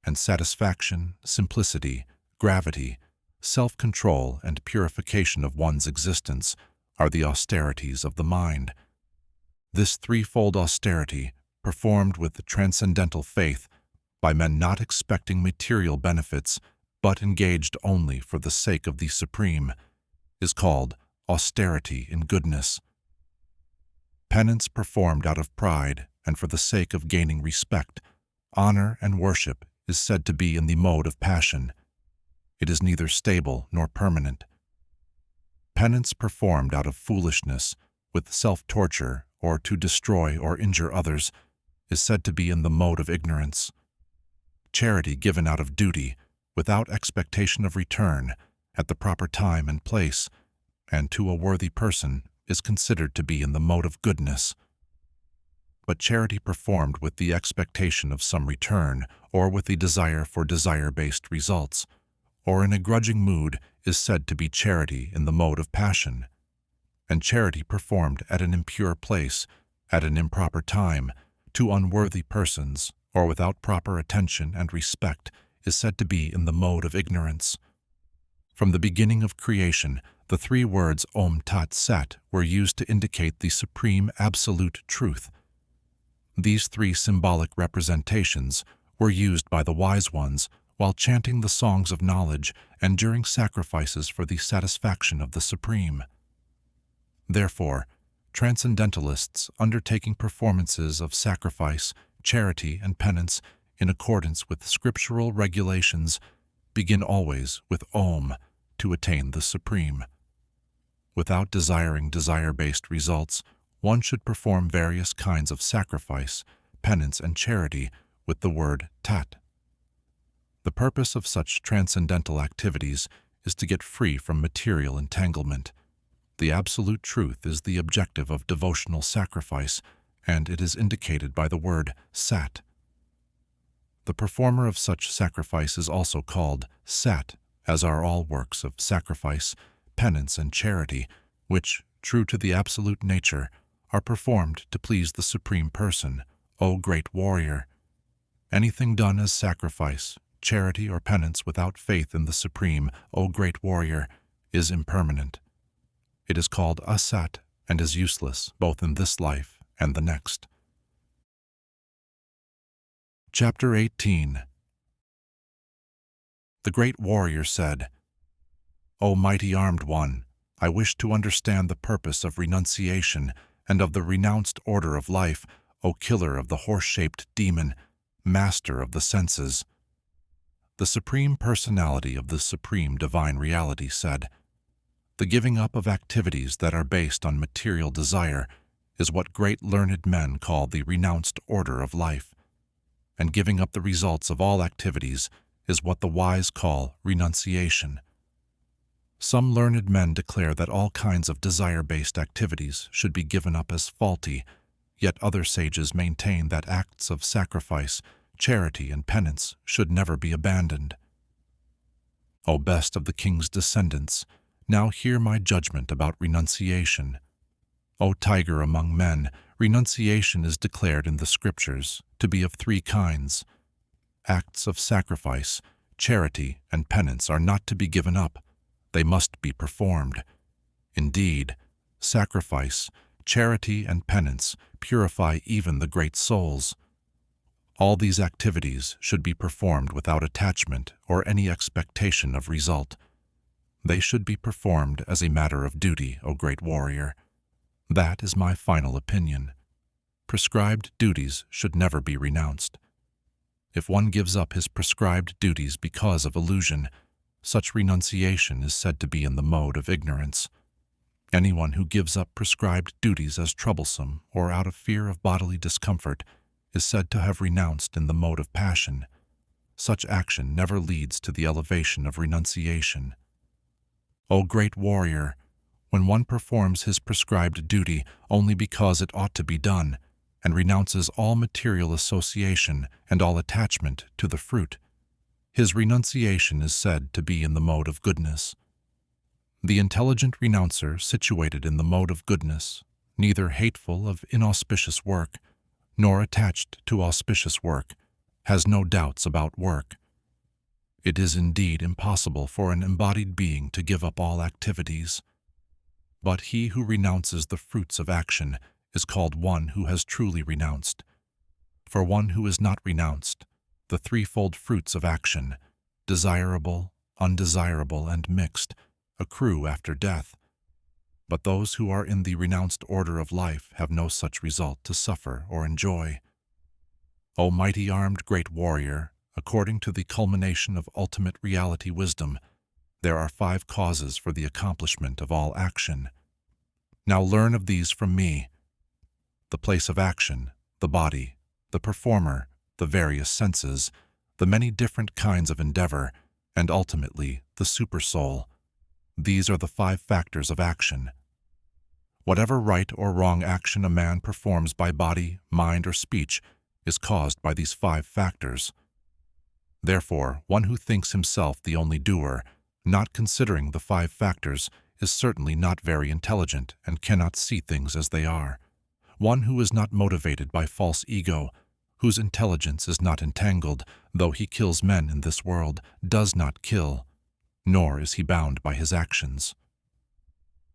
And satisfaction, simplicity, gravity, self-control, and purification of one's existence are the austerities of the mind. This threefold austerity, performed with transcendental faith, by men not expecting material benefits, but engaged only for the sake of the Supreme, is called austerity in goodness. Penance performed out of pride and for the sake of gaining respect, honor, and worship is said to be in the mode of passion. It is neither stable nor permanent. Penance performed out of foolishness, with self-torture, or to destroy or injure others, is said to be in the mode of ignorance. Charity given out of duty, without expectation of return, at the proper time and place, and to a worthy person, is considered to be in the mode of goodness. But charity performed with the expectation of some return, or with the desire for desire-based results, or in a grudging mood, is said to be charity in the mode of passion. And charity performed at an impure place, at an improper time, to unworthy persons, or without proper attention and respect, is said to be in the mode of ignorance. From the beginning of creation, the three words Om Tat Sat were used to indicate the supreme absolute truth. These three symbolic representations were used by the wise ones while chanting the songs of knowledge and during sacrifices for the satisfaction of the Supreme. Therefore, transcendentalists undertaking performances of sacrifice, charity, and penance in accordance with scriptural regulations begin always with Om to attain the Supreme. Without desiring desire-based results, one should perform various kinds of sacrifice, penance, and charity with the word Tat. The purpose of such transcendental activities is to get free from material entanglement. The absolute truth is the objective of devotional sacrifice, and it is indicated by the word sat. The performer of such sacrifice is also called sat, as are all works of sacrifice, penance, and charity, which, true to the absolute nature, are performed to please the Supreme Person, O great warrior. Anything done as sacrifice, charity, or penance without faith in the Supreme, O great warrior, is impermanent. It is called asat and is useless both in this life and the next. Chapter 18. The great warrior said, O mighty armed one, I wish to understand the purpose of renunciation and of the renounced order of life, O killer of the horse-shaped demon, master of the senses. The Supreme Personality of the Supreme Divine Reality said, the giving up of activities that are based on material desire is what great learned men call the renounced order of life, and giving up the results of all activities is what the wise call renunciation. Some learned men declare that all kinds of desire-based activities should be given up as faulty, yet other sages maintain that acts of sacrifice, charity, and penance should never be abandoned. O best of the king's descendants, now hear my judgment about renunciation. O tiger among men, renunciation is declared in the scriptures to be of three kinds. Acts of sacrifice, charity, and penance are not to be given up. They must be performed. Indeed, sacrifice, charity, and penance purify even the great souls. All these activities should be performed without attachment or any expectation of result. They should be performed as a matter of duty, O great warrior. That is my final opinion. Prescribed duties should never be renounced. If one gives up his prescribed duties because of illusion, such renunciation is said to be in the mode of ignorance. Anyone who gives up prescribed duties as troublesome or out of fear of bodily discomfort is said to have renounced in the mode of passion. Such action never leads to the elevation of renunciation. O great warrior, when one performs his prescribed duty only because it ought to be done, and renounces all material association and all attachment to the fruit, his renunciation is said to be in the mode of goodness. The intelligent renouncer situated in the mode of goodness, neither hateful of inauspicious work, nor attached to auspicious work, has no doubts about work. It is indeed impossible for an embodied being to give up all activities. But he who renounces the fruits of action is called one who has truly renounced. For one who is not renounced, the threefold fruits of action, desirable, undesirable, and mixed, accrue after death. But those who are in the renounced order of life have no such result to suffer or enjoy. O mighty armed great warrior, according to the culmination of ultimate reality wisdom, there are 5 causes for the accomplishment of all action. Now learn of these from me. The place of action, the body, the performer, the various senses, the many different kinds of endeavor, and ultimately the supersoul. These are the 5 factors of action. Whatever right or wrong action a man performs by body, mind, or speech is caused by these 5 factors. Therefore, one who thinks himself the only doer, not considering the 5 factors, is certainly not very intelligent and cannot see things as they are. One who is not motivated by false ego, whose intelligence is not entangled, though he kills men in this world, does not kill, nor is he bound by his actions.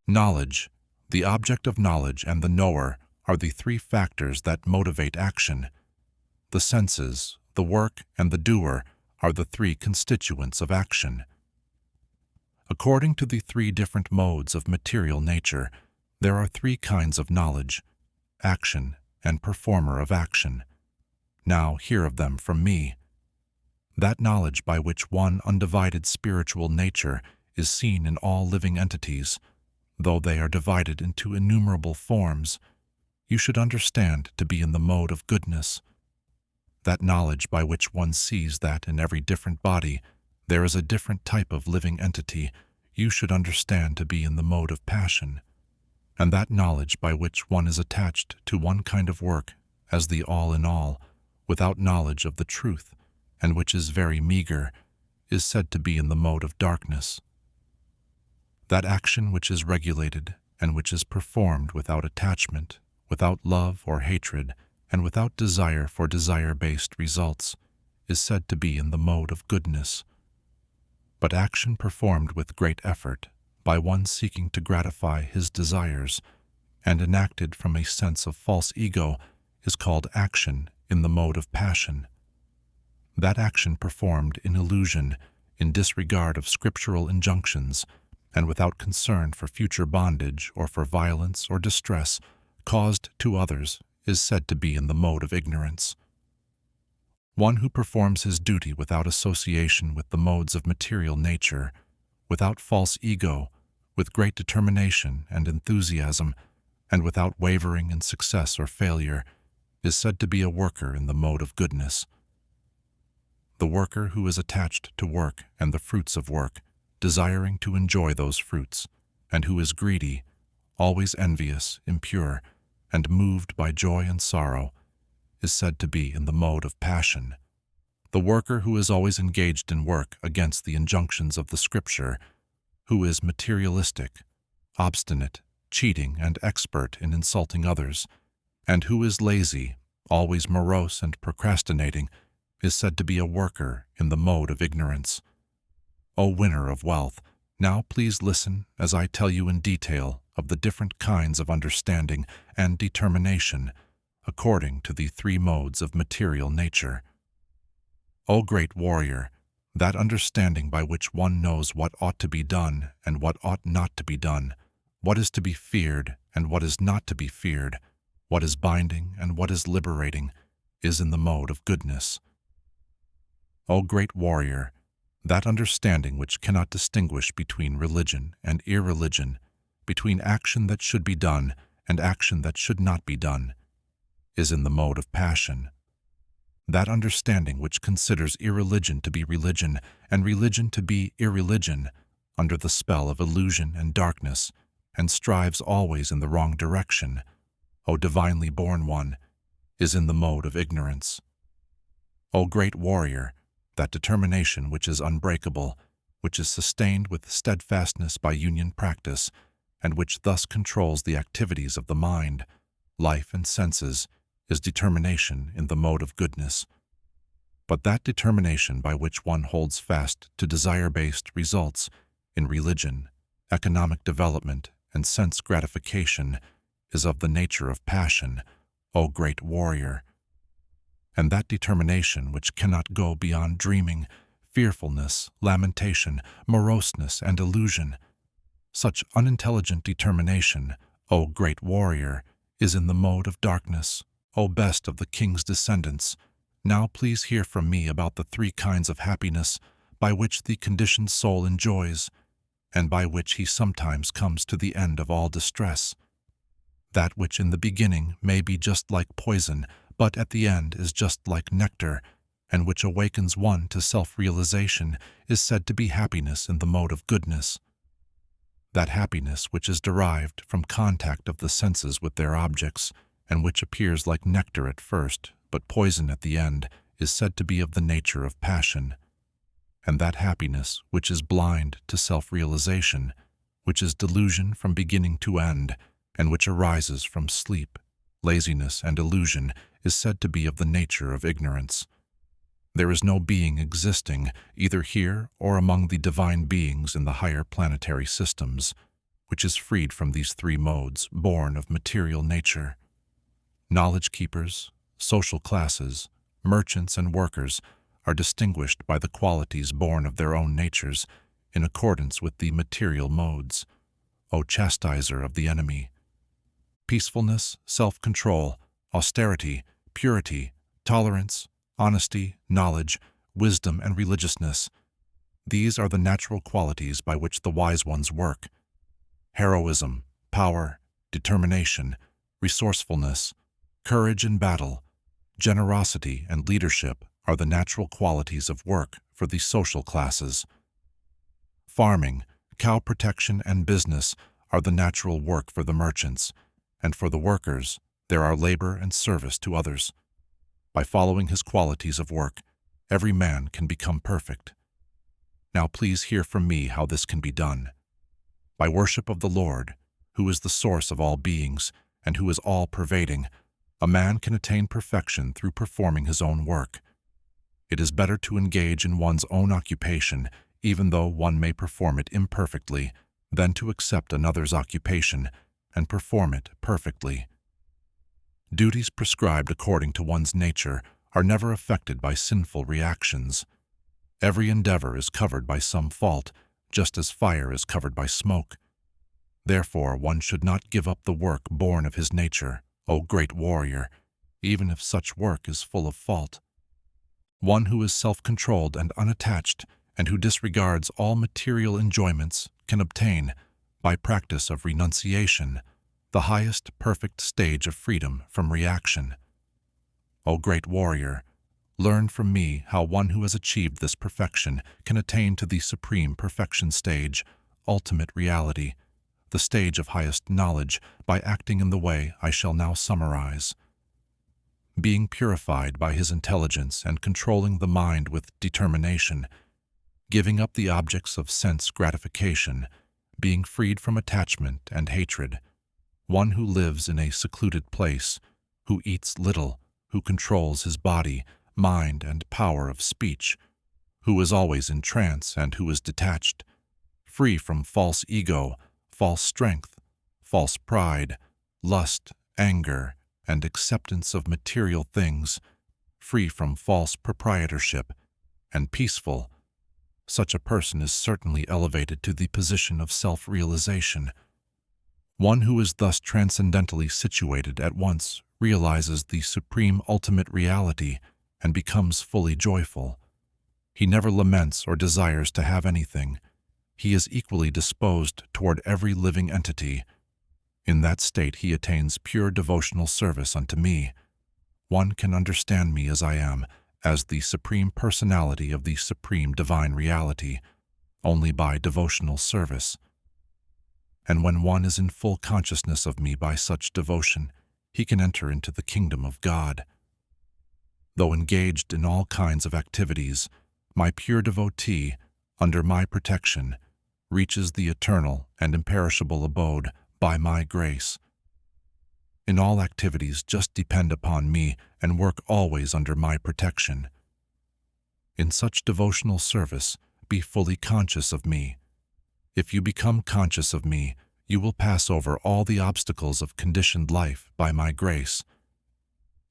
Knowledge, the object of knowledge, and the knower are the 3 factors that motivate action. The senses, the work, and the doer are the 3 constituents of action. According to the 3 different modes of material nature, there are 3 kinds of knowledge: action and performer of action. Now hear of them from me. That knowledge by which one undivided spiritual nature is seen in all living entities, though they are divided into innumerable forms, you should understand to be in the mode of goodness. That knowledge by which one sees that in every different body There is a different type of living entity you should understand to be in the mode of passion, and that knowledge by which one is attached to one kind of work as the all in all, without knowledge of the truth, and which is very meager, is said to be in the mode of darkness. That action which is regulated and which is performed without attachment, without love or hatred, and without desire for desire-based results, is said to be in the mode of goodness. But action performed with great effort, by one seeking to gratify his desires, and enacted from a sense of false ego, is called action in the mode of passion. That action performed in illusion, in disregard of scriptural injunctions, and without concern for future bondage or for violence or distress caused to others, is said to be in the mode of ignorance. One who performs his duty without association with the modes of material nature, without false ego, with great determination and enthusiasm, and without wavering in success or failure, is said to be a worker in the mode of goodness. The worker who is attached to work and the fruits of work, desiring to enjoy those fruits, and who is greedy, always envious, impure, and moved by joy and sorrow, is said to be in the mode of passion. The worker who is always engaged in work against the injunctions of the Scripture, who is materialistic, obstinate, cheating, and expert in insulting others, and who is lazy, always morose and procrastinating, is said to be a worker in the mode of ignorance. O winner of wealth, now please listen as I tell you in detail of the different kinds of understanding and determination according to the three modes of material nature. O great warrior, that understanding by which one knows what ought to be done and what ought not to be done, what is to be feared and what is not to be feared, what is binding and what is liberating, is in the mode of goodness. O great warrior, that understanding which cannot distinguish between religion and irreligion, between action that should be done and action that should not be done, is in the mode of passion. That understanding which considers irreligion to be religion and religion to be irreligion, under the spell of illusion and darkness, and strives always in the wrong direction, O divinely born one, is in the mode of ignorance. O great warrior, that determination which is unbreakable, which is sustained with steadfastness by union practice, and which thus controls the activities of the mind, life, and senses, is determination in the mode of goodness. But that determination by which one holds fast to desire-based results in religion, economic development, and sense gratification is of the nature of passion, O great warrior. And that determination which cannot go beyond dreaming, fearfulness, lamentation, moroseness, and illusion, such unintelligent determination, O great warrior, is in the mode of darkness. O best of the king's descendants, now please hear from me about the three kinds of happiness by which the conditioned soul enjoys, and by which he sometimes comes to the end of all distress. That which in the beginning may be just like poison, but at the end is just like nectar, and which awakens one to self-realization, is said to be happiness in the mode of goodness. That happiness which is derived from contact of the senses with their objects, and which appears like nectar at first, but poison at the end, is said to be of the nature of passion. And that happiness which is blind to self-realization, which is delusion from beginning to end, and which arises from sleep, laziness, and illusion, is said to be of the nature of ignorance. There is no being existing, either here or among the divine beings in the higher planetary systems, which is freed from these three modes, born of material nature. Knowledge keepers, social classes, merchants, and workers are distinguished by the qualities born of their own natures in accordance with the material modes. O chastiser of the enemy! Peacefulness, self-control, austerity, purity, tolerance, honesty, knowledge, wisdom, and religiousness. These are the natural qualities by which the wise ones work. Heroism, power, determination, resourcefulness, courage in battle, generosity, and leadership are the natural qualities of work for the social classes. Farming, cow protection, and business are the natural work for the merchants, and for the workers, there are labor and service to others. By following his qualities of work, every man can become perfect. Now please hear from me how this can be done. By worship of the Lord, who is the source of all beings and who is all-pervading, a man can attain perfection through performing his own work. It is better to engage in one's own occupation, even though one may perform it imperfectly, than to accept another's occupation and perform it perfectly. Duties prescribed according to one's nature are never affected by sinful reactions. Every endeavor is covered by some fault, just as fire is covered by smoke. Therefore, one should not give up the work born of his nature, O great warrior, even if such work is full of fault. One who is self-controlled and unattached, and who disregards all material enjoyments, can obtain, by practice of renunciation, the highest perfect stage of freedom from reaction. O great warrior, learn from me how one who has achieved this perfection can attain to the supreme perfection stage, ultimate reality, the stage of highest knowledge, by acting in the way I shall now summarize. Being purified by his intelligence and controlling the mind with determination, giving up the objects of sense gratification, being freed from attachment and hatred, one who lives in a secluded place, who eats little, who controls his body, mind, and power of speech, who is always in trance and who is detached, free from false ego, false strength, false pride, lust, anger, and acceptance of material things, free from false proprietorship, and peaceful. Such a person is certainly elevated to the position of self-realization. One who is thus transcendentally situated at once realizes the supreme ultimate reality and becomes fully joyful. He never laments or desires to have anything. He is equally disposed toward every living entity. In that state he attains pure devotional service unto me. One can understand me as I am, as the Supreme Personality of the Supreme Divine Reality, only by devotional service. And when one is in full consciousness of me by such devotion, he can enter into the kingdom of God. Though engaged in all kinds of activities, my pure devotee, under my protection, reaches the eternal and imperishable abode by my grace. In all activities, just depend upon me and work always under my protection. In such devotional service, be fully conscious of me. If you become conscious of me, you will pass over all the obstacles of conditioned life by my grace.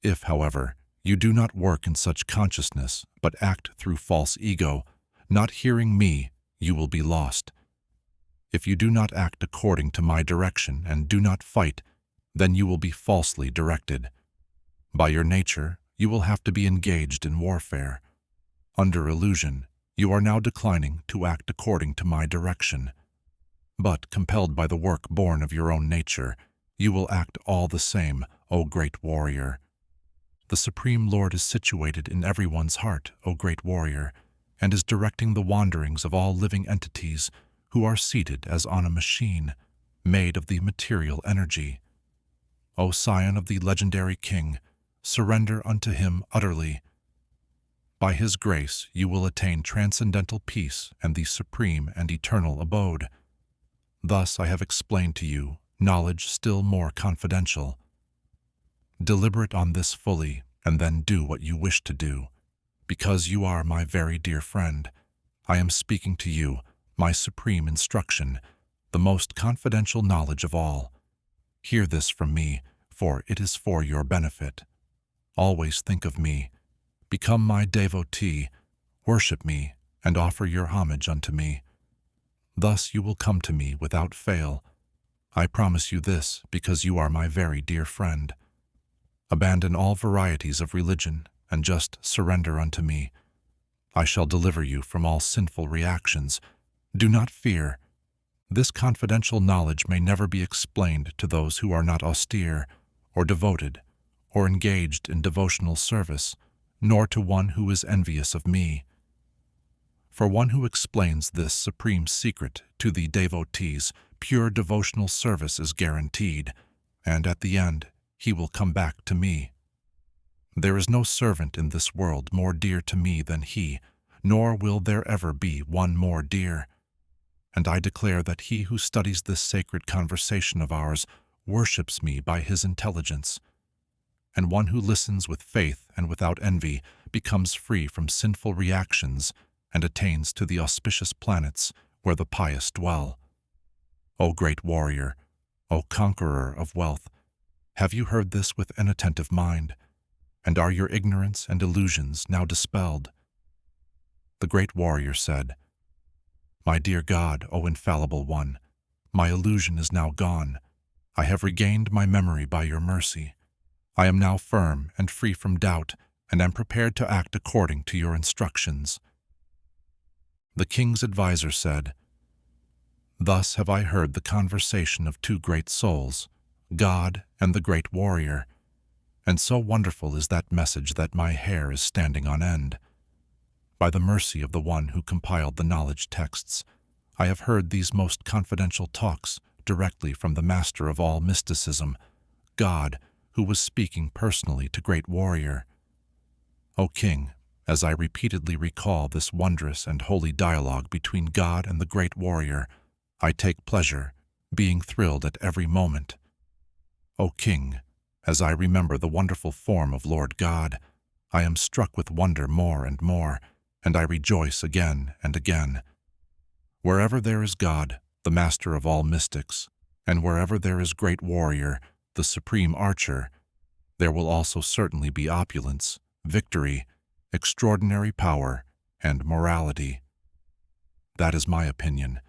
If, however, you do not work in such consciousness, but act through false ego, not hearing me, you will be lost. If you do not act according to my direction and do not fight, then you will be falsely directed. By your nature, you will have to be engaged in warfare. Under illusion, you are now declining to act according to my direction. But, compelled by the work born of your own nature, you will act all the same, O great warrior. The Supreme Lord is situated in everyone's heart, O great warrior, and is directing the wanderings of all living entities who are seated as on a machine, made of the material energy. O scion of the legendary king, surrender unto him utterly. By his grace you will attain transcendental peace and the supreme and eternal abode. Thus I have explained to you knowledge still more confidential. Deliberate on this fully, and then do what you wish to do. Because you are my very dear friend, I am speaking to you my supreme instruction, the most confidential knowledge of all. Hear this from me, for it is for your benefit. Always think of me. Become my devotee, worship me, and offer your homage unto me. Thus you will come to me without fail. I promise you this because you are my very dear friend. Abandon all varieties of religion and just surrender unto me. I shall deliver you from all sinful reactions. Do not fear. This confidential knowledge may never be explained to those who are not austere, or devoted, or engaged in devotional service, nor to one who is envious of me. For one who explains this supreme secret to the devotees, pure devotional service is guaranteed, and at the end he will come back to me. There is no servant in this world more dear to me than he, nor will there ever be one more dear. And I declare that he who studies this sacred conversation of ours worships me by his intelligence. And one who listens with faith and without envy becomes free from sinful reactions and attains to the auspicious planets where the pious dwell. O great warrior, O conqueror of wealth, have you heard this with an attentive mind? And are your ignorance and illusions now dispelled? The great warrior said, My dear God, O infallible one, my illusion is now gone. I have regained my memory by your mercy. I am now firm and free from doubt, and am prepared to act according to your instructions. The king's advisor said, Thus have I heard the conversation of two great souls, God and the great warrior, and so wonderful is that message that my hair is standing on end. By the mercy of the one who compiled the knowledge texts, I have heard these most confidential talks directly from the master of all mysticism, God, who was speaking personally to great warrior. O king, as I repeatedly recall this wondrous and holy dialogue between God and the great warrior, I take pleasure, being thrilled at every moment. O king, as I remember the wonderful form of Lord God, I am struck with wonder more and more, and I rejoice again and again. Wherever there is God, the master of all mystics, and wherever there is great warrior, the supreme archer, there will also certainly be opulence, victory, extraordinary power, and morality. That is my opinion,